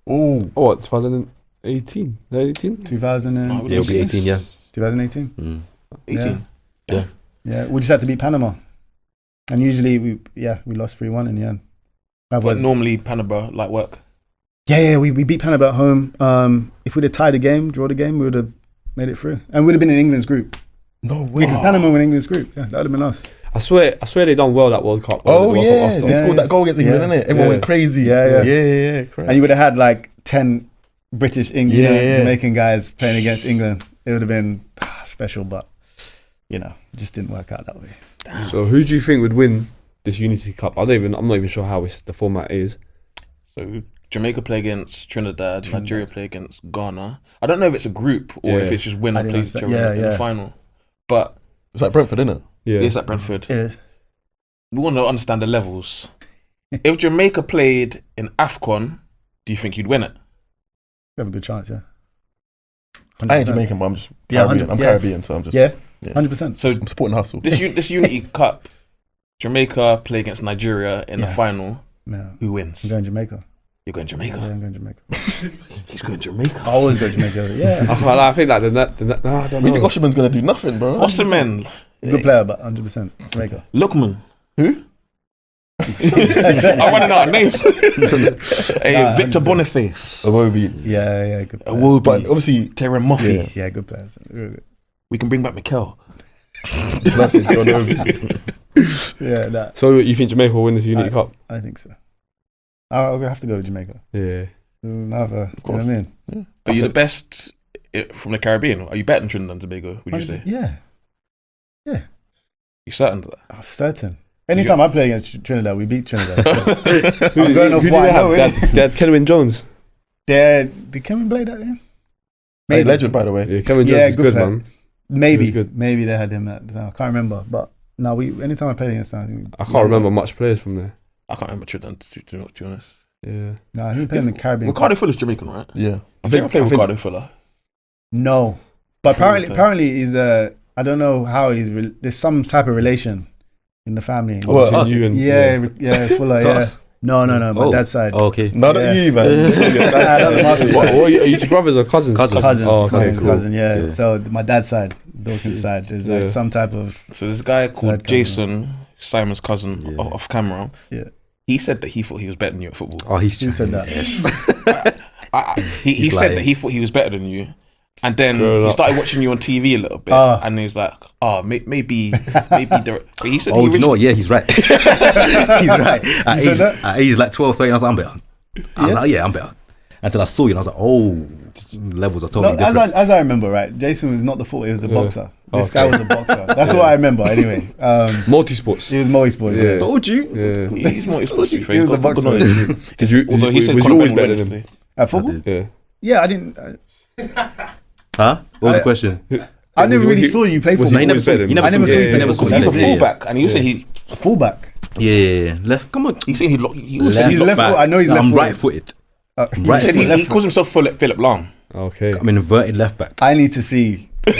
Speaker 1: Oh,
Speaker 3: What, 2018? 18?
Speaker 4: 2000 and,
Speaker 2: Oh,
Speaker 5: Yeah, it'll be 18, yeah.
Speaker 4: 2018.
Speaker 2: 18.
Speaker 4: Yeah, we just had to beat Panama, and usually we lost 3-1 in the end.
Speaker 2: But
Speaker 4: Otherwise,
Speaker 2: normally Panama light work.
Speaker 4: yeah, we beat Panama at home. If we'd have tied the game, draw the game, we would have made it through, and we'd have been in England's group.
Speaker 1: no way.
Speaker 4: Because Panama were in England's group. Yeah, that would have been us.
Speaker 3: I swear they done well that World Cup.
Speaker 1: Oh,
Speaker 3: The World
Speaker 1: yeah.
Speaker 3: Cup
Speaker 1: They
Speaker 3: after.
Speaker 1: scored that goal against England,
Speaker 4: Yeah.
Speaker 1: innit? Everyone
Speaker 4: Yeah.
Speaker 1: went crazy.
Speaker 4: Yeah.
Speaker 1: Yeah, correct.
Speaker 4: And you would have had like 10 British,
Speaker 1: Yeah.
Speaker 4: Jamaican guys playing against England. It would have been special, but it just didn't work out that way.
Speaker 3: So who do you think would win this Unity Cup? I'm not even sure how the format is.
Speaker 2: So Jamaica play against Trinidad, Nigeria play against Ghana. I don't know if it's a group or if it's just winner
Speaker 4: I didn't
Speaker 2: plays each
Speaker 4: understand.
Speaker 2: other in
Speaker 4: Yeah.
Speaker 2: the final. But
Speaker 1: It's like Brentford, innit?
Speaker 3: Yeah.
Speaker 2: it's at Brentford.
Speaker 4: Yeah.
Speaker 2: We want to understand the levels. If Jamaica played in AFCON, do you think you'd win it?
Speaker 4: We have a good chance, yeah.
Speaker 1: I ain't Jamaican, but I'm just
Speaker 4: Yeah,
Speaker 1: Caribbean.
Speaker 4: 100
Speaker 1: I'm
Speaker 4: yeah.
Speaker 1: Caribbean, so I'm just...
Speaker 4: Yeah,
Speaker 1: Yeah.
Speaker 4: 100%.
Speaker 2: So
Speaker 1: I'm supporting hustle.
Speaker 2: this Unity Cup, Jamaica play against Nigeria in the
Speaker 4: Yeah.
Speaker 2: final.
Speaker 4: Yeah.
Speaker 2: Who wins?
Speaker 4: I'm going Jamaica.
Speaker 2: You're going Jamaica.
Speaker 4: Yeah, I'm going Jamaica.
Speaker 2: He's going Jamaica.
Speaker 4: I always go Jamaica. Yeah.
Speaker 3: I think that no, I don't
Speaker 1: We think
Speaker 3: know.
Speaker 1: Osherman's going to do nothing, bro.
Speaker 2: Osimhen,
Speaker 4: Good player, but 100% Jamaica.
Speaker 2: Lookman.
Speaker 1: Who?
Speaker 2: I'm running out of names. Hey,
Speaker 4: Nah,
Speaker 2: Victor
Speaker 4: 100%.
Speaker 2: Boniface.
Speaker 1: Awobi.
Speaker 4: Yeah, good player.
Speaker 2: Awobi.
Speaker 1: But obviously,
Speaker 2: Terran Moffey.
Speaker 1: Yeah.
Speaker 4: Yeah, good players. Really good.
Speaker 2: We can bring back Mikel.
Speaker 1: it's nothing. John Obi.
Speaker 4: Yeah, that.
Speaker 3: So you think Jamaica will win this Unity Cup?
Speaker 4: I think so. I'll have to go to Jamaica.
Speaker 3: Yeah.
Speaker 4: Another,
Speaker 1: Of course.
Speaker 4: You know what I mean?
Speaker 2: Are you the best from the Caribbean? Are you better than Trinidad and Tobago, would you say?
Speaker 4: Yeah,
Speaker 2: You certain of that?
Speaker 4: I'm certain. Anytime I play against Trinidad, we beat Trinidad. So.
Speaker 3: Who
Speaker 4: I'm going off
Speaker 3: do
Speaker 4: what
Speaker 3: they
Speaker 4: I know,
Speaker 3: have?
Speaker 4: innit?
Speaker 3: They had Kenwin Jones.
Speaker 4: Did Kevin play that then?
Speaker 1: Hey, legend, by the way.
Speaker 3: Yeah, Kenwin Jones
Speaker 4: Yeah,
Speaker 3: is
Speaker 4: good
Speaker 3: good,
Speaker 4: player.
Speaker 3: man.
Speaker 4: Maybe,
Speaker 3: He was good.
Speaker 4: maybe they had him at. I can't remember, but no, anytime I played against them, I think
Speaker 3: I can't remember much players from there.
Speaker 2: I can't remember Trinidad, to be honest.
Speaker 3: Yeah.
Speaker 4: No, he played in the Caribbean.
Speaker 2: Ricardo Fuller's Jamaican, right?
Speaker 1: Yeah.
Speaker 2: I think I played with Ricardo Fuller.
Speaker 4: No, but
Speaker 2: Fullerton.
Speaker 4: apparently he's I don't know how there's some type of relation in the family.
Speaker 1: Well,
Speaker 3: Between you and
Speaker 4: yeah, Fuller.
Speaker 5: To
Speaker 4: Yeah.
Speaker 5: us?
Speaker 4: No, my
Speaker 5: Oh.
Speaker 4: dad's side.
Speaker 5: Oh, okay.
Speaker 1: Not
Speaker 4: Yeah.
Speaker 1: you, man.
Speaker 4: That's Marcus'
Speaker 3: What,
Speaker 4: side.
Speaker 3: are you two brothers or cousins?
Speaker 5: Cousins.
Speaker 3: Oh, okay, cool.
Speaker 4: cousin. Yeah.
Speaker 5: Yeah.
Speaker 4: So my dad's side, Dawkins' side, is like
Speaker 3: Yeah.
Speaker 4: some type of.
Speaker 2: So this guy called
Speaker 4: Third cousin.
Speaker 2: Jason, Simon's cousin,
Speaker 5: Yeah.
Speaker 2: off camera,
Speaker 4: Yeah.
Speaker 2: he said that he thought he was better than you at football.
Speaker 5: Oh, he's
Speaker 4: Who said that?
Speaker 2: He
Speaker 5: He's
Speaker 2: said
Speaker 5: lying.
Speaker 2: that he thought he was better than you. And then
Speaker 3: Grown
Speaker 2: he
Speaker 3: up.
Speaker 2: started watching you on TV a little bit,
Speaker 4: Ah.
Speaker 2: and he was like, "Oh, maybe." But he said,
Speaker 5: Oh,
Speaker 2: he
Speaker 5: do you know what? Yeah, he's right. He's right. At
Speaker 4: said
Speaker 5: age,
Speaker 4: that?
Speaker 5: at age like 12, 13, I was like, I'm better. I was like, yeah, I'm better. Until I saw you and I was like, oh, levels are
Speaker 4: No,
Speaker 5: totally different.
Speaker 4: as I remember, right, Jason was not the footballer, he was a
Speaker 3: Yeah.
Speaker 4: boxer. This
Speaker 3: Okay.
Speaker 4: guy was a boxer. That's what I remember anyway.
Speaker 3: Multi-sports.
Speaker 4: He was Moe Sports.
Speaker 3: Yeah.
Speaker 5: Told you.
Speaker 3: Yeah.
Speaker 2: he's more supposed to be fair.
Speaker 4: He
Speaker 2: He's
Speaker 4: was
Speaker 2: got
Speaker 4: the
Speaker 2: good
Speaker 4: boxer.
Speaker 2: knowledge.
Speaker 3: Did you,
Speaker 2: Although he said
Speaker 3: was you
Speaker 2: Conor
Speaker 3: always
Speaker 2: Ben
Speaker 3: better
Speaker 2: won
Speaker 3: than him?
Speaker 2: yesterday.
Speaker 4: At football?
Speaker 5: did.
Speaker 3: Yeah.
Speaker 4: Yeah, I didn't.
Speaker 5: Huh? What was the question?
Speaker 4: I never
Speaker 3: Was
Speaker 4: really
Speaker 3: he-
Speaker 4: saw you play
Speaker 3: was
Speaker 4: football.
Speaker 3: he
Speaker 5: you never
Speaker 3: always
Speaker 5: saw-
Speaker 3: better than
Speaker 5: you
Speaker 3: him?
Speaker 5: never
Speaker 4: I never
Speaker 5: saw-
Speaker 4: saw
Speaker 5: yeah,
Speaker 4: you play
Speaker 5: never
Speaker 4: football.
Speaker 5: saw
Speaker 2: He's a
Speaker 5: Yeah.
Speaker 2: fullback, and you said he.
Speaker 4: A fullback.
Speaker 5: Yeah. Left. Come on.
Speaker 2: He said he. He
Speaker 5: Left
Speaker 2: said
Speaker 4: he's left
Speaker 5: back.
Speaker 4: foot. I know he's left
Speaker 5: I'm
Speaker 4: footed.
Speaker 5: right footed.
Speaker 2: he, said he,
Speaker 5: Right.
Speaker 2: he calls himself Philip Lam.
Speaker 3: Okay.
Speaker 5: I'm an inverted left back.
Speaker 4: I need to see. I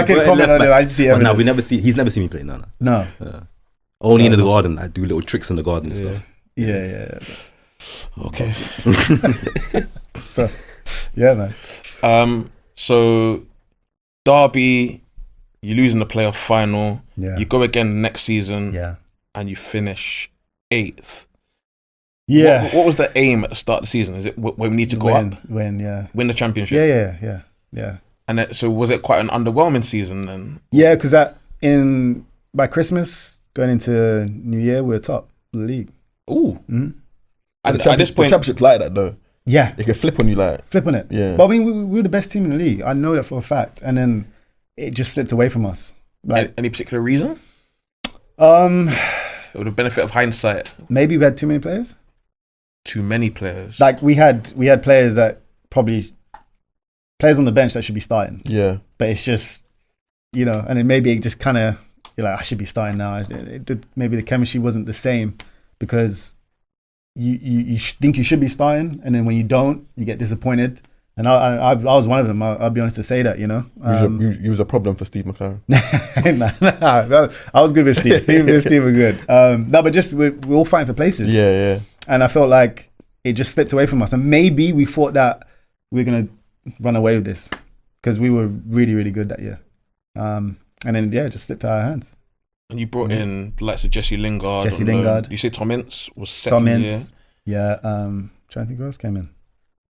Speaker 4: can comment on it. I need to see
Speaker 5: But now
Speaker 4: evidence.
Speaker 5: we never see. He's never seen me play. No.
Speaker 4: No.
Speaker 5: Only in the garden. I do little tricks in the garden and
Speaker 3: Yeah.
Speaker 5: stuff.
Speaker 4: Yeah.
Speaker 2: Okay.
Speaker 4: So, yeah, man.
Speaker 2: So Derby, you lose in the playoff final.
Speaker 4: Yeah.
Speaker 2: You go again next season,
Speaker 4: Yeah.
Speaker 2: and you finish 8th.
Speaker 4: Yeah.
Speaker 2: What was the aim at the start of the season? Is it when we need to go up,
Speaker 4: Yeah.
Speaker 2: win the championship?
Speaker 4: Yeah.
Speaker 2: And then, so was it quite an underwhelming season then?
Speaker 4: Yeah, because by Christmas, going into New Year, we were top of the league.
Speaker 2: Ooh.
Speaker 4: Mm-hmm.
Speaker 2: At this point,
Speaker 1: the championship's like that, though.
Speaker 4: Yeah.
Speaker 1: It can flip on you like.
Speaker 4: Flip on it.
Speaker 1: Yeah.
Speaker 4: But I mean, we were the best team in the league. I know that for a fact. And then it just slipped away from us. Like,
Speaker 2: any particular reason? With the benefit of hindsight,
Speaker 4: maybe we had too many players.
Speaker 2: too many players.
Speaker 4: Like we had players that probably players on the bench that should be starting.
Speaker 1: Yeah.
Speaker 4: But it's just you know, and then maybe it just kind of, you're like, I should be starting now. Maybe the chemistry wasn't the same because you think you should be starting, and then when you don't, you get disappointed. And I was one of them. I'll be honest to say that, you know.
Speaker 1: You was a problem for Steve McLaren.
Speaker 4: Nah, I was good with Steve. Steve were good. No, but just we're all fighting for places.
Speaker 1: Yeah.
Speaker 4: And I felt like it just slipped away from us. And maybe we thought that we were going to run away with this because we were really, really good that year. And then, it just slipped out of our hands.
Speaker 2: And you brought in the likes of Jesse Lingard. You say Tom Ince was second year.
Speaker 4: Yeah. Trying to think who else came in.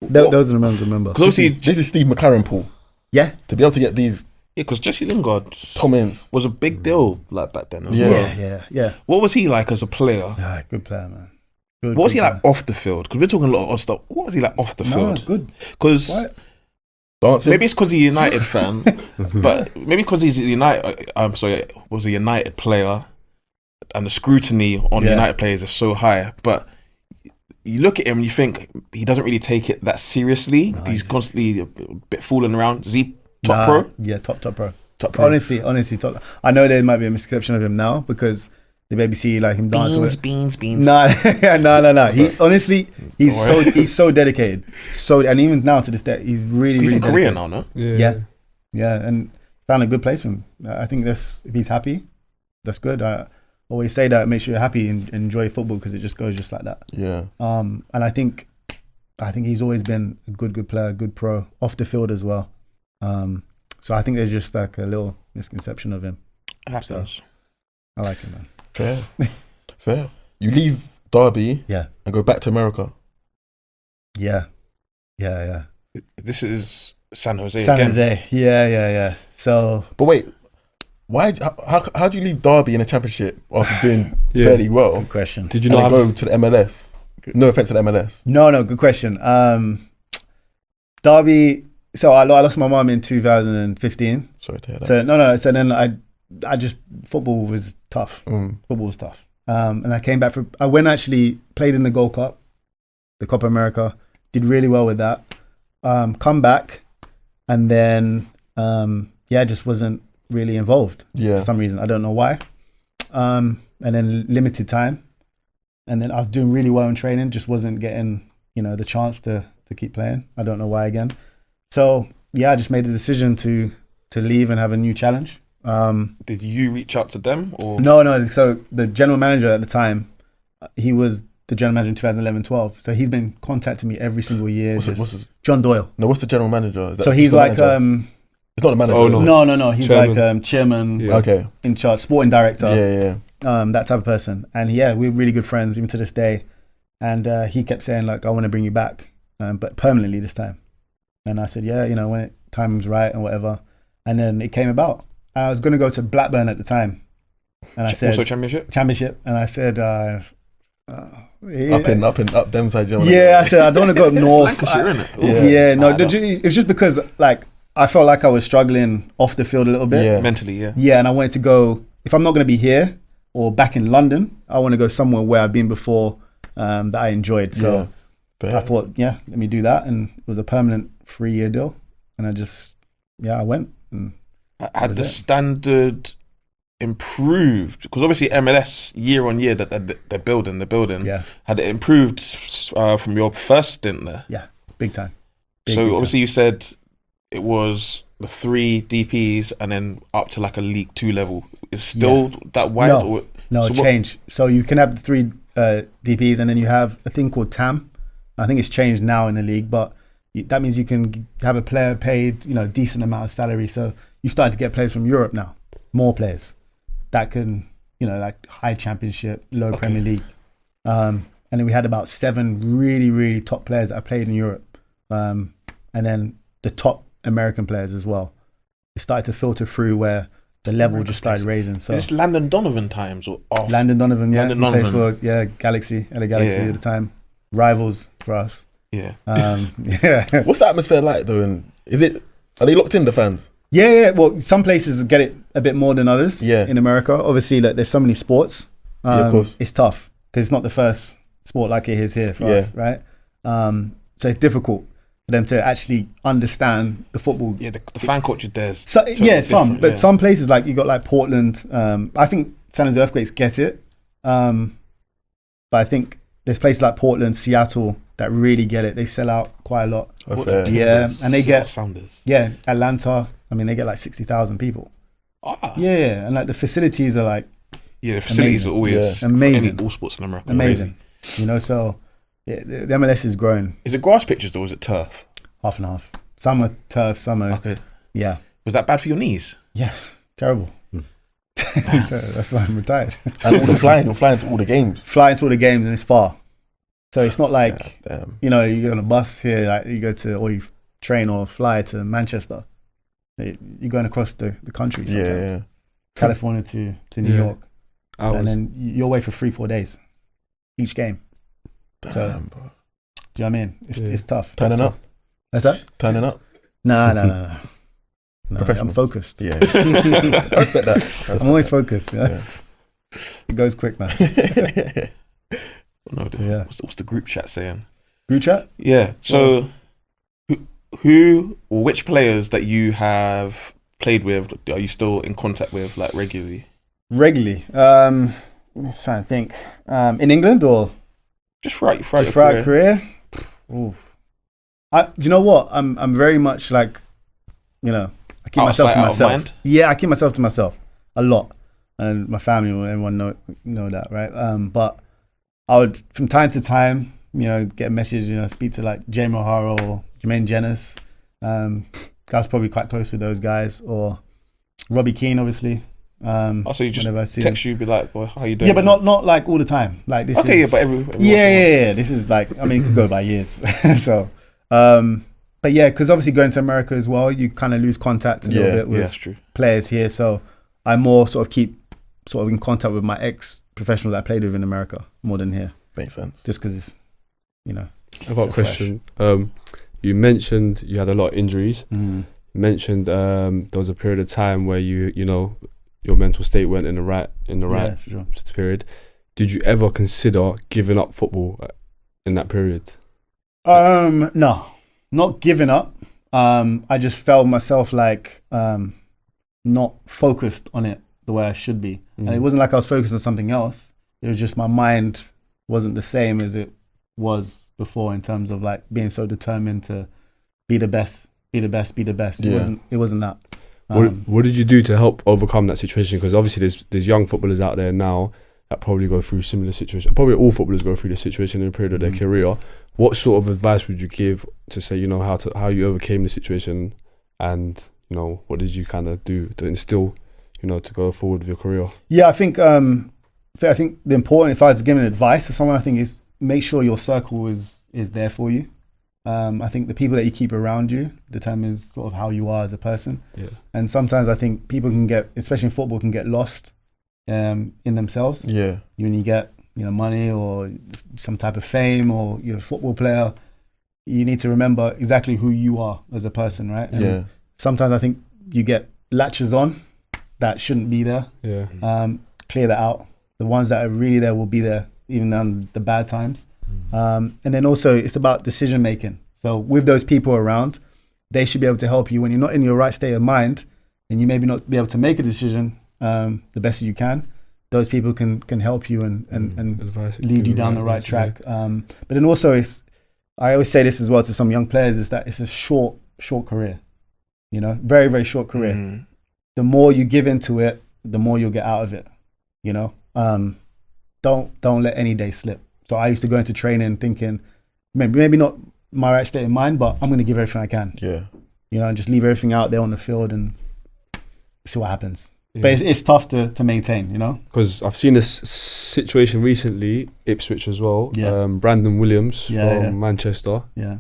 Speaker 4: Those are the ones I remember.
Speaker 2: Because obviously,
Speaker 1: This is Steve McLaren pool.
Speaker 4: Yeah.
Speaker 1: To be able to get these.
Speaker 2: Yeah, because Jesse Lingard
Speaker 1: Tom Ince
Speaker 2: was a big deal like back then as well.
Speaker 4: Yeah.
Speaker 2: What was he like as a player?
Speaker 4: Yeah, good player, man.
Speaker 2: What was he like off the field? Because we're talking a lot of stuff. What was he like off the field?
Speaker 4: Good.
Speaker 2: Because
Speaker 1: dancing.
Speaker 2: maybe it's because he's a United fan, but maybe because he's a United. Was a United player, and the scrutiny on United players is so high. But you look at him and you think he doesn't really take it that seriously. No, he's constantly a bit fooling around. Is he top pro?
Speaker 4: Yeah, top pro. Top pro. Honestly, top. I know there might be a misconception of him now because they maybe see like him dancing with
Speaker 2: beans.
Speaker 4: No. He honestly, he's so dedicated. And even now to this day, he's really
Speaker 2: in
Speaker 4: dedicated.
Speaker 2: Korea now, no?
Speaker 4: Yeah, and found a good place for him. I think if he's happy, that's good. I always say that, make sure you're happy and enjoy football because it just goes just like that.
Speaker 1: Yeah.
Speaker 4: And I think he's always been a good player, good pro off the field as well. So I think there's just like a little misconception of him.
Speaker 2: It happens.
Speaker 4: So, I like him, man.
Speaker 1: Fair. You leave Derby and go back to America.
Speaker 4: Yeah.
Speaker 2: This is San Jose
Speaker 4: San
Speaker 2: again.
Speaker 4: Jose. Yeah. So,
Speaker 1: but wait, how do you leave Derby in a championship after doing fairly well?
Speaker 4: Good question.
Speaker 3: Did you not
Speaker 1: go to the MLS? No offense to the MLS.
Speaker 4: No, good question. Derby. So I lost my mum in 2015.
Speaker 1: Sorry to hear that.
Speaker 4: So no. So then I just football was tough. Football was tough. And I came back I went actually played in the Gold Cup, the Copa America. Did really well with that. Come back, and then just wasn't really involved for some reason. I don't know why. And then limited time, and then I was doing really well in training, just wasn't getting the chance to keep playing. I don't know why again. So I just made the decision to leave and have a new challenge.
Speaker 2: Did you reach out to them or
Speaker 4: no? So the general manager at the time, he was the general manager in 2011-12. So he's been contacting me every single year.
Speaker 1: What's his?
Speaker 4: John Doyle.
Speaker 1: No, what's the general manager?
Speaker 4: So he's like
Speaker 1: it's not the manager.
Speaker 3: Oh
Speaker 4: no. He's chairman. Like chairman.
Speaker 3: Yeah.
Speaker 1: Okay.
Speaker 4: In charge, sporting director.
Speaker 1: Yeah.
Speaker 4: That type of person. And we're really good friends even to this day. And he kept saying like, I want to bring you back, but permanently this time. And I said, when time's right and whatever. And then it came about. I was going to go to Blackburn at the time. And I said...
Speaker 2: Also championship?
Speaker 4: And I said...
Speaker 1: up them side.
Speaker 4: I said, I don't want to go up north.
Speaker 2: Lancashire, isn't it?
Speaker 4: It's just because like I felt like I was struggling off the field a little bit.
Speaker 1: Yeah.
Speaker 2: Mentally,
Speaker 4: and I wanted to go... If I'm not going to be here or back in London, I want to go somewhere where I've been before that I enjoyed. So I thought, let me do that. And it was a permanent 3-year deal. And I just... I went and...
Speaker 2: Had the standard improved? Because obviously MLS year on year that they're building.
Speaker 4: Yeah.
Speaker 2: Had it improved from your first stint there?
Speaker 4: Yeah, big time.
Speaker 2: So obviously you said it was the 3 DPs and then up to like a League 2 level. Is still that wide?
Speaker 4: No,
Speaker 2: so
Speaker 4: changed. So you can have the 3 DPs and then you have a thing called TAM. I think it's changed now in the league, but that means you can have a player paid, decent amount of salary. So you started to get players from Europe now, more players that can, like high championship, low Premier League. And then we had about 7 really, really top players that played in Europe. And then the top American players as well. It started to filter through where the level just started raising. So
Speaker 2: is this Landon Donovan times or off?
Speaker 4: Landon Donovan,
Speaker 2: Landon
Speaker 4: he played
Speaker 2: Donovan.
Speaker 4: for LA Galaxy at the time. Rivals for us.
Speaker 2: Yeah.
Speaker 1: What's the atmosphere like though? And are they locked in, the fans?
Speaker 4: Yeah. Well, some places get it a bit more than others.
Speaker 1: Yeah.
Speaker 4: In America, obviously, like there's so many sports.
Speaker 1: Of course.
Speaker 4: It's tough because it's not the first sport like it is here for us, right? So it's difficult. for them to actually understand the football.
Speaker 2: Yeah, the fan culture there's
Speaker 4: So,
Speaker 2: totally
Speaker 4: yeah, some,
Speaker 2: different,
Speaker 4: but
Speaker 2: yeah.
Speaker 4: some places like you got like Portland. I think San Jose Earthquakes get it, but I think there's places like Portland, Seattle that really get it. They sell out quite a lot.
Speaker 1: Oh, fair.
Speaker 4: Yeah, and they get
Speaker 2: Sounders.
Speaker 4: yeah Atlanta. I mean, they get like 60,000 people.
Speaker 2: Ah.
Speaker 4: Yeah, and like the facilities are like
Speaker 2: Yeah, the facilities
Speaker 4: Amazing.
Speaker 2: are always
Speaker 4: Yeah. Amazing.
Speaker 2: Any, all sports in America.
Speaker 4: amazing. You know, so yeah, the MLS is growing
Speaker 2: Is it grass pitches or is it turf?
Speaker 4: half and half. Some are turf, some are
Speaker 2: Okay.
Speaker 4: yeah,
Speaker 2: Was that bad for your knees?
Speaker 4: yeah, terrible. That's why I'm retired.
Speaker 1: And all the flying, you're flying to all the games.
Speaker 4: Flying to all the games and it's far, so it's not like
Speaker 1: Damn.
Speaker 4: you know you go on a bus here, like you go to or you train or fly to Manchester. You're going across the country.
Speaker 1: Yeah,
Speaker 4: Sometimes.
Speaker 1: yeah.
Speaker 4: California to New
Speaker 3: Yeah.
Speaker 4: York,
Speaker 3: I
Speaker 4: and
Speaker 3: was,
Speaker 4: then you're away for 3-4 days each game. So-
Speaker 1: Damn, bro.
Speaker 4: Do you know what I mean? It's tough.
Speaker 1: Turning up,
Speaker 4: That's that?
Speaker 1: turning up.
Speaker 4: No.
Speaker 1: Professional.
Speaker 4: I'm focused.
Speaker 1: Yeah. I respect that.
Speaker 4: I'm always focused. Yeah.
Speaker 1: Yeah.
Speaker 4: It goes quick, man.
Speaker 2: No,
Speaker 4: Yeah.
Speaker 2: what's the group chat saying?
Speaker 4: Group chat?
Speaker 2: Yeah. So, who or which players that you have played with are you still in contact with like regularly?
Speaker 4: Regularly. I'm just trying to think. In England or
Speaker 2: Just throughout
Speaker 4: just
Speaker 2: your
Speaker 4: throughout
Speaker 2: career.
Speaker 4: career? Ooh. Do you know what? I'm very much like, you know, I keep myself
Speaker 2: Outside,
Speaker 4: to
Speaker 2: out of
Speaker 4: myself.
Speaker 2: mind?
Speaker 4: Yeah, I keep myself to myself a lot, and my family, everyone know that, right? But I would from time to time, you know, get a message, you know, speak to like Jamie O'Hara or Jermaine Jenas. I was probably quite close with those guys, or Robbie Keane, obviously.
Speaker 2: Also, you just
Speaker 4: whenever I see
Speaker 2: text
Speaker 4: him.
Speaker 2: you, be like, "Boy, how you doing?"
Speaker 4: Yeah, but not like all the time. Like this.
Speaker 2: Okay,
Speaker 4: is,
Speaker 2: yeah, but every once in a
Speaker 4: yeah.
Speaker 2: while.
Speaker 4: This is like, I mean, it could go by years. So, but yeah, because obviously going to America as well, you kind of lose contact a little bit
Speaker 2: Yeah,
Speaker 4: with
Speaker 2: that's true.
Speaker 4: players here. So I more sort of keep sort of in contact with my ex-professionals that I played with in America more than here,
Speaker 1: Makes sense.
Speaker 4: just because it's, you know.
Speaker 3: I've got a question. You mentioned you had a lot of injuries. You mentioned there was a period of time where you know your mental state went in the right
Speaker 4: Yeah, for sure.
Speaker 3: period. Did you ever consider giving up football in that period?
Speaker 4: No, not giving up. I just felt myself like not focused on it the way I should be. And it wasn't like I was focused on something else. It was just my mind wasn't the same as it was before in terms of like being so determined to be the best.
Speaker 1: Yeah.
Speaker 4: It wasn't that.
Speaker 3: What did you do to help overcome that situation? Because obviously there's young footballers out there now that probably go through similar situations. Probably all footballers go through this situation in a period of their career. What sort of advice would you give to say, you know, how you overcame the situation, and you know, what did you kind of do to instill, you know, to go forward with your career?
Speaker 4: Yeah, I think the important, if I was giving advice to someone, I think is make sure your circle is there for you. I think the people that you keep around you determines sort of how you are as a person.
Speaker 3: Yeah.
Speaker 4: And sometimes I think people can get, especially in football, can get lost in themselves.
Speaker 1: Yeah.
Speaker 4: When you get, you know, money or some type of fame, or you're a football player, you need to remember exactly who you are as a person, right? And
Speaker 1: Yeah.
Speaker 4: sometimes I think you get latches on that shouldn't be there.
Speaker 3: Yeah.
Speaker 4: Clear that out. The ones that are really there will be there even on the bad times. And then also it's about decision making. So with those people around, they should be able to help you when you're not in your right state of mind, and you maybe not be able to make a decision the best you can. Those people can help you and
Speaker 3: Advice,
Speaker 4: lead you
Speaker 3: give
Speaker 4: down the right
Speaker 3: advice, yeah.
Speaker 4: track. But then also I always say this as well to some young players, is that it's a short career, you know, very, very short career.
Speaker 2: Mhm.
Speaker 4: The more you give into it, the more you'll get out of it, you know. Don't let any day slip. So I used to go into training thinking, maybe not my right state of mind, but I'm going to give everything I can,
Speaker 1: Yeah.
Speaker 4: you know, and just leave everything out there on the field and see what happens.
Speaker 3: Yeah.
Speaker 4: But it's tough to maintain, you know.
Speaker 3: Because I've seen this situation recently, Ipswich as well.
Speaker 4: Yeah.
Speaker 3: Brandon Williams from
Speaker 4: Yeah.
Speaker 3: Manchester.
Speaker 4: Yeah.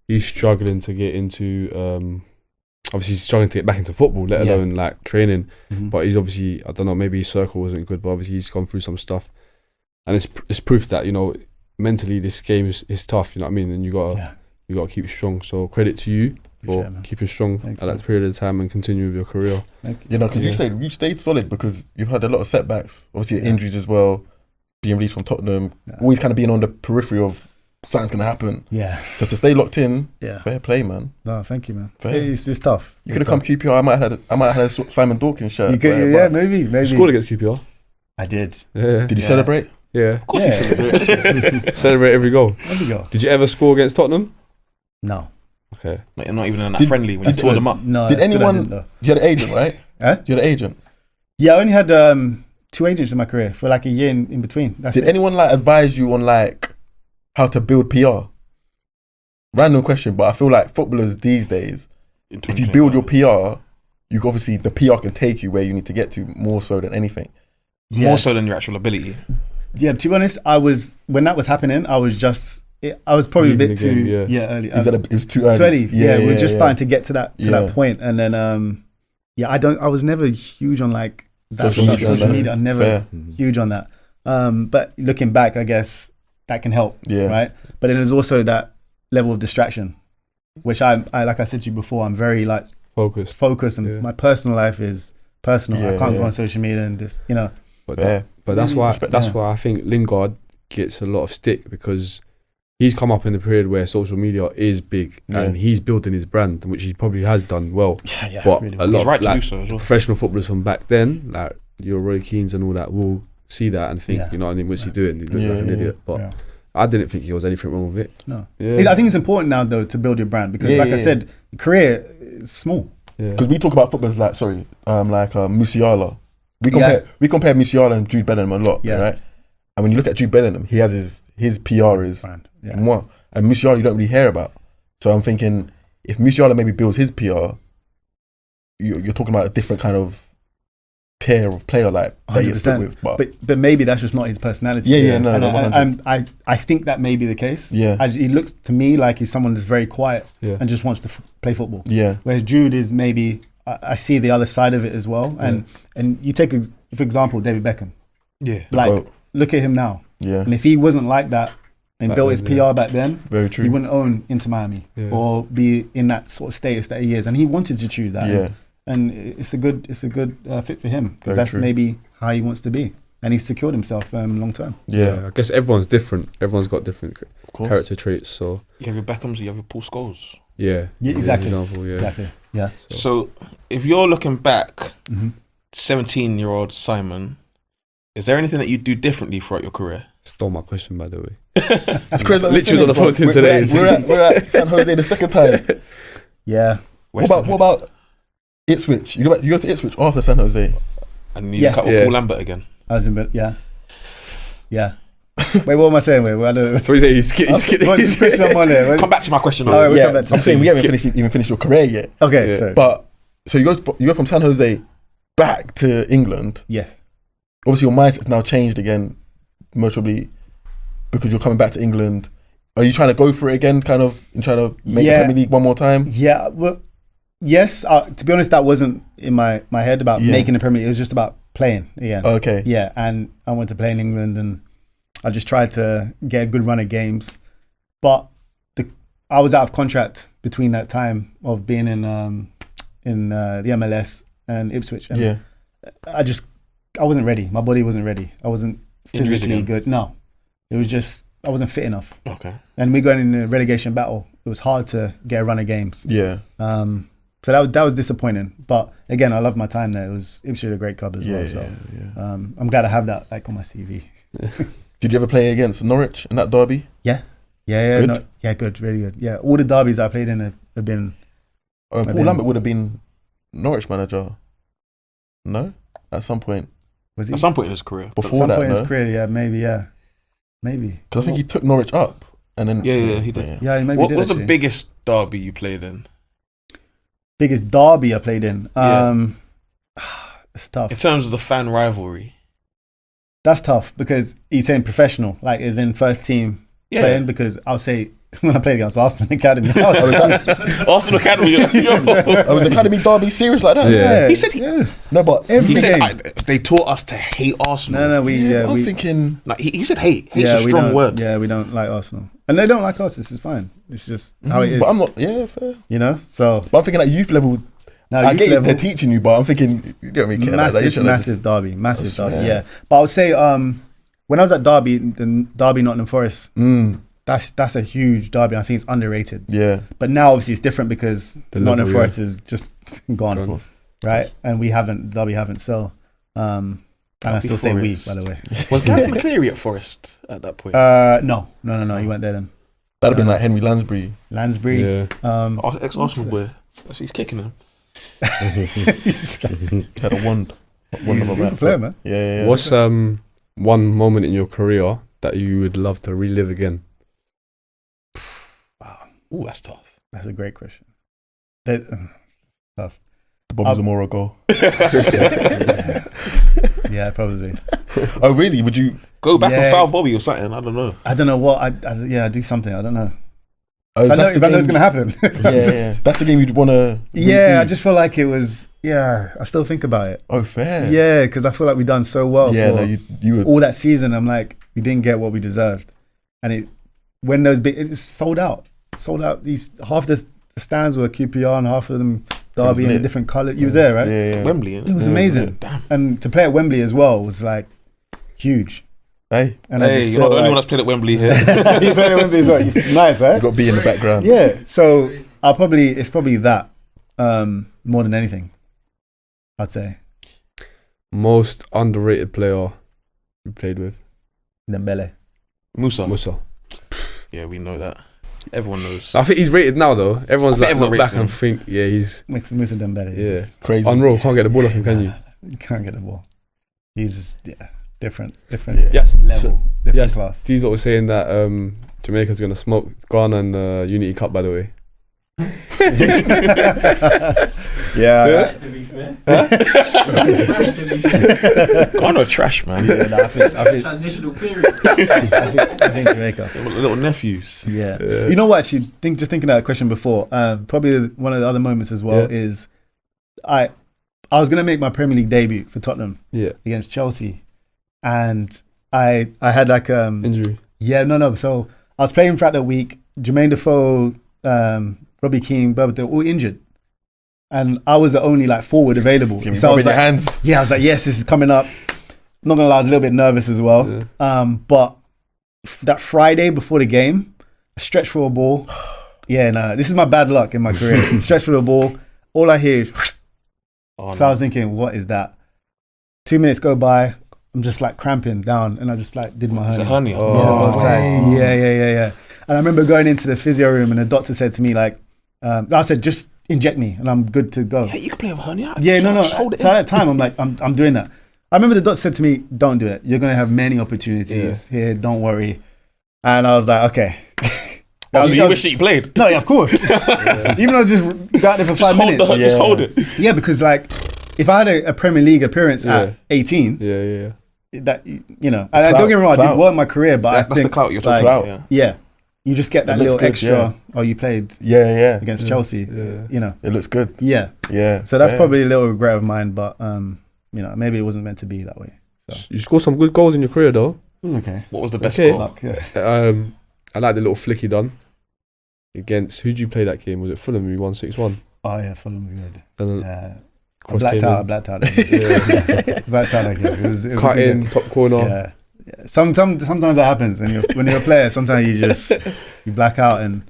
Speaker 3: He's struggling to get into. Obviously, he's struggling to get back into football, let
Speaker 4: Yeah.
Speaker 3: alone like training.
Speaker 4: Mhm.
Speaker 3: But he's obviously, I don't know, maybe his circle wasn't good, but obviously he's gone through some stuff, and it's proof that, you know, mentally this game is tough. You know what I mean? And you gotta keep strong. So credit to you for
Speaker 4: Appreciate it, man.
Speaker 3: keeping strong
Speaker 4: Thanks,
Speaker 3: at
Speaker 4: man.
Speaker 3: that period of time and continue with your career.
Speaker 4: Thank you.
Speaker 1: You know, because
Speaker 3: Yeah.
Speaker 1: you stayed solid because you've had a lot of setbacks. Obviously,
Speaker 4: Yeah.
Speaker 1: injuries as well, being released from Tottenham,
Speaker 4: Yeah.
Speaker 1: always kind of being on the periphery of something's gonna happen.
Speaker 4: Yeah.
Speaker 1: So to stay locked in,
Speaker 4: Yeah.
Speaker 1: fair play, man.
Speaker 4: No, thank you, man.
Speaker 1: Fair.
Speaker 4: It's tough.
Speaker 1: You could have come QPR. I might have had a Simon Dawkins shirt.
Speaker 4: You could,
Speaker 1: right,
Speaker 4: yeah,
Speaker 1: but
Speaker 4: maybe.
Speaker 3: Scored against QPR.
Speaker 4: I did.
Speaker 3: Yeah.
Speaker 1: Did you
Speaker 4: Yeah.
Speaker 1: celebrate?
Speaker 3: Yeah.
Speaker 2: Of course he celebrated.
Speaker 3: Celebrate every goal.
Speaker 4: There we go.
Speaker 3: Did you ever score against Tottenham?
Speaker 4: No.
Speaker 3: Okay.
Speaker 2: Like, you're not even in that
Speaker 1: Did-
Speaker 2: friendly when you
Speaker 1: did-
Speaker 2: tore them up.
Speaker 4: No.
Speaker 1: Did
Speaker 4: that's good I
Speaker 1: anyone-
Speaker 4: didn't, though.
Speaker 1: You had an agent, right?
Speaker 4: Huh?
Speaker 1: You had an agent.
Speaker 4: Yeah, I only had 2 agents in my career for like a year in between. That's
Speaker 1: Did
Speaker 4: it.
Speaker 1: anyone like advise you on like how to build PR? Random question, but I feel like footballers these days,
Speaker 2: In
Speaker 1: if you build your PR, you obviously the PR can take you where you need to get to more so than anything.
Speaker 2: more so than your actual ability.
Speaker 4: Yeah, to be honest, when that was happening, I was probably a
Speaker 3: Leaving
Speaker 4: bit
Speaker 3: the game,
Speaker 4: too
Speaker 3: yeah.
Speaker 4: early.
Speaker 1: It was too early.
Speaker 4: Too early. Yeah, we're just starting to get to that
Speaker 1: Yeah.
Speaker 4: point, and then I was never huge on like that
Speaker 1: Social
Speaker 4: stuff,
Speaker 1: media,
Speaker 4: social
Speaker 1: no.
Speaker 4: media. I'm never
Speaker 1: Fair.
Speaker 4: huge on that. But looking back, I guess that can help,
Speaker 1: Yeah.
Speaker 4: right? But then there's also that level of distraction, which I like I said to you before, I'm very like
Speaker 3: Focused.
Speaker 4: focused, and
Speaker 3: Yeah.
Speaker 4: my personal life is personal. I
Speaker 1: Yeah,
Speaker 4: can't go
Speaker 1: yeah.
Speaker 4: on social media and this, you know.
Speaker 3: But
Speaker 1: Fair.
Speaker 3: But that's
Speaker 4: Really
Speaker 3: why
Speaker 4: respect
Speaker 3: that's
Speaker 4: that.
Speaker 3: why I think Lingard gets a lot of stick, because he's come up in the period where social media is big, and
Speaker 1: Yeah.
Speaker 3: he's building his brand, which he probably has done well.
Speaker 4: Yeah,
Speaker 3: But
Speaker 4: really
Speaker 3: a
Speaker 4: well.
Speaker 3: lot
Speaker 2: He's right
Speaker 3: of
Speaker 2: to
Speaker 3: like,
Speaker 2: do so as well.
Speaker 3: professional footballers from back then, like your Roy Keanes and all that, will see that and think,
Speaker 4: Yeah.
Speaker 3: you know what I mean, what's he doing? He looks
Speaker 1: Yeah,
Speaker 3: like an
Speaker 1: yeah,
Speaker 3: idiot. But
Speaker 4: Yeah.
Speaker 3: I didn't think there was anything wrong with it.
Speaker 4: No.
Speaker 3: Yeah.
Speaker 4: I think it's important now though to build your brand, because
Speaker 1: Yeah,
Speaker 4: like I
Speaker 1: yeah.
Speaker 4: said, your career is small.
Speaker 3: Yeah.
Speaker 1: Because we talk about footballers like Musiala. We compare Musiala and Jude Bellingham a lot,
Speaker 4: Yeah.
Speaker 1: right? And when you look at Jude Bellingham, he has his PR is
Speaker 4: Brand. Yeah.
Speaker 1: moi. And Musiala you don't really hear about. So I'm thinking if Musiala maybe builds his PR, you're talking about a different kind of tier of player like that you stick
Speaker 4: 100%.
Speaker 1: with. But
Speaker 4: But maybe that's just not his personality.
Speaker 1: Yeah, no,
Speaker 4: And
Speaker 1: no, 100.
Speaker 4: I think that may be the case.
Speaker 1: Yeah.
Speaker 4: He looks to me like he's someone that's very quiet
Speaker 3: Yeah.
Speaker 4: and just wants to play football.
Speaker 1: yeah,
Speaker 4: Whereas Jude is maybe, I see the other side of it as well. And you take, for example, David Beckham.
Speaker 2: Yeah.
Speaker 4: Like,
Speaker 1: GOAT.
Speaker 4: look at him now.
Speaker 1: yeah,
Speaker 4: And if he wasn't like that and
Speaker 3: Back
Speaker 4: built
Speaker 3: then,
Speaker 4: his PR back then,
Speaker 1: very true.
Speaker 4: he wouldn't own Inter Miami
Speaker 3: Yeah.
Speaker 4: or be in that sort of status that he is. And he wanted to choose that.
Speaker 1: Yeah,
Speaker 4: And it's a good fit for him,
Speaker 1: Very
Speaker 4: because that's
Speaker 1: true.
Speaker 4: maybe how he wants to be. And he's secured himself long term.
Speaker 1: yeah,
Speaker 3: I guess everyone's different. Everyone's got different
Speaker 1: of course.
Speaker 3: character traits. So
Speaker 2: You have your Beckhams, you have your Paul Scholes.
Speaker 3: yeah,
Speaker 4: Yeah, exactly.
Speaker 3: Example, yeah.
Speaker 4: Exactly. Yeah.
Speaker 2: So if you're looking back,
Speaker 4: Mm-hmm.
Speaker 2: 17-year-old Simon, is there anything that you do differently throughout your career?
Speaker 3: Stole my question, by the way.
Speaker 1: It's crazy. that we
Speaker 3: Literally was on the
Speaker 1: finished,
Speaker 3: phone to him
Speaker 1: bro.
Speaker 3: today.
Speaker 1: We're at San Jose the second time.
Speaker 4: Yeah.
Speaker 1: What about Ipswich? You go to Ipswich after San Jose.
Speaker 2: And you
Speaker 4: Yeah.
Speaker 2: cut with
Speaker 3: Yeah.
Speaker 2: Paul Lambert again.
Speaker 4: I was in bed. Yeah. Yeah. Wait, what am I saying? Wait, I don't know.
Speaker 3: So he's saying he's skitty.
Speaker 4: What's the question I'm on there?
Speaker 2: Come back to my question.
Speaker 4: All right,
Speaker 2: though.
Speaker 4: we'll come back to
Speaker 1: I'm
Speaker 4: that.
Speaker 1: saying we haven't even finished your career yet.
Speaker 4: Okay,
Speaker 3: Yeah.
Speaker 4: sorry.
Speaker 1: But so you go from San Jose back to England.
Speaker 4: Yes.
Speaker 1: Obviously, your mindset's now changed again, most probably because you're coming back to England. Are you trying to go for it again, kind of, and trying to make the
Speaker 4: Yeah.
Speaker 1: Premier League one more time?
Speaker 4: Yeah. Well, yes. To be honest, that wasn't in my head about
Speaker 1: Yeah.
Speaker 4: making the Premier League. It was just about playing again.
Speaker 1: Okay.
Speaker 4: Yeah. And I went to play in England, and I just tried to get a good run of games. But I was out of contract between that time of being in the MLS and Ipswich. And
Speaker 1: Yeah.
Speaker 4: I wasn't ready. My body wasn't ready. I wasn't
Speaker 2: Injuries
Speaker 4: physically
Speaker 2: again?
Speaker 4: good. No. It was just, I wasn't fit enough.
Speaker 2: Okay.
Speaker 4: And we going in the relegation battle. It was hard to get a run of games.
Speaker 1: Yeah.
Speaker 4: So that was disappointing. But again, I loved my time there. It was a great club as
Speaker 1: Yeah.
Speaker 4: well. So
Speaker 1: Yeah.
Speaker 4: I'm glad I have that like on my CV.
Speaker 1: Did you ever play against Norwich in that derby?
Speaker 4: Yeah,
Speaker 1: Good?
Speaker 4: good, really good. Yeah, all the derbies I played in have been.
Speaker 1: Paul
Speaker 4: been-
Speaker 1: Lambert would have been Norwich manager. No, at some point
Speaker 4: Was he?
Speaker 2: At some point in his career.
Speaker 4: At
Speaker 1: before
Speaker 4: some
Speaker 1: that,
Speaker 4: point in
Speaker 1: no?
Speaker 4: his career, yeah, maybe.
Speaker 1: Because I think he took Norwich up, and then
Speaker 2: Yeah, he did.
Speaker 4: Yeah, he maybe
Speaker 2: What
Speaker 4: did.
Speaker 2: was the
Speaker 4: actually.
Speaker 2: biggest derby you played in?
Speaker 4: biggest derby I played in?
Speaker 2: Yeah.
Speaker 4: It's tough.
Speaker 2: In terms of the fan rivalry.
Speaker 4: That's tough because he's saying professional, like is in first team
Speaker 2: Yeah.
Speaker 4: playing. Because I'll say when I played against Arsenal Academy,
Speaker 2: Arsenal Academy.
Speaker 1: Oh, was Academy derby serious like that?
Speaker 3: Yeah.
Speaker 2: He said he-
Speaker 4: yeah.
Speaker 1: No, but
Speaker 2: He
Speaker 4: Every
Speaker 2: said
Speaker 4: game.
Speaker 2: they taught us to hate Arsenal.
Speaker 4: No, we
Speaker 1: I'm thinking
Speaker 2: Like he said hate. Hate's
Speaker 4: yeah,
Speaker 2: a
Speaker 4: we
Speaker 2: strong
Speaker 4: don't-
Speaker 2: word.
Speaker 4: Yeah, we don't like Arsenal, and they don't like us. This is fine. It's just how it is.
Speaker 1: but I'm not. Yeah, fair.
Speaker 4: You know, so
Speaker 1: But I'm thinking at youth level.
Speaker 4: now
Speaker 1: I
Speaker 4: youth
Speaker 1: get it,
Speaker 4: level,
Speaker 1: they're teaching you, but I'm thinking you don't really care about that. You should have
Speaker 4: massive derby, massive
Speaker 1: That's
Speaker 4: derby.
Speaker 1: fair.
Speaker 4: Yeah, but I would say when I was at Derby, the Derby Nottingham Forest,
Speaker 1: just-
Speaker 4: That's a huge derby. I think it's underrated.
Speaker 1: Yeah.
Speaker 4: But now obviously it's different because
Speaker 3: The
Speaker 4: Nottingham
Speaker 3: level,
Speaker 4: Forest is just gone, right? And Derby haven't. So, and I still say we, by the way.
Speaker 2: Was Gavin Cleary at Forest at that point?
Speaker 4: No. He went there then.
Speaker 1: That'd have been like Henry Lansbury.
Speaker 4: Lansbury.
Speaker 3: Yeah.
Speaker 2: Ex-Arsenal boy. He's kicking him.
Speaker 1: Had a wand. One of
Speaker 4: He's a
Speaker 1: them.
Speaker 4: player, man.
Speaker 1: Yeah.
Speaker 3: What's one moment in your career that you would love to relive again?
Speaker 2: Ooh, that's tough.
Speaker 4: That's a great question. Tough.
Speaker 1: The Bobby Zamora goal.
Speaker 4: Yeah, probably.
Speaker 1: Oh, really? Would you?
Speaker 2: Go back and
Speaker 4: Yeah.
Speaker 2: foul Bobby or something. I don't know.
Speaker 4: I don't know what. I do something. I don't know.
Speaker 1: Oh,
Speaker 4: If I know
Speaker 1: that's the
Speaker 4: it's
Speaker 1: game-
Speaker 4: going to happen.
Speaker 1: Yeah. That's the game you'd want to.
Speaker 4: Yeah, I just feel like it was. Yeah, I still think about it.
Speaker 1: Oh, fair.
Speaker 4: Yeah, because I feel like we done so well.
Speaker 1: Yeah.
Speaker 4: for
Speaker 1: No, you were.
Speaker 4: all that season. I'm like, we didn't get what we deserved, and when those big, it's sold out. These half the stands were QPR and half of them Derby in a
Speaker 1: lit.
Speaker 4: different colour. You was there, right?
Speaker 1: Yeah.
Speaker 2: Wembley.
Speaker 4: It was amazing,
Speaker 2: Damn.
Speaker 4: and to play at Wembley as well was like huge.
Speaker 1: Hey,
Speaker 4: And I
Speaker 2: Hey,
Speaker 4: just
Speaker 2: you're not
Speaker 4: felt
Speaker 2: the only one
Speaker 4: like,
Speaker 2: that's played at Wembley here.
Speaker 4: you played at Wembley as well. It's nice, right?
Speaker 1: you got B in the background.
Speaker 4: Yeah, so it's probably that more than anything, I'd say.
Speaker 3: Most underrated player you played with?
Speaker 4: Dembele.
Speaker 2: Musa.
Speaker 3: Musa.
Speaker 2: Yeah, we know that. Everyone knows.
Speaker 3: I think he's rated now though. Everyone's
Speaker 2: I think
Speaker 3: like
Speaker 2: everyone
Speaker 3: look back
Speaker 2: rates
Speaker 3: and
Speaker 2: him.
Speaker 3: think, yeah, he's
Speaker 4: Musa Dembele.
Speaker 3: yeah
Speaker 1: Crazy.
Speaker 3: unreal. Can't get the ball off him, can you?
Speaker 4: You can't get the ball. He's just different
Speaker 1: Yeah.
Speaker 3: Yes.
Speaker 4: level, different
Speaker 3: Yes.
Speaker 4: class.
Speaker 3: These lot were saying that Jamaica's gonna smoke Ghana and Unity Cup. By the way.
Speaker 4: Yeah.
Speaker 6: To be fair. To be fair.
Speaker 2: Ghana trash, man.
Speaker 4: Yeah, no, I think
Speaker 6: Transitional period.
Speaker 4: I think Jamaica.
Speaker 2: Little nephews.
Speaker 4: Yeah. You know what? Actually, just thinking of that question before. Probably one of the other moments as well is I was gonna make my Premier League debut for Tottenham
Speaker 3: Yeah.
Speaker 4: against Chelsea, and I had like
Speaker 3: Injury.
Speaker 4: yeah no. So I was playing throughout the week. Jermaine Defoe, Robbie Keane, but they're all injured, and I was the only like forward available.
Speaker 1: Give me
Speaker 4: So I
Speaker 1: Bob
Speaker 4: was
Speaker 1: in your
Speaker 4: like,
Speaker 1: hands.
Speaker 4: yeah, I was like, yes, this is coming up. I'm not gonna lie, I was a little bit nervous as well. But that Friday before the game, I stretched for a ball. Yeah, no, this is my bad luck in my career. Stretched for the ball. All I hear is,
Speaker 2: Oh,
Speaker 4: so I was thinking, what is that? 2 minutes go by, I'm just like cramping down, and I just like did my
Speaker 2: It's a
Speaker 4: hernia.
Speaker 2: hernia.
Speaker 3: Oh.
Speaker 4: Yeah, both
Speaker 1: Oh.
Speaker 4: sides. Yeah. And I remember going into the physio room, and the doctor said to me, like, I said, just inject me, and I'm good to go.
Speaker 2: Yeah, you can play with hernia.
Speaker 4: Yeah, no.
Speaker 2: Just hold it
Speaker 4: So
Speaker 2: in.
Speaker 4: at that time, I'm like, I'm doing that. I remember the doctor said to me, don't do it. You're going to have many opportunities here. Don't worry. And I was like, okay.
Speaker 2: Oh, so you wish that you played?
Speaker 4: No, yeah, of course. Even though I just got there for 5
Speaker 2: Just hold,
Speaker 4: minutes.
Speaker 2: just hold it.
Speaker 4: Yeah, because like, if I had a Premier League appearance at 18,
Speaker 3: Yeah.
Speaker 4: that, you know, and don't get me wrong, I
Speaker 1: Clout.
Speaker 4: did well in my career, but I
Speaker 2: That's
Speaker 4: think
Speaker 2: the clout you're
Speaker 4: like,
Speaker 2: talking about.
Speaker 1: Clout.
Speaker 2: Yeah.
Speaker 4: yeah, you just get that
Speaker 1: It looks
Speaker 4: little
Speaker 1: good,
Speaker 4: extra.
Speaker 1: yeah.
Speaker 4: Oh, you played
Speaker 1: Yeah.
Speaker 4: against Chelsea.
Speaker 3: Yeah.
Speaker 4: You know,
Speaker 1: It looks good.
Speaker 4: yeah.
Speaker 1: Yeah.
Speaker 4: So that's
Speaker 1: fair.
Speaker 4: probably a little regret of mine, but you know, maybe it wasn't meant to be that way.
Speaker 3: You scored some good goals in your career though.
Speaker 4: Okay.
Speaker 2: What was the best
Speaker 3: Okay.
Speaker 2: goal?
Speaker 4: Luck, yeah.
Speaker 3: I like the little flick he done against. Who did you play that game? Was it Fulham? We won 6-1.
Speaker 4: Oh yeah, Fulham's good.
Speaker 3: Then
Speaker 4: Yeah. I
Speaker 3: cross
Speaker 4: blacked
Speaker 3: came
Speaker 4: out. I
Speaker 3: in.
Speaker 4: blacked out. Blacked out that game. It was a
Speaker 3: Cut
Speaker 4: good
Speaker 3: in
Speaker 4: game.
Speaker 3: top corner.
Speaker 4: Yeah. Sometimes that happens when you're a player. Sometimes you black out and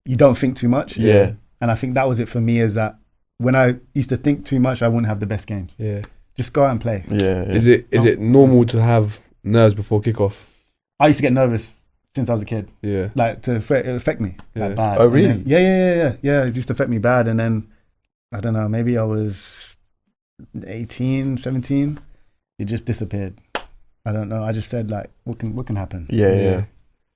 Speaker 4: you don't think too much.
Speaker 1: Yeah.
Speaker 4: And I think that was it for me. Is that when I used to think too much, I wouldn't have the best games.
Speaker 3: Yeah.
Speaker 4: Just go out and play.
Speaker 1: Yeah.
Speaker 3: Is it normal to have nerves before kickoff?
Speaker 4: I used to get nervous since I was a kid,
Speaker 3: Yeah.
Speaker 4: like it affect me like
Speaker 3: Yeah.
Speaker 4: bad.
Speaker 1: Oh,
Speaker 4: And
Speaker 1: really?
Speaker 4: then- yeah. It used to affect me bad, and then I don't know. Maybe I was 18, 17. It just disappeared. I don't know. I just said like, what can happen?
Speaker 1: Yeah.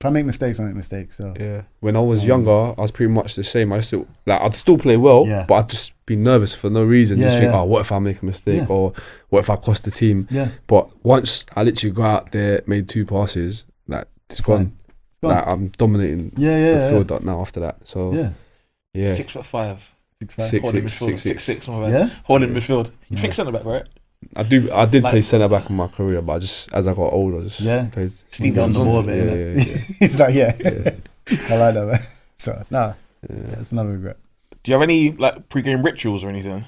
Speaker 4: If I make mistakes, I make mistakes. So
Speaker 3: Yeah. When I was younger, I was pretty much the same. I used to I'd still play well,
Speaker 4: Yeah.
Speaker 3: but I'd just be nervous for no reason. Just
Speaker 4: Yeah,
Speaker 3: think,
Speaker 4: yeah.
Speaker 3: oh, what if I make a mistake,
Speaker 4: Yeah.
Speaker 3: or what if I cost the team?
Speaker 4: yeah,
Speaker 3: But once I literally go out there, made 2 passes, like it's gone.
Speaker 4: It's gone.
Speaker 3: Like I'm dominating
Speaker 4: yeah,
Speaker 3: the field now after that. So
Speaker 4: yeah.
Speaker 3: yeah,
Speaker 2: 6'5".
Speaker 4: 6'5".
Speaker 3: Six,
Speaker 2: Holding
Speaker 3: six,
Speaker 2: midfield.
Speaker 3: six,
Speaker 2: 6'6", my bad.
Speaker 4: Yeah.
Speaker 2: Holding midfield. You
Speaker 4: Yeah.
Speaker 2: think centre back, right?
Speaker 3: I did
Speaker 2: Like-
Speaker 3: play centre back in my career, but I just as I got older, I just
Speaker 4: Yeah.
Speaker 3: played.
Speaker 2: Steve
Speaker 4: On the
Speaker 2: Johnson.
Speaker 4: ball a bit,
Speaker 3: Yeah,
Speaker 4: innit?
Speaker 3: yeah.
Speaker 4: He's like, yeah.
Speaker 3: Yeah.
Speaker 4: I like that, man. So nah, that's another regret.
Speaker 2: Do you have any like pre-game rituals or anything?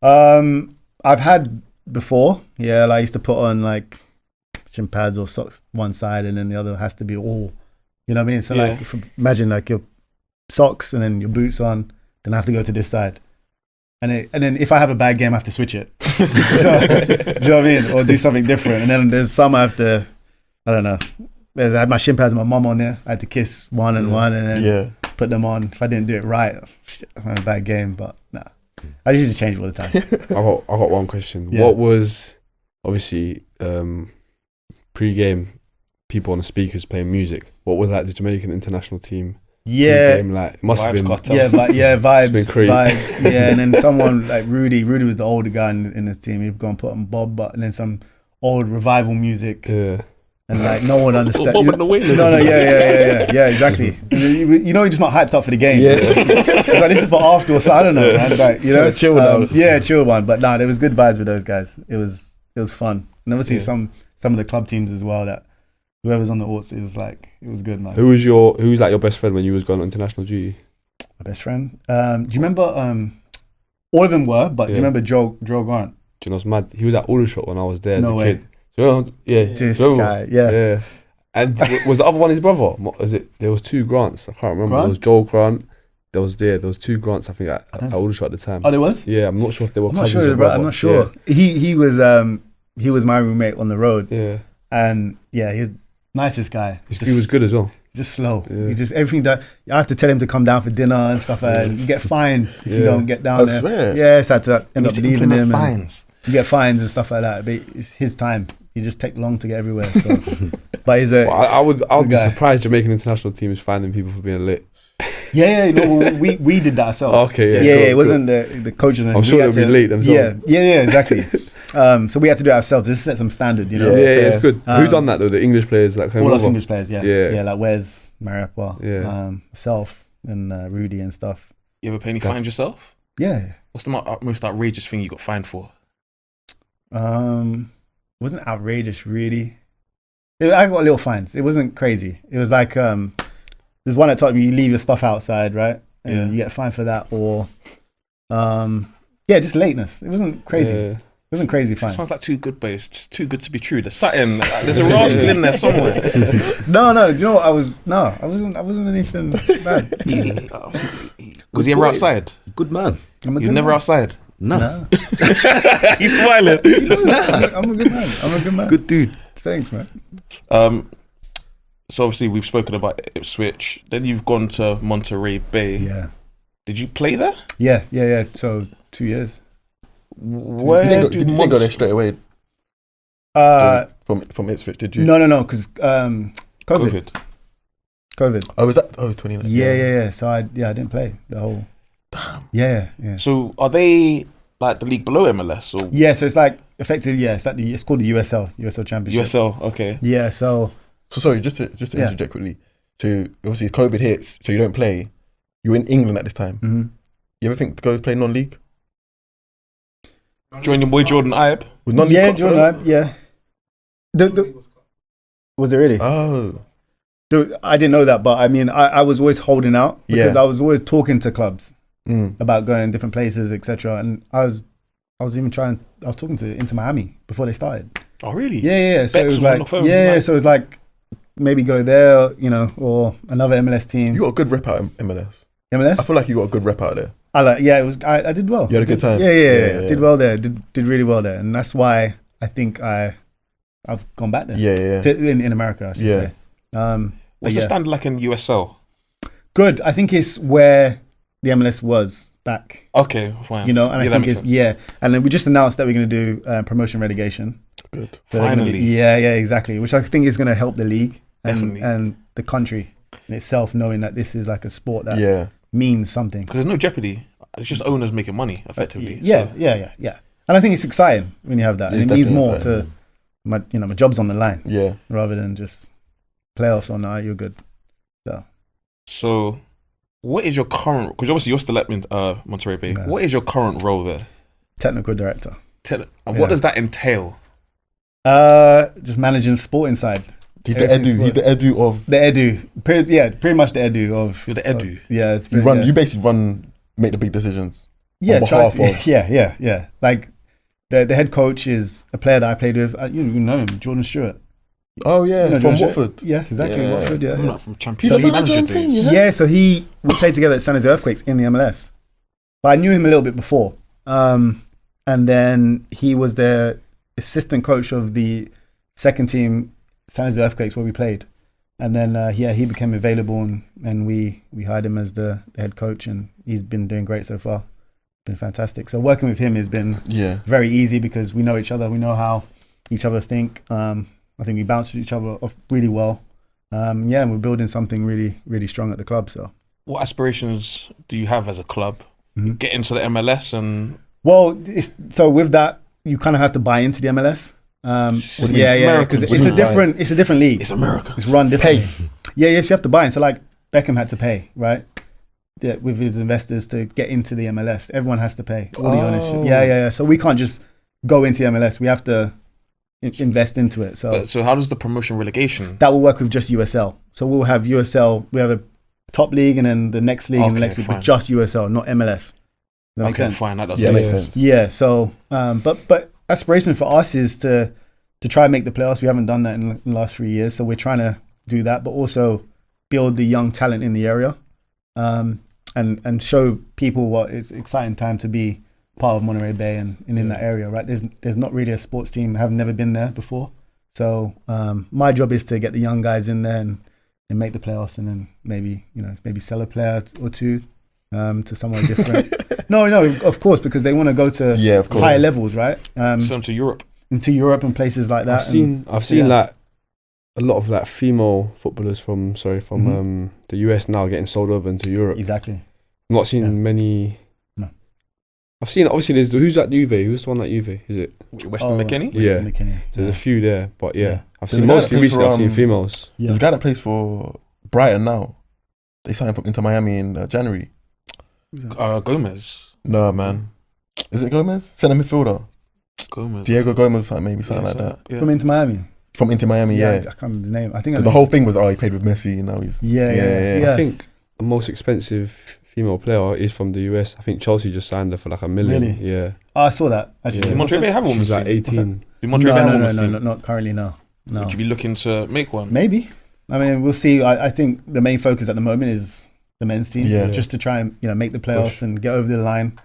Speaker 4: I've had before. Yeah, like I used to put on like shin pads or socks one side, and then the other has to be all You know what I mean? So
Speaker 2: Yeah.
Speaker 4: like, imagine like your socks and then your boots on, then I have to go to this side. And then if I have a bad game, I have to switch it. So, do you know what I mean? Or do something different. And then there's some I have to, I don't know. I had my shin pads and my mum on there. I had to kiss one and then put them on. If I didn't do it right, I had a bad game. But nah, I usually change all the time.
Speaker 3: I got one question.
Speaker 4: Yeah.
Speaker 3: What was obviously pre-game people on the speakers playing music? What was like the Jamaican international team?
Speaker 4: Yeah,
Speaker 3: Pre-game, like it must have
Speaker 2: Vibes
Speaker 3: been.
Speaker 2: cartel.
Speaker 4: vibes.
Speaker 3: been crazy.
Speaker 4: Vibes. Yeah, and then someone like Rudy was the older guy in the team. He'd go and put on Bob, but and then some old revival music,
Speaker 3: Yeah.
Speaker 4: and like no one understands.
Speaker 2: Bob and the Wailers.
Speaker 4: No, yeah, exactly. You know, you're just not hyped up for the game.
Speaker 1: Yeah.
Speaker 4: It's like, this is for after, so I don't know, man. Like, you know,
Speaker 1: Chill now.
Speaker 4: Yeah, chill one. But nah, there was good vibes with those guys. It was fun. And obviously some of the club teams as well. That whoever's on the orts, it was good, man.
Speaker 3: Who was like your best friend when you was going on international duty?
Speaker 4: My best friend. Do you remember? All of them were, but do you remember Joe Grant?
Speaker 3: Do you know what's mad? He was at Aldershot when I was there as
Speaker 4: No
Speaker 3: a
Speaker 4: way.
Speaker 3: kid. Do you know, yeah.
Speaker 4: This
Speaker 3: Remember?
Speaker 4: guy, yeah.
Speaker 3: And was the other one his brother? There was two Grants. I can't remember.
Speaker 4: Grant?
Speaker 3: There was Joel Grant. There was two Grants. I think at Aldershot at the time.
Speaker 4: Oh, there was.
Speaker 3: Yeah, I'm not sure if they were
Speaker 4: I'm not
Speaker 3: cousins
Speaker 4: sure,
Speaker 3: or
Speaker 4: bro.
Speaker 3: brother.
Speaker 4: I'm not sure. He was my roommate on the road,
Speaker 3: Yeah,
Speaker 4: and yeah, he's nicest guy.
Speaker 3: he was good as well.
Speaker 4: Just slow.
Speaker 3: Yeah.
Speaker 4: He just everything that I have to tell him to come down for dinner and stuff. And you get fined if you
Speaker 3: Yeah.
Speaker 4: don't get down
Speaker 1: I
Speaker 4: there.
Speaker 1: swear.
Speaker 4: Yeah, so I had to end up
Speaker 2: Need to
Speaker 4: leaving
Speaker 2: implement
Speaker 4: him. And
Speaker 2: fines.
Speaker 4: you get fines and stuff like that. But it's his time. He just take long to get everywhere. So, but he's a
Speaker 3: Well, I would
Speaker 4: good
Speaker 3: be
Speaker 4: guy.
Speaker 3: surprised Jamaican international team is finding people for being lit.
Speaker 4: yeah. No, we did that ourselves.
Speaker 3: Okay, yeah,
Speaker 4: yeah.
Speaker 3: cool,
Speaker 4: it wasn't the coaches.
Speaker 3: I'm sure they'll be late themselves.
Speaker 4: Yeah, exactly. So we had to do it ourselves. Just set some standard, you know.
Speaker 3: Yeah,
Speaker 1: fair.
Speaker 3: it's good. Who done that though? The English players that came
Speaker 4: All us
Speaker 3: over.
Speaker 4: English players, yeah,
Speaker 3: Yeah.
Speaker 4: like Wes, Mariappa,
Speaker 3: Yeah.
Speaker 4: myself, and Rudy and stuff.
Speaker 2: You ever pay any fines yourself?
Speaker 4: Yeah.
Speaker 2: What's the most outrageous thing you got fined for?
Speaker 4: Wasn't outrageous really. I got little fines. It wasn't crazy. It was like there's one that taught me you leave your stuff outside, right? And
Speaker 2: Yeah.
Speaker 4: you get fined for that, or just lateness. It wasn't crazy.
Speaker 3: Yeah.
Speaker 4: It wasn't crazy fine.
Speaker 2: Sounds like too good, but it's just too good to be true. There's something. There's a rascal in there somewhere.
Speaker 4: No. Do you know what I was? No, I wasn't anything bad.
Speaker 2: Was he ever outside?
Speaker 5: Good man.
Speaker 4: I'm a
Speaker 2: You're
Speaker 4: good
Speaker 2: never
Speaker 4: man.
Speaker 2: outside.
Speaker 5: No.
Speaker 4: No.
Speaker 2: He's smiling.
Speaker 4: I'm a good man. I'm a good man.
Speaker 5: Good dude.
Speaker 4: Thanks, man.
Speaker 2: So obviously we've spoken about Ipswich. Then you've gone to Monterey Bay.
Speaker 4: Yeah.
Speaker 2: Did you play there?
Speaker 4: Yeah. So 2 years.
Speaker 2: Where
Speaker 1: You
Speaker 2: do
Speaker 1: didn't go there straight away from Ipswich, did you?
Speaker 4: No, because COVID.
Speaker 1: Oh, was that? Oh, 29.
Speaker 4: Yeah. So I didn't play the whole.
Speaker 1: Damn.
Speaker 4: Yeah.
Speaker 2: So are they like the league below MLS or
Speaker 4: Yeah, so it's like effectively, it's like it's called the USL Championship.
Speaker 2: USL? Okay.
Speaker 4: Yeah, so
Speaker 1: So sorry, just to
Speaker 4: Yeah.
Speaker 1: interject quickly. So obviously COVID hits, so you don't play. You're in England at this time.
Speaker 4: mhm.
Speaker 1: You ever think to go play non-league?
Speaker 2: Join your boy Jordan Ibe.
Speaker 1: Was non-league
Speaker 4: Yeah,
Speaker 1: cup for
Speaker 4: Jordan,
Speaker 1: them?
Speaker 4: yeah. Was it really?
Speaker 1: Oh,
Speaker 4: I didn't know that, but I mean, I was always holding out because
Speaker 1: Yeah.
Speaker 4: I was always talking to clubs
Speaker 1: mm.
Speaker 4: about going different places, etc. And I was talking to Inter Miami before they started.
Speaker 2: Oh really?
Speaker 4: Yeah. So it
Speaker 2: Bex
Speaker 4: was
Speaker 2: was on
Speaker 4: like,
Speaker 2: the phone,
Speaker 4: yeah.
Speaker 2: like-
Speaker 4: So it was like maybe go there, or another MLS team.
Speaker 1: You got a good rep out in MLS.
Speaker 4: MLS.
Speaker 1: I feel like you got a good rep out there.
Speaker 4: I did well.
Speaker 1: You had a good time?
Speaker 4: Yeah.
Speaker 1: Yeah.
Speaker 4: Did well there. Did really well there, and that's why I think I've gone back there.
Speaker 1: Yeah.
Speaker 4: In America, I should
Speaker 1: Yeah.
Speaker 4: say. But
Speaker 2: What's the standard like in USL?
Speaker 4: Good. I think it's where the MLS was back.
Speaker 2: Okay, fine.
Speaker 4: And
Speaker 2: yeah,
Speaker 4: I
Speaker 2: that
Speaker 4: think
Speaker 2: makes
Speaker 4: it's
Speaker 2: sense.
Speaker 4: and then we just announced that we're going to do promotion relegation.
Speaker 1: Good.
Speaker 4: So they're gonna
Speaker 2: Finally.
Speaker 4: yeah, exactly. Which I think is going to help the league
Speaker 2: Definitely.
Speaker 4: and the country in itself, knowing that this is like a sport that
Speaker 1: Yeah.
Speaker 4: means something.
Speaker 2: Because there's no jeopardy. It's just owners making money effectively.
Speaker 4: Yeah,
Speaker 2: So,
Speaker 4: yeah. And I think it's exciting when you have that.
Speaker 1: It's
Speaker 4: And it means
Speaker 1: definitely
Speaker 4: more
Speaker 1: exciting.
Speaker 4: to my job's on the line
Speaker 1: Yeah.
Speaker 4: rather than just playoffs or no, you're good.
Speaker 2: So, what is your current? Because obviously you're still at Monterey Bay.
Speaker 4: Yeah.
Speaker 2: What is your current role there?
Speaker 4: Technical director.
Speaker 2: And
Speaker 4: Yeah.
Speaker 2: what does that entail?
Speaker 4: Just managing sport inside.
Speaker 1: He's the
Speaker 4: Everything's
Speaker 1: edu. He's the edu of.
Speaker 4: The edu. Pretty much the edu of.
Speaker 2: You're the edu.
Speaker 4: It's
Speaker 1: You
Speaker 4: pretty,
Speaker 1: run.
Speaker 4: yeah.
Speaker 1: You basically run. Make the big decisions.
Speaker 4: Yeah,
Speaker 1: on behalf of.
Speaker 4: Yeah. Like the head coach is a player that I played with. You know him, Jordan Stewart.
Speaker 1: Oh yeah,
Speaker 4: You know
Speaker 1: from
Speaker 4: Joshua?
Speaker 1: Watford.
Speaker 4: Yeah, exactly.
Speaker 1: Yeah.
Speaker 4: Watford. Yeah.
Speaker 2: I'm not from
Speaker 1: He's
Speaker 2: Champions
Speaker 1: a
Speaker 2: League
Speaker 1: manager
Speaker 2: manager
Speaker 1: and thing,
Speaker 2: days.
Speaker 1: yeah.
Speaker 4: Yeah, so we played together at San Jose Earthquakes in the MLS. But I knew him a little bit before. And then he was the assistant coach of the second team, San Jose Earthquakes, where we played. And then, he became available and we hired him as the head coach, and he's been doing great so far. Been fantastic. So working with him has been
Speaker 1: Yeah.
Speaker 4: very easy because we know each other. We know how each other think. I think we bounce each other off really well. And we're building something really, really strong at the club. So,
Speaker 2: What aspirations do you have as a club?
Speaker 4: Mhm.
Speaker 2: Get into the MLS and
Speaker 4: well, so with that, you kind of have to buy into the MLS.
Speaker 1: What do you mean?
Speaker 2: Americans
Speaker 4: Because
Speaker 2: wouldn't
Speaker 4: it's a different league.
Speaker 2: it's America.
Speaker 4: It's run differently. Yes, you have to buy in. So like Beckham had to pay, right? Yeah, with his investors to get into the MLS. Everyone has to pay. All the ownership. Yeah. So we can't just go into the MLS. We have to invest into it. So
Speaker 2: So how does the promotion relegation?
Speaker 4: that will work with just USL. So we'll have USL. We have a top league and then the next league and the
Speaker 2: Okay,
Speaker 4: next league,
Speaker 2: fine.
Speaker 4: but just USL, not MLS. Does that make
Speaker 2: Okay,
Speaker 4: sense?
Speaker 2: fine. That does
Speaker 1: Yeah,
Speaker 2: make
Speaker 1: makes
Speaker 2: sense.
Speaker 1: sense.
Speaker 4: Yeah. So, but aspiration for us is to try and make the playoffs. We haven't done that in the last 3 years, so we're trying to do that, but also build the young talent in the area, and show people what it's exciting time to be part of Monterey Bay and in that area. Right? There's not really a sports team. I've never been there before, so my job is to get the young guys in there and make the playoffs, and then maybe sell a player or two. To somewhere different. No, of course, because they want to go to
Speaker 1: Of course.
Speaker 4: higher levels, right?
Speaker 2: Some to Europe.
Speaker 4: Into Europe and places like that.
Speaker 3: I've seen
Speaker 4: yeah.
Speaker 3: like a lot of like female footballers from
Speaker 4: Mhm.
Speaker 3: the US now getting sold over into Europe.
Speaker 4: Exactly.
Speaker 3: I'm not seeing
Speaker 4: Yeah.
Speaker 3: many.
Speaker 4: No.
Speaker 3: I've seen obviously who's that Juve? Who's the one at Juve? Is it?
Speaker 2: Western McKinney.
Speaker 3: Yeah.
Speaker 4: Western McKinney.
Speaker 3: So there's a few there, but yeah,
Speaker 4: Yeah.
Speaker 3: I've
Speaker 1: There's a
Speaker 3: seen
Speaker 1: guy that
Speaker 3: mostly
Speaker 1: plays
Speaker 3: recently.
Speaker 1: for,
Speaker 3: I've seen females.
Speaker 4: Yeah.
Speaker 1: There's a guy that plays for Brighton now. They signed him into Miami in January.
Speaker 2: Gomez.
Speaker 1: No, man. Is it Gomez? Centre midfielder.
Speaker 2: Gomez.
Speaker 1: Diego Gomez or something, maybe something like that.
Speaker 2: Yeah.
Speaker 4: From into Miami.
Speaker 1: From Inter Miami,
Speaker 4: I
Speaker 1: yeah.
Speaker 4: can't remember the name. I think
Speaker 1: 'Cause the whole thing was, he played with Messi and now he's...
Speaker 4: Yeah.
Speaker 3: I think the most expensive female player is from the US. I think Chelsea just signed her for like $1 million.
Speaker 4: Really?
Speaker 3: Yeah,
Speaker 4: Oh, I saw that actually.
Speaker 3: Yeah.
Speaker 2: Did Montreal Bay have a women's
Speaker 3: she's like
Speaker 2: team?
Speaker 3: 18.
Speaker 2: Did Montreal Bay have a women's team?
Speaker 4: No, not currently. No.
Speaker 2: Would you be looking to make one?
Speaker 4: Maybe. I mean, we'll see. I think the main focus at the moment is the men's team.
Speaker 1: Yeah.
Speaker 4: Just to try and make the playoffs
Speaker 3: Push.
Speaker 4: and get over the line,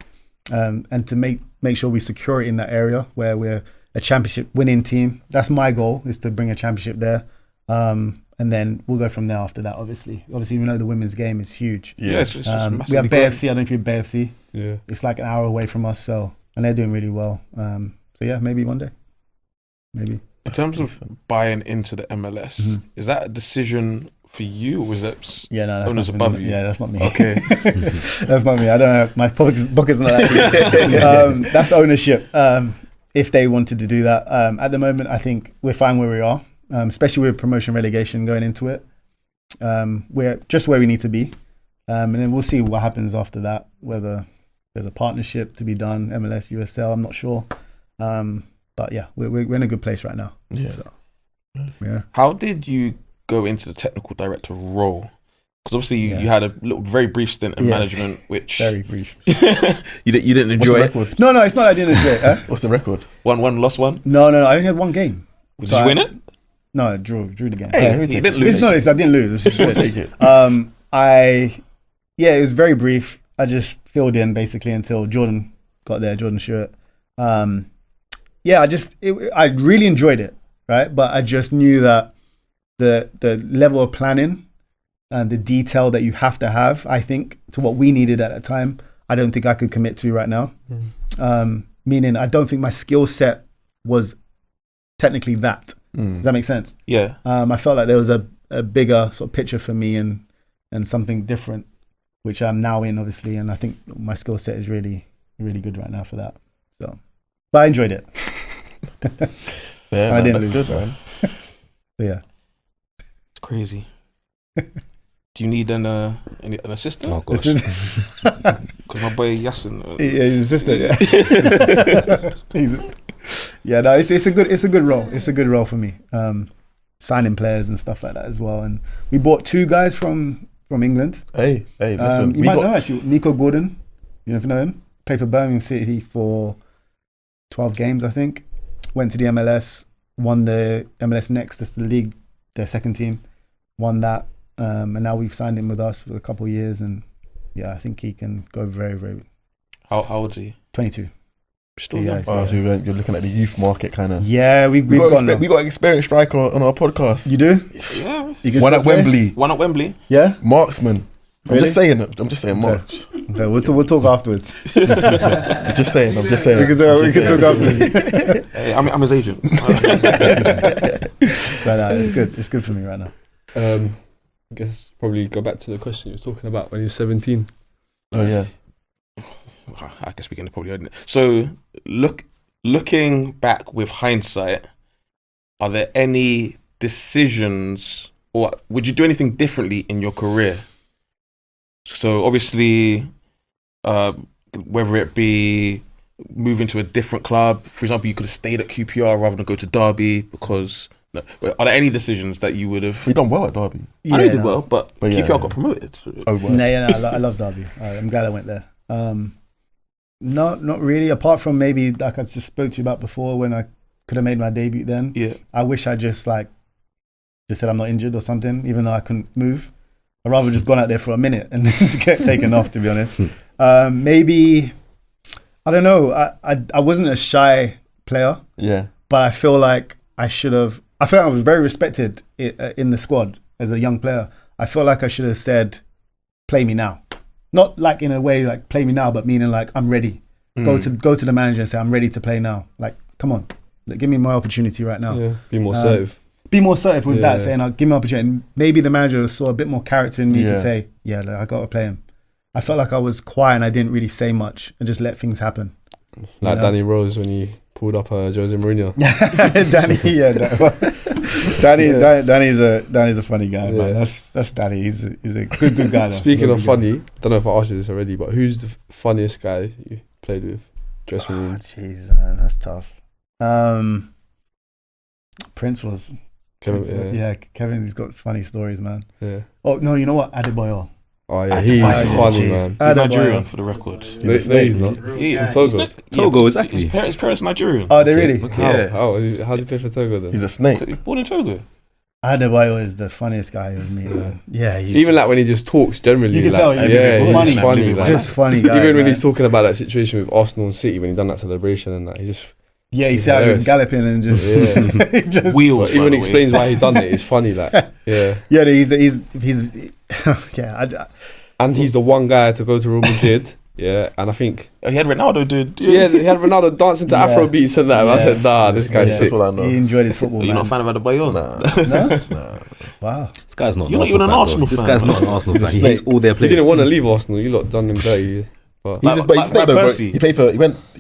Speaker 4: and to make sure we secure it in that area where we're a championship winning team. That's my goal, is to bring a championship there, and then we'll go from there after that. Obviously, we know the women's game is huge.
Speaker 1: Yeah.
Speaker 2: It's just
Speaker 4: We have
Speaker 2: massively
Speaker 4: Bay
Speaker 2: growing.
Speaker 4: FC. I don't know if you're Bay FC.
Speaker 3: Yeah,
Speaker 4: It's like an hour away from us, and they're doing really well. So yeah, maybe one day. Maybe.
Speaker 2: In terms of buying into the MLS,
Speaker 4: Mhm.
Speaker 2: is that a decision for you, or was that
Speaker 4: Yeah, no, that's
Speaker 2: owners
Speaker 4: not
Speaker 2: above
Speaker 4: me.
Speaker 2: you?
Speaker 4: Yeah, that's not me.
Speaker 2: Okay.
Speaker 4: That's not me. I don't know. My pocket's not that deep. That's ownership. If they wanted to do that, at the moment, I think we're fine where we are, especially with promotion relegation going into it. We're just where we need to be, and then we'll see what happens after that. Whether there's a partnership to be done, MLS, USL, I'm not sure. But yeah, we're in a good place right now.
Speaker 1: Yeah.
Speaker 4: So, yeah.
Speaker 2: How did you go into the technical director role? Because obviously
Speaker 4: Yeah.
Speaker 2: you had a very brief stint in
Speaker 4: Yeah.
Speaker 2: management, which
Speaker 4: Very brief.
Speaker 2: you didn't
Speaker 1: What's the
Speaker 2: enjoy.
Speaker 1: record?
Speaker 4: No, it's not. I didn't enjoy it.
Speaker 1: What's the record?
Speaker 2: One, lost one.
Speaker 4: No. I only had one game.
Speaker 2: Did
Speaker 4: So
Speaker 2: you
Speaker 4: I-
Speaker 2: win it?
Speaker 4: No, I drew the game.
Speaker 2: Hey,
Speaker 1: we
Speaker 2: he
Speaker 1: take
Speaker 2: didn't
Speaker 1: it.
Speaker 2: lose.
Speaker 4: It's not. I didn't lose. It's just
Speaker 1: We'll
Speaker 4: good.
Speaker 1: take it.
Speaker 4: It was very brief. I just filled in basically until Jordan got there, Jordan Stewart. I really enjoyed it, right? But I just knew that the level of planning and the detail that you have to have, I think, to what we needed at that time, I don't think I could commit to right now. Meaning, I don't think my skill set was technically that. Does that make sense?
Speaker 2: Yeah.
Speaker 4: I felt like there was a bigger sort of picture for me and something different, which I'm now in, obviously, and I think my skill set is really, really good right now for that. So, but I enjoyed it.
Speaker 1: Yeah,
Speaker 4: I
Speaker 1: man,
Speaker 4: didn't
Speaker 1: that's
Speaker 4: lose,
Speaker 1: good, man.
Speaker 4: So yeah.
Speaker 2: It's crazy. Do you need an assistant?
Speaker 3: oh gosh.
Speaker 4: This is-
Speaker 2: Because my boy Yasin.
Speaker 4: Yeah, his assistant. Yeah. No, it's a good role. It's a good role for me. Signing players and stuff like that as well. And we bought 2 guys from England.
Speaker 1: Hey, listen.
Speaker 4: You might know actually Nico Gordon. You know if you know him. Played for Birmingham City for 12 games, I think. Went to the MLS. won the MLS Next, that's the league, their second team, won that. And now we've signed him with us for a couple of years, and yeah, I think he can go very, very.
Speaker 2: How old is he?
Speaker 4: 22.
Speaker 2: Still
Speaker 4: Yeah,
Speaker 2: young.
Speaker 1: Oh, so you're looking at the youth market kind of.
Speaker 4: Yeah, we've
Speaker 1: We
Speaker 4: got
Speaker 1: got an experienced striker on our podcast.
Speaker 4: You do?
Speaker 2: Yeah.
Speaker 4: You can
Speaker 1: One
Speaker 4: still
Speaker 1: at
Speaker 4: play?
Speaker 1: Wembley.
Speaker 2: One at Wembley.
Speaker 4: Yeah.
Speaker 1: Marksman. I'm
Speaker 4: Really?
Speaker 1: just saying. Marks.
Speaker 4: Okay, we'll talk afterwards.
Speaker 1: I'm just saying.
Speaker 4: We can talk afterwards.
Speaker 2: Hey, I'm his agent.
Speaker 4: But it's good. It's good for me right now.
Speaker 3: I guess probably go back to the question you were talking about when you were 17.
Speaker 1: Oh yeah.
Speaker 2: I guess we can probably open it. So, looking back with hindsight, are there any decisions, or would you do anything differently in your career? So, obviously, whether it be moving to a different club, for example, you could have stayed at QPR rather than go to Derby because. No. Are there any decisions that you would have?
Speaker 1: We done well at Derby.
Speaker 2: I know you did well, but
Speaker 1: But yeah,
Speaker 2: QPR
Speaker 1: yeah.
Speaker 2: got promoted.
Speaker 1: Oh well.
Speaker 4: I love Derby. I'm glad I went there. No, not really. Apart from maybe like I just spoke to you about before, when I could have made my debut then.
Speaker 2: Yeah.
Speaker 4: I wish I just said I'm not injured or something, even though I couldn't move. I'd rather just gone out there for a minute and to get taken off, to be honest. Maybe, I don't know. I wasn't a shy player,
Speaker 1: Yeah.
Speaker 4: but I feel like I should have. I felt I was very respected in the squad as a young player. I feel like I should have said, "Play me now," not like in a way like "play me now," but meaning like I'm ready. Go to the manager and say, "I'm ready to play now." Like, come on, give me my opportunity right now.
Speaker 3: Yeah, be more assertive.
Speaker 4: Be more assertive with that,
Speaker 3: Yeah.
Speaker 4: saying, "I'll give me an opportunity." Maybe the manager saw a bit more character in me
Speaker 1: Yeah.
Speaker 4: to say, "Yeah, look, I got to play him." I felt like I was quiet and I didn't really say much and just let things happen.
Speaker 3: Like
Speaker 4: know?
Speaker 3: Danny Rose when he pulled up Jose Mourinho.
Speaker 4: Danny, Danny's a funny guy, man. That's Danny. He's a good guy. Though.
Speaker 3: Speaking of
Speaker 4: Good guy.
Speaker 3: funny, don't know if I asked you this already, but who's the funniest guy you played with? Dressing room.
Speaker 4: Jeez, man, that's tough. Prince was.
Speaker 3: Kevin,
Speaker 4: Prince,
Speaker 3: yeah.
Speaker 4: Kevin, he's got funny stories, man.
Speaker 3: Yeah.
Speaker 4: Oh no, you know what? Adebayo.
Speaker 3: Oh yeah, he's
Speaker 2: Adebayo,
Speaker 3: funny,
Speaker 4: jeez.
Speaker 3: man.
Speaker 2: He's Nigerian, for the record.
Speaker 3: No, he's not.
Speaker 2: Yeah.
Speaker 3: Togo.
Speaker 5: Togo, exactly.
Speaker 2: His parents Nigerian.
Speaker 4: Oh, they really?
Speaker 2: Yeah.
Speaker 3: How did he play for Togo then?
Speaker 1: He's a snake.
Speaker 2: He's born in Togo.
Speaker 4: Adebayo is the funniest guy with me, man. Yeah, he's
Speaker 3: Even like when he just talks generally,
Speaker 4: You can
Speaker 3: like,
Speaker 4: tell,
Speaker 3: yeah,
Speaker 4: he's
Speaker 3: he's
Speaker 4: funny.
Speaker 3: funny. Like,
Speaker 4: just funny guy.
Speaker 3: even when
Speaker 4: man.
Speaker 3: he's talking about that situation with Arsenal and City when he done that celebration and that, he just
Speaker 4: Yeah, you
Speaker 3: He's
Speaker 4: see how he was
Speaker 3: hilarious.
Speaker 4: galloping and just,
Speaker 3: Yeah.
Speaker 4: just
Speaker 2: Wheels,
Speaker 3: even
Speaker 2: by
Speaker 3: when
Speaker 2: the
Speaker 3: he
Speaker 2: way.
Speaker 3: explains why he done it, it's funny. Like, yeah,
Speaker 4: yeah, he's yeah.
Speaker 3: and he's the one guy to go to Real Madrid. Yeah, and I think
Speaker 2: He had Ronaldo, dude.
Speaker 3: yeah, he had Ronaldo dancing to
Speaker 4: Yeah.
Speaker 3: Afro beats and that. I
Speaker 4: Yeah.
Speaker 3: said, nah, this guy's
Speaker 4: Yeah.
Speaker 3: sick.
Speaker 1: That's what I know.
Speaker 4: He enjoyed his football.
Speaker 2: You're
Speaker 4: man.
Speaker 2: not a fan of Adebayo?
Speaker 4: No?
Speaker 1: Nah.
Speaker 4: Wow.
Speaker 5: This guy's not
Speaker 2: You're
Speaker 5: an
Speaker 2: not even
Speaker 5: Arsenal
Speaker 2: an
Speaker 5: fan, bro.
Speaker 2: Arsenal
Speaker 5: This
Speaker 2: fan,
Speaker 5: guy's
Speaker 2: man.
Speaker 5: not an Arsenal
Speaker 1: He's a
Speaker 5: fan. He hates
Speaker 1: snake.
Speaker 5: all their
Speaker 3: He
Speaker 5: players.
Speaker 3: didn't want to leave Arsenal. You lot done him dirty. But
Speaker 1: He's just, but he's a snake though, bro.
Speaker 2: Percy.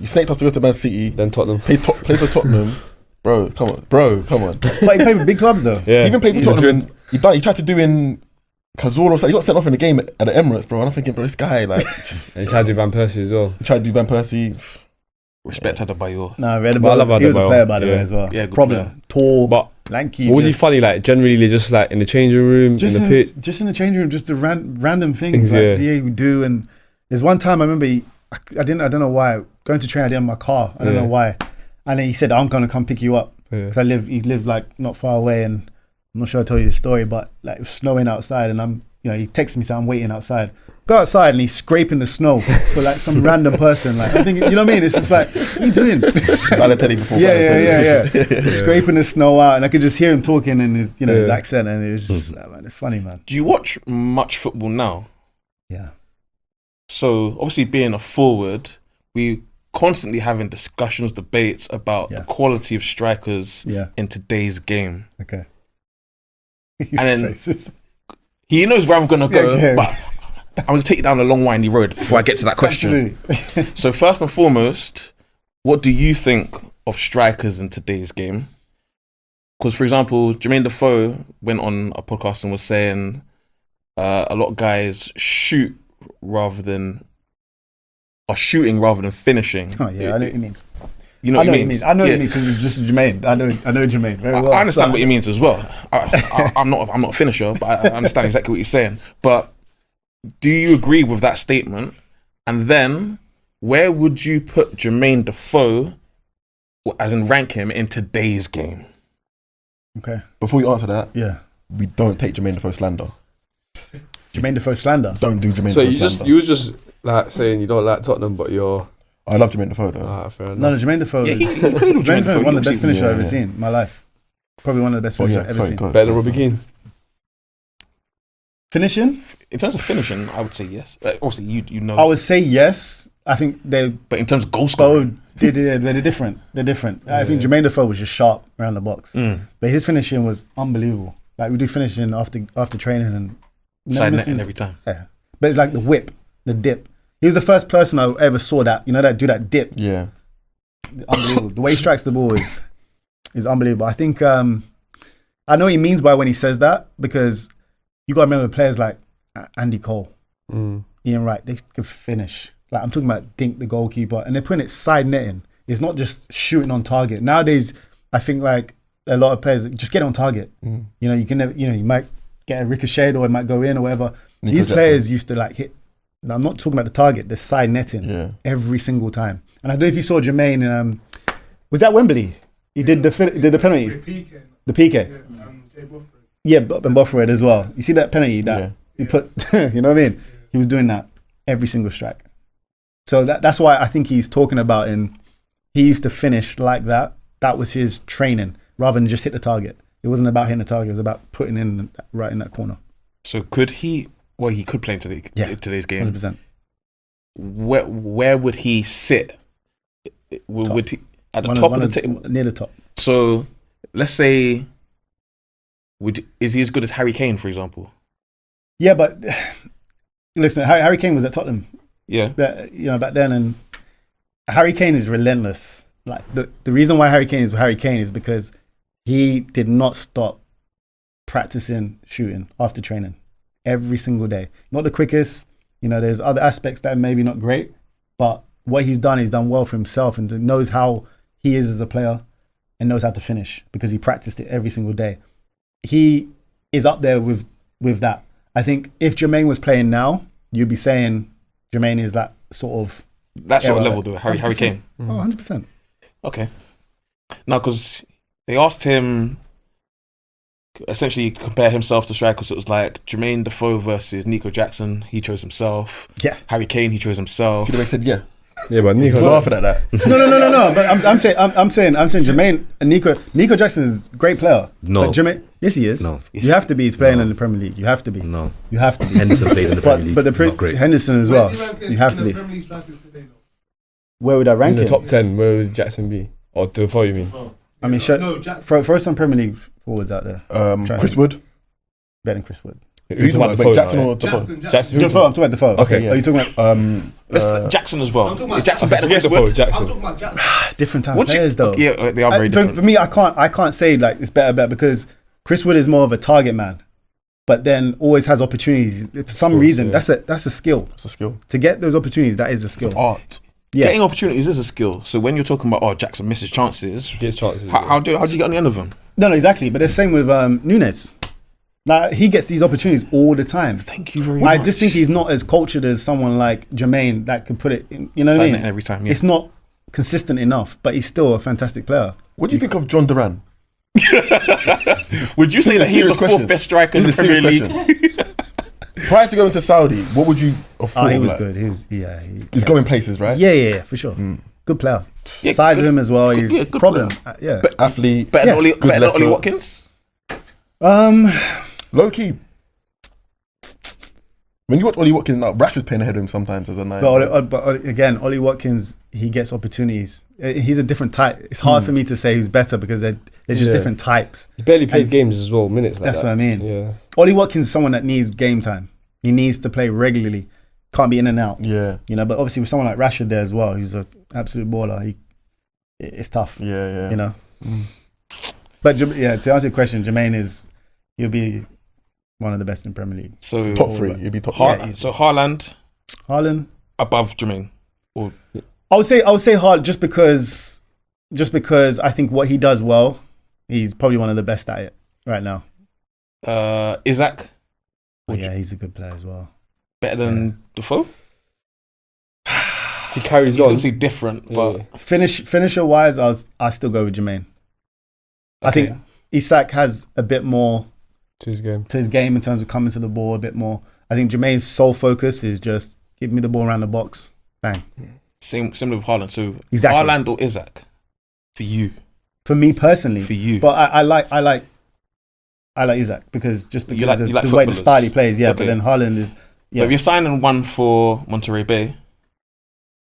Speaker 1: He snaked us to go to Man City.
Speaker 3: then Tottenham.
Speaker 1: Played for Tottenham. Bro, come on.
Speaker 4: But he played with big clubs though.
Speaker 3: Yeah,
Speaker 1: He even played for Tottenham. He tried to do in Cazorla. So he got sent off in the game at the Emirates, bro. And I'm thinking, bro, this guy, like,
Speaker 3: And he tried to do Van Persie as well.
Speaker 1: he tried to do Van Persie.
Speaker 2: Respect Adebayo.
Speaker 4: No, I read
Speaker 3: But I
Speaker 4: about
Speaker 3: love
Speaker 4: he was a
Speaker 3: Adebayo.
Speaker 4: player by the way
Speaker 3: Yeah.
Speaker 4: as well.
Speaker 2: Yeah, good
Speaker 4: Problem.
Speaker 2: player.
Speaker 4: Tall,
Speaker 3: But
Speaker 4: lanky.
Speaker 3: what was he funny like? Generally, just like in the changing room,
Speaker 4: Just
Speaker 3: in the pitch.
Speaker 4: just in the changing room, just the random things
Speaker 3: Things,
Speaker 4: like,
Speaker 3: yeah.
Speaker 4: he would do. And there's one time I remember I don't know why, going to train, I did in my car. I don't
Speaker 3: Yeah.
Speaker 4: know why. And then he said, "I'm gonna come pick you up."
Speaker 3: Yeah.
Speaker 4: Because he lived like not far away, and I'm not sure I told you the story, but like it was snowing outside, and he texted me saying I'm waiting outside. Go outside, and he's scraping the snow for like some random person. Like I'm thinking, you know what I mean? It's just like, what are you doing?
Speaker 1: Balotelli before.
Speaker 4: Yeah. Scraping the snow out, and I could just hear him talking in his his
Speaker 3: Yeah.
Speaker 4: accent, and it was just man, it's funny, man.
Speaker 2: Do you watch much football now?
Speaker 4: Yeah.
Speaker 2: So obviously, being a forward, we constantly having discussions, debates about
Speaker 4: Yeah.
Speaker 2: the quality of strikers
Speaker 4: Yeah.
Speaker 2: in today's game.
Speaker 4: Okay.
Speaker 2: then- He knows where I'm gonna go,
Speaker 4: Yeah.
Speaker 2: but I'm gonna take you down a long windy road before I get to that question.
Speaker 4: Absolutely.
Speaker 2: So first and foremost, what do you think of strikers in today's game? Because, for example, Jermaine Defoe went on a podcast and was saying a lot of guys shoot are shooting rather than finishing.
Speaker 4: Oh yeah, I know what he means.
Speaker 2: You know what he means?
Speaker 4: I know what
Speaker 2: Yeah.
Speaker 4: he means because it's just Jermaine. I know Jermaine very well.
Speaker 2: I understand what he means as well. I'm not a finisher, but I understand exactly what you're saying. But do you agree with that statement? And then, where would you put Jermaine Defoe, as in rank him in today's game?
Speaker 4: Okay.
Speaker 1: Before you answer that,
Speaker 4: Yeah.
Speaker 1: we don't take Jermaine Defoe slander.
Speaker 4: Jermaine Defoe slander.
Speaker 1: Don't do Jermaine
Speaker 3: So
Speaker 1: Defoe slander.
Speaker 3: you were just like saying you don't like Tottenham, but you're
Speaker 1: I love Jermaine Defoe though.
Speaker 3: fair enough.
Speaker 4: No, Jermaine Defoe.
Speaker 2: Yeah,
Speaker 4: is-
Speaker 2: he played with
Speaker 4: Jermaine Defoe is one of the best finishers I've ever
Speaker 1: yeah.
Speaker 4: seen in my life. Probably one of the best
Speaker 1: Oh
Speaker 4: finishers
Speaker 1: yeah,
Speaker 4: I've ever
Speaker 1: sorry,
Speaker 4: seen.
Speaker 1: go ahead.
Speaker 3: Better than Robbie Keane.
Speaker 4: Finishing,
Speaker 2: In terms of finishing, I would say yes. Obviously, you know.
Speaker 4: I would say yes. I think they're
Speaker 2: but in terms of goal scoring,
Speaker 4: both. They're different. They're different. I think Jermaine Defoe was just sharp around the box, but his finishing was unbelievable. Like we do finishing after training and never
Speaker 2: side
Speaker 4: missing-
Speaker 2: netting every time.
Speaker 4: Yeah, but it's like the whip, the dip. He was the first person I ever saw that that do that dip.
Speaker 1: Yeah.
Speaker 4: Unbelievable. The way he strikes the ball is unbelievable. I think I know what he means by when he says that, because you got to remember players like Andy Cole, Ian Wright, they could finish. Like I'm talking about Dink, the goalkeeper, and they're putting it side netting. It's not just shooting on target. Nowadays, I think like a lot of players just get on target. You can never, you might get a ricochet or it might go in or whatever.
Speaker 1: Nico
Speaker 4: These
Speaker 1: Jackson.
Speaker 4: players used to like hit. Now, I'm not talking about the target, the side netting every single time. And I don't know if you saw Jermaine. Was that Wembley? He did the penalty, the PK. Yeah, and Bothroyd as well. You see that penalty that he put? You know what I mean? He was doing that every single strike. So that's why I think he's talking about. And he used to finish like that. That was his training, rather than just hit the target. It wasn't about hitting the target. It was about putting in right in that corner.
Speaker 2: So could he? Well, he could play in today's game.
Speaker 4: 100%.
Speaker 2: Where would he sit? Would he at the top of the table?
Speaker 4: Near the top.
Speaker 2: So let's say, is he as good as Harry Kane, for example?
Speaker 4: Yeah, but listen, Harry Kane was at Tottenham.
Speaker 2: Yeah.
Speaker 4: Back then, and Harry Kane is relentless. Like the reason why Harry Kane is because he did not stop practicing shooting after training every single day. Not the quickest. There's other aspects that are maybe not great, but what he's done well for himself and knows how he is as a player and knows how to finish because he practiced it every single day. He is up there with that. I think if Jermaine was playing now, you'd be saying Jermaine is that sort of
Speaker 2: level, though. Harry Kane.
Speaker 4: Oh, 100%.
Speaker 2: Okay. Now, because they asked him essentially compare himself to strikers, so it was like Jermaine Defoe versus Nico Jackson. He chose himself.
Speaker 4: Yeah.
Speaker 2: Harry Kane, he chose himself.
Speaker 1: See the way he said yeah.
Speaker 3: Yeah, but
Speaker 1: He's
Speaker 3: Nico.
Speaker 1: laughing at that.
Speaker 4: No. But I'm saying Jermaine and Nico Jackson is a great player.
Speaker 5: No.
Speaker 4: But Jermaine, yes, he is.
Speaker 5: No.
Speaker 4: You have to be playing in the Premier League. You have to be.
Speaker 5: No.
Speaker 4: You have to be.
Speaker 5: Henderson played in the Premier League.
Speaker 4: But
Speaker 5: Not great.
Speaker 4: Henderson as well. You have to be. Where would I rank
Speaker 3: In the
Speaker 4: him?
Speaker 3: top 10, where would Jackson be? Or Defoe, you mean?
Speaker 4: I mean, throw some Premier League forwards out there.
Speaker 1: Chris Wood.
Speaker 4: Better than Chris Wood.
Speaker 1: Who you talking about? Wait, Jackson or Defoe?
Speaker 3: Jackson. Who?
Speaker 4: Defoe. I'm talking about Defoe.
Speaker 1: Okay, yeah.
Speaker 4: Are you talking about
Speaker 2: Jackson as well.
Speaker 6: I'm talking about
Speaker 2: Is Jackson better than
Speaker 3: Forget
Speaker 2: Chris
Speaker 3: Defoe,
Speaker 2: Wood?
Speaker 3: Jackson.
Speaker 4: different type of
Speaker 2: Would you-
Speaker 4: players though?
Speaker 2: Yeah, they are very different.
Speaker 4: For me, I can't say like it's better because Chris Wood is more of a target man, but then always has opportunities. For some reason,
Speaker 3: yeah.
Speaker 4: that's a skill.
Speaker 1: That's a skill.
Speaker 4: To get those opportunities, that is a skill.
Speaker 1: Art.
Speaker 4: Yeah.
Speaker 2: Getting opportunities is a skill. So when you're talking about Jackson misses chances,
Speaker 3: Gets chances.
Speaker 2: how do you get on the end of them?
Speaker 4: No, exactly. But the same with Nunes. Like he gets these opportunities all the time.
Speaker 2: Thank you very much.
Speaker 4: I just think he's not as cultured as someone like Jermaine that could put it in. You know what I
Speaker 2: Sign
Speaker 4: mean?
Speaker 2: it every time. Yeah.
Speaker 4: It's not consistent enough, but he's still a fantastic player.
Speaker 1: What do you think of John Duran?
Speaker 2: Would you say that he's the fourth best striker in the
Speaker 1: This is a
Speaker 2: Premier
Speaker 1: serious
Speaker 2: League?
Speaker 1: question. Prior to going to Saudi, what would you have thought?
Speaker 4: He was
Speaker 1: like?
Speaker 4: good.
Speaker 1: He's going places, right?
Speaker 4: Yeah, for sure. Good player.
Speaker 2: Yeah,
Speaker 4: Size
Speaker 2: good-
Speaker 4: of him as well.
Speaker 2: good-
Speaker 4: He's
Speaker 2: yeah, good
Speaker 4: problem.
Speaker 2: player.
Speaker 4: Yeah.
Speaker 1: Athlete.
Speaker 2: Better
Speaker 4: Yeah.
Speaker 2: than
Speaker 1: left
Speaker 2: Ollie
Speaker 1: foot.
Speaker 2: Watkins?
Speaker 1: Low key. When you watch Ollie Watkins now, Rashford's playing ahead of him sometimes as a nine.
Speaker 4: But again, Ollie Watkins, he gets opportunities. He's a different type. It's hard for me to say who's better because they're just
Speaker 3: Yeah.
Speaker 4: different types.
Speaker 3: He barely played
Speaker 4: And-
Speaker 3: games as well, minutes like
Speaker 4: That's
Speaker 3: that.
Speaker 4: what I mean.
Speaker 3: Yeah.
Speaker 4: Ollie Watkins is someone that needs game time. He needs to play regularly. Can't be in and out.
Speaker 1: Yeah.
Speaker 4: But obviously with someone like Rashford there as well, he's an absolute baller. It's tough.
Speaker 1: Yeah.
Speaker 4: But to answer your question, Jermaine he'll be one of the best in Premier League.
Speaker 2: So
Speaker 1: Top three. He'd be top
Speaker 2: Har-
Speaker 1: three.
Speaker 2: so Haaland
Speaker 4: Haaland,
Speaker 2: above Jermaine.
Speaker 4: I would say Haaland just because I think what he does well, he's probably one of the best at it right now.
Speaker 2: Isaac
Speaker 4: He's a good player as well.
Speaker 2: better than Defoe?
Speaker 3: If he carries
Speaker 2: He's
Speaker 3: on.
Speaker 2: obviously different, but
Speaker 3: Yeah.
Speaker 4: Finisher wise, I still go with Jermaine. I
Speaker 2: Okay.
Speaker 4: think Isak has a bit more
Speaker 3: to his game.
Speaker 4: in terms of coming to the ball a bit more. I think Jermaine's sole focus is just give me the ball around the box, bang.
Speaker 2: Similar with Haaland. So
Speaker 4: Exactly.
Speaker 2: Haaland or Isak for you?
Speaker 4: For me personally,
Speaker 2: For you.
Speaker 4: but I like Isak because
Speaker 2: You
Speaker 4: of
Speaker 2: like
Speaker 4: the way the
Speaker 2: footballers?
Speaker 4: style he plays. Yeah,
Speaker 2: Okay.
Speaker 4: but then Haaland is.
Speaker 2: But
Speaker 4: Yeah,
Speaker 2: if you're signing one for Monterey Bay,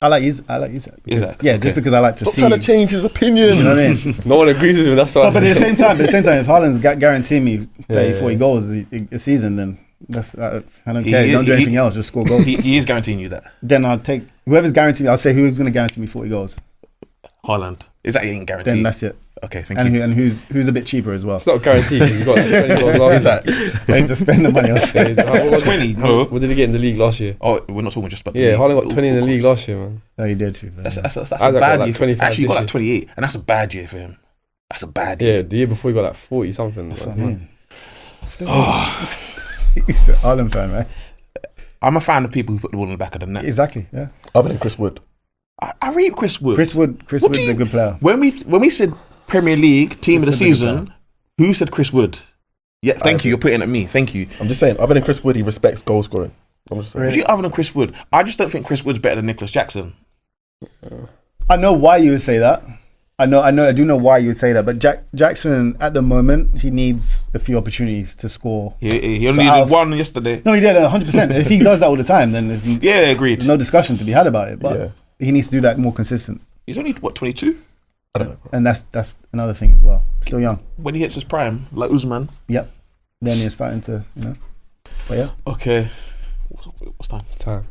Speaker 4: I like Isak. because-
Speaker 2: Isak,
Speaker 4: Yeah,
Speaker 2: okay.
Speaker 4: just because I like to
Speaker 1: Stop
Speaker 4: see.
Speaker 1: trying to change his opinion.
Speaker 4: You know what I mean?
Speaker 3: No one agrees with him. That's why.
Speaker 4: But at the same time, if Haaland's guaranteeing me 30,
Speaker 3: Yeah,
Speaker 4: 40
Speaker 3: yeah.
Speaker 4: goals a season, then that's I don't
Speaker 2: He-
Speaker 4: care. Don't do
Speaker 2: he-
Speaker 4: anything else. Just score goals.
Speaker 2: he is guaranteeing you that.
Speaker 4: Then I'll take whoever's guaranteed me. I'll say who's going to guarantee me 40 goals.
Speaker 2: Haaland. Isak ain't guaranteed.
Speaker 4: Then that's it.
Speaker 2: Okay, thank
Speaker 4: And
Speaker 2: you.
Speaker 4: who's a bit cheaper as well.
Speaker 3: It's not guaranteed. 'Cause he got like 20 goals last year.
Speaker 4: I need to spend the money. I'll say.
Speaker 3: What was it?
Speaker 2: 20, no.
Speaker 3: What did he get in the league last year?
Speaker 2: Oh, we're not talking just about the
Speaker 3: Yeah,
Speaker 2: league.
Speaker 3: Haaland got 20 in the league last year, man.
Speaker 4: Oh, he did too.
Speaker 2: That's
Speaker 3: Isaac
Speaker 2: a
Speaker 3: got
Speaker 2: bad
Speaker 3: like
Speaker 2: year.
Speaker 3: 25
Speaker 2: Actually, he got
Speaker 3: this
Speaker 2: like
Speaker 3: year.
Speaker 2: 28, and that's a bad year for him. That's a bad
Speaker 3: Yeah,
Speaker 2: year.
Speaker 3: the year before he got like 40 something.
Speaker 4: That's
Speaker 3: Like,
Speaker 4: what I mean. He's an Ireland fan, right?
Speaker 2: I'm a fan of people who put the ball in the back of the net.
Speaker 4: Exactly. Yeah.
Speaker 1: Other than Chris Wood.
Speaker 2: I rate Chris Wood.
Speaker 4: Chris
Speaker 2: What
Speaker 4: Wood's
Speaker 2: do
Speaker 4: a
Speaker 2: you-
Speaker 4: good player.
Speaker 2: When we said Premier League team of the
Speaker 4: Chris Wood's a good
Speaker 2: season, who said Chris Wood? Yeah, thank you. You're putting it at me. Thank you.
Speaker 1: I'm just saying, other than Chris Wood, he respects goal scoring. I'm just saying.
Speaker 2: Would you other than Chris Wood? I just don't think Chris Wood's better than Nicholas Jackson.
Speaker 4: I know why you would say that. I do know why you would say that. But Jackson, at the moment, he needs a few opportunities to score.
Speaker 2: He only
Speaker 4: So out
Speaker 2: did
Speaker 4: of-
Speaker 2: one yesterday.
Speaker 4: No, he did 100%. If he does that all the time, then there's
Speaker 2: Yeah, agreed.
Speaker 4: no discussion to be had about it. But
Speaker 1: Yeah.
Speaker 4: he needs to do that more consistent.
Speaker 2: He's only what 22.
Speaker 1: I don't know.
Speaker 4: And that's another thing as well. Still young.
Speaker 2: When he hits his prime, like Usman.
Speaker 4: Yep. Then he's starting to, But yeah.
Speaker 2: Okay, what's time?
Speaker 3: time.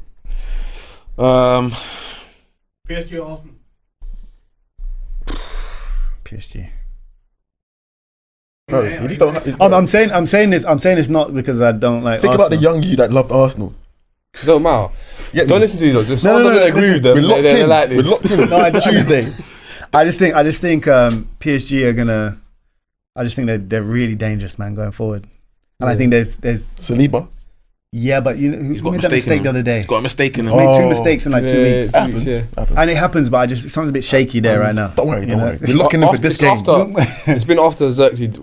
Speaker 6: PSG or Arsenal?
Speaker 4: PSG.
Speaker 1: No, you just don't.
Speaker 4: I'm saying this not because I don't like
Speaker 1: Think about the
Speaker 4: Arsenal.
Speaker 1: young you that loved Arsenal.
Speaker 3: It don't matter.
Speaker 1: Yeah,
Speaker 3: Don't listen to these. Just
Speaker 4: No,
Speaker 3: someone
Speaker 4: no, no,
Speaker 3: doesn't agree
Speaker 4: listen,
Speaker 3: with them.
Speaker 1: We're locked
Speaker 3: They're
Speaker 1: in.
Speaker 3: like
Speaker 1: We're
Speaker 3: this.
Speaker 1: locked in.
Speaker 4: No, I-
Speaker 1: Tuesday.
Speaker 4: I just think PSG are gonna. I just think they're really dangerous, man, going forward. And I think there's
Speaker 1: Saliba.
Speaker 4: yeah, but you know who
Speaker 2: He's got a
Speaker 4: made that
Speaker 2: mistake in
Speaker 4: mistake
Speaker 2: him.
Speaker 4: the other day?
Speaker 2: He's got a mistake in him.
Speaker 1: Oh.
Speaker 4: Made two mistakes in like 2 weeks,
Speaker 3: Yeah,
Speaker 1: Happens.
Speaker 3: yeah.
Speaker 1: Happens.
Speaker 4: and it happens. But I just it sounds a bit shaky there right now.
Speaker 1: Don't worry.
Speaker 4: You
Speaker 1: Don't
Speaker 4: know?
Speaker 1: worry. We're locking in for this game.
Speaker 3: It's been after Xerxes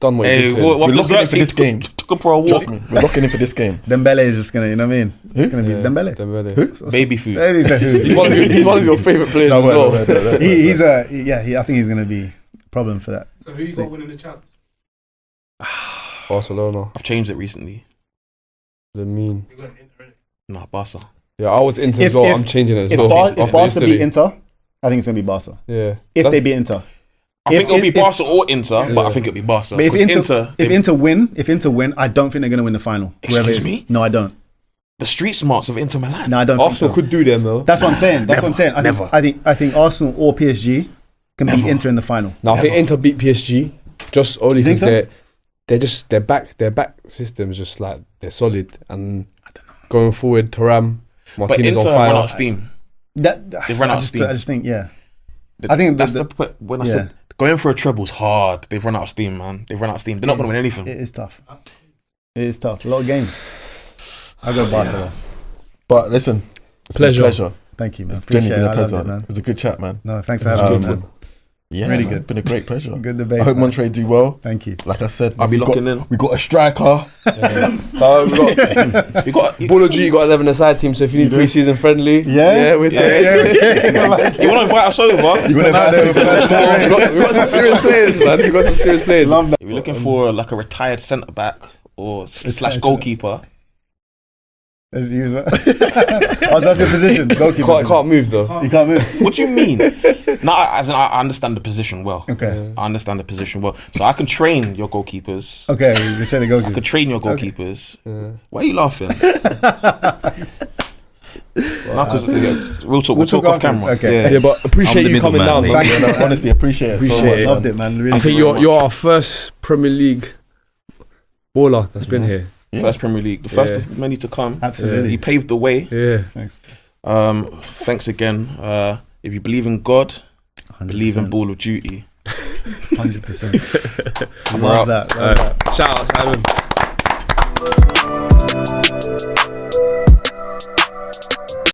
Speaker 3: done what he
Speaker 2: Hey,
Speaker 3: did to him.
Speaker 2: what
Speaker 1: We're
Speaker 2: the
Speaker 1: locking in for
Speaker 2: Xerxes
Speaker 1: this game.
Speaker 2: took him for a walk.
Speaker 1: Trust me. We're locking in for this game.
Speaker 4: Dembele is just gonna, you know what I mean? It's gonna be
Speaker 3: Yeah,
Speaker 4: Dembele.
Speaker 3: Dembele.
Speaker 2: Baby food.
Speaker 4: Hey, he said who?
Speaker 3: He's one of your favourite players
Speaker 1: No,
Speaker 3: as
Speaker 1: wait,
Speaker 3: well.
Speaker 1: wait, wait, wait, wait.
Speaker 4: He's I think he's gonna be a problem for that.
Speaker 6: So who you got winning the champs?
Speaker 3: Barcelona.
Speaker 2: I've changed it recently.
Speaker 3: The mean.
Speaker 6: You got Inter, innit?
Speaker 2: Nah, Barca.
Speaker 3: Yeah, I was Inter as
Speaker 4: If-
Speaker 3: well.
Speaker 4: if-
Speaker 3: I'm changing it as
Speaker 4: If,
Speaker 3: well.
Speaker 4: Barca
Speaker 3: After
Speaker 4: beat
Speaker 3: Italy.
Speaker 4: Inter, I think it's gonna be Barca.
Speaker 3: Yeah.
Speaker 4: If
Speaker 3: That's-
Speaker 4: they beat Inter,
Speaker 2: I think it'll be
Speaker 4: if-
Speaker 2: Barca or Inter, but
Speaker 3: Yeah.
Speaker 2: I think it'll be Barca.
Speaker 4: but if
Speaker 2: Because
Speaker 4: Inter win, I don't think they're gonna win the final. Whoever
Speaker 2: Excuse
Speaker 4: it is.
Speaker 2: me?
Speaker 4: No, I don't.
Speaker 2: the street smarts of Inter Milan.
Speaker 4: No, I don't.
Speaker 3: Arsenal
Speaker 4: think so.
Speaker 3: could do them though.
Speaker 4: That's what I'm saying. That's what I'm saying.
Speaker 2: Never.
Speaker 4: I think Arsenal or PSG can beat
Speaker 2: Never.
Speaker 4: Inter in the final.
Speaker 3: Now I think Inter beat PSG just only
Speaker 4: You think
Speaker 3: because
Speaker 4: so?
Speaker 3: they're just their back system is just like they're solid and going forward. Thuram,
Speaker 2: But
Speaker 3: Martinez
Speaker 2: Inter
Speaker 3: on
Speaker 2: run
Speaker 3: fire.
Speaker 2: out of steam.
Speaker 4: They've
Speaker 2: run out of steam.
Speaker 4: I just think, yeah. I think
Speaker 2: that's
Speaker 4: the-
Speaker 2: when I
Speaker 4: yeah.
Speaker 2: said going for a treble is hard. They've run out of steam, man. They've run out of steam. They're not going to win anything.
Speaker 4: It is tough. It is tough. A lot of games. I go Barcelona.
Speaker 1: But listen, it's
Speaker 3: Pleasure.
Speaker 1: been a pleasure.
Speaker 4: Thank you, man.
Speaker 1: It's
Speaker 4: Appreciate
Speaker 1: genuinely
Speaker 4: it.
Speaker 1: been
Speaker 4: I
Speaker 1: a pleasure.
Speaker 4: loved it, man.
Speaker 1: It was a good chat, man.
Speaker 4: No, thanks for having me, man.
Speaker 1: Yeah,
Speaker 4: Really
Speaker 1: man,
Speaker 4: good.
Speaker 1: It's been a great pleasure.
Speaker 4: Good debate.
Speaker 1: I hope
Speaker 4: man.
Speaker 1: Monterey do well.
Speaker 4: Thank you.
Speaker 1: Like I said,
Speaker 2: I'll be
Speaker 1: we
Speaker 2: locking
Speaker 1: got,
Speaker 2: in.
Speaker 1: We got a striker.
Speaker 3: We got
Speaker 2: You got
Speaker 3: Bolo G got 11 aside team, so if you need pre-season friendly,
Speaker 4: Yeah?
Speaker 3: with
Speaker 2: yeah. You want to invite us over?
Speaker 1: You want to invite us over for that tour?
Speaker 3: we got some serious players, man. We got some serious players.
Speaker 4: Love that.
Speaker 2: If you're looking for like a retired centre back or slash goalkeeper,
Speaker 4: As usual. Oh, that's your position. Goalkeeper.
Speaker 3: Can't move though.
Speaker 4: You can't move.
Speaker 2: what do you mean? No, I understand the position well.
Speaker 4: Okay.
Speaker 2: I understand the position well, so I can train your goalkeepers.
Speaker 4: Okay, you're trying to go
Speaker 2: I could train your goalkeepers. Why are you laughing? No, because real talk. We'll talk off
Speaker 4: afterwards.
Speaker 2: camera.
Speaker 4: Okay.
Speaker 2: Yeah.
Speaker 3: Yeah, but appreciate
Speaker 2: I'm the
Speaker 3: you coming
Speaker 2: middleman,
Speaker 3: down,
Speaker 2: mate.
Speaker 3: man.
Speaker 1: Yeah, no, honestly, appreciate it. So
Speaker 3: Appreciate
Speaker 1: much,
Speaker 3: it.
Speaker 4: Loved it, man. Really.
Speaker 3: I think
Speaker 2: very
Speaker 3: you're our first Premier League baller that's been here.
Speaker 2: First Premier League, the first
Speaker 3: Yeah.
Speaker 2: of many to come.
Speaker 4: Absolutely.
Speaker 2: He paved the way.
Speaker 3: Yeah.
Speaker 4: Thanks.
Speaker 2: Thanks again. If you believe in God,
Speaker 4: 100%.
Speaker 2: believe in Ball of Duty.
Speaker 4: 100%.
Speaker 2: We're
Speaker 4: Love
Speaker 2: out.
Speaker 4: that.
Speaker 3: All right. Shout out, Simon.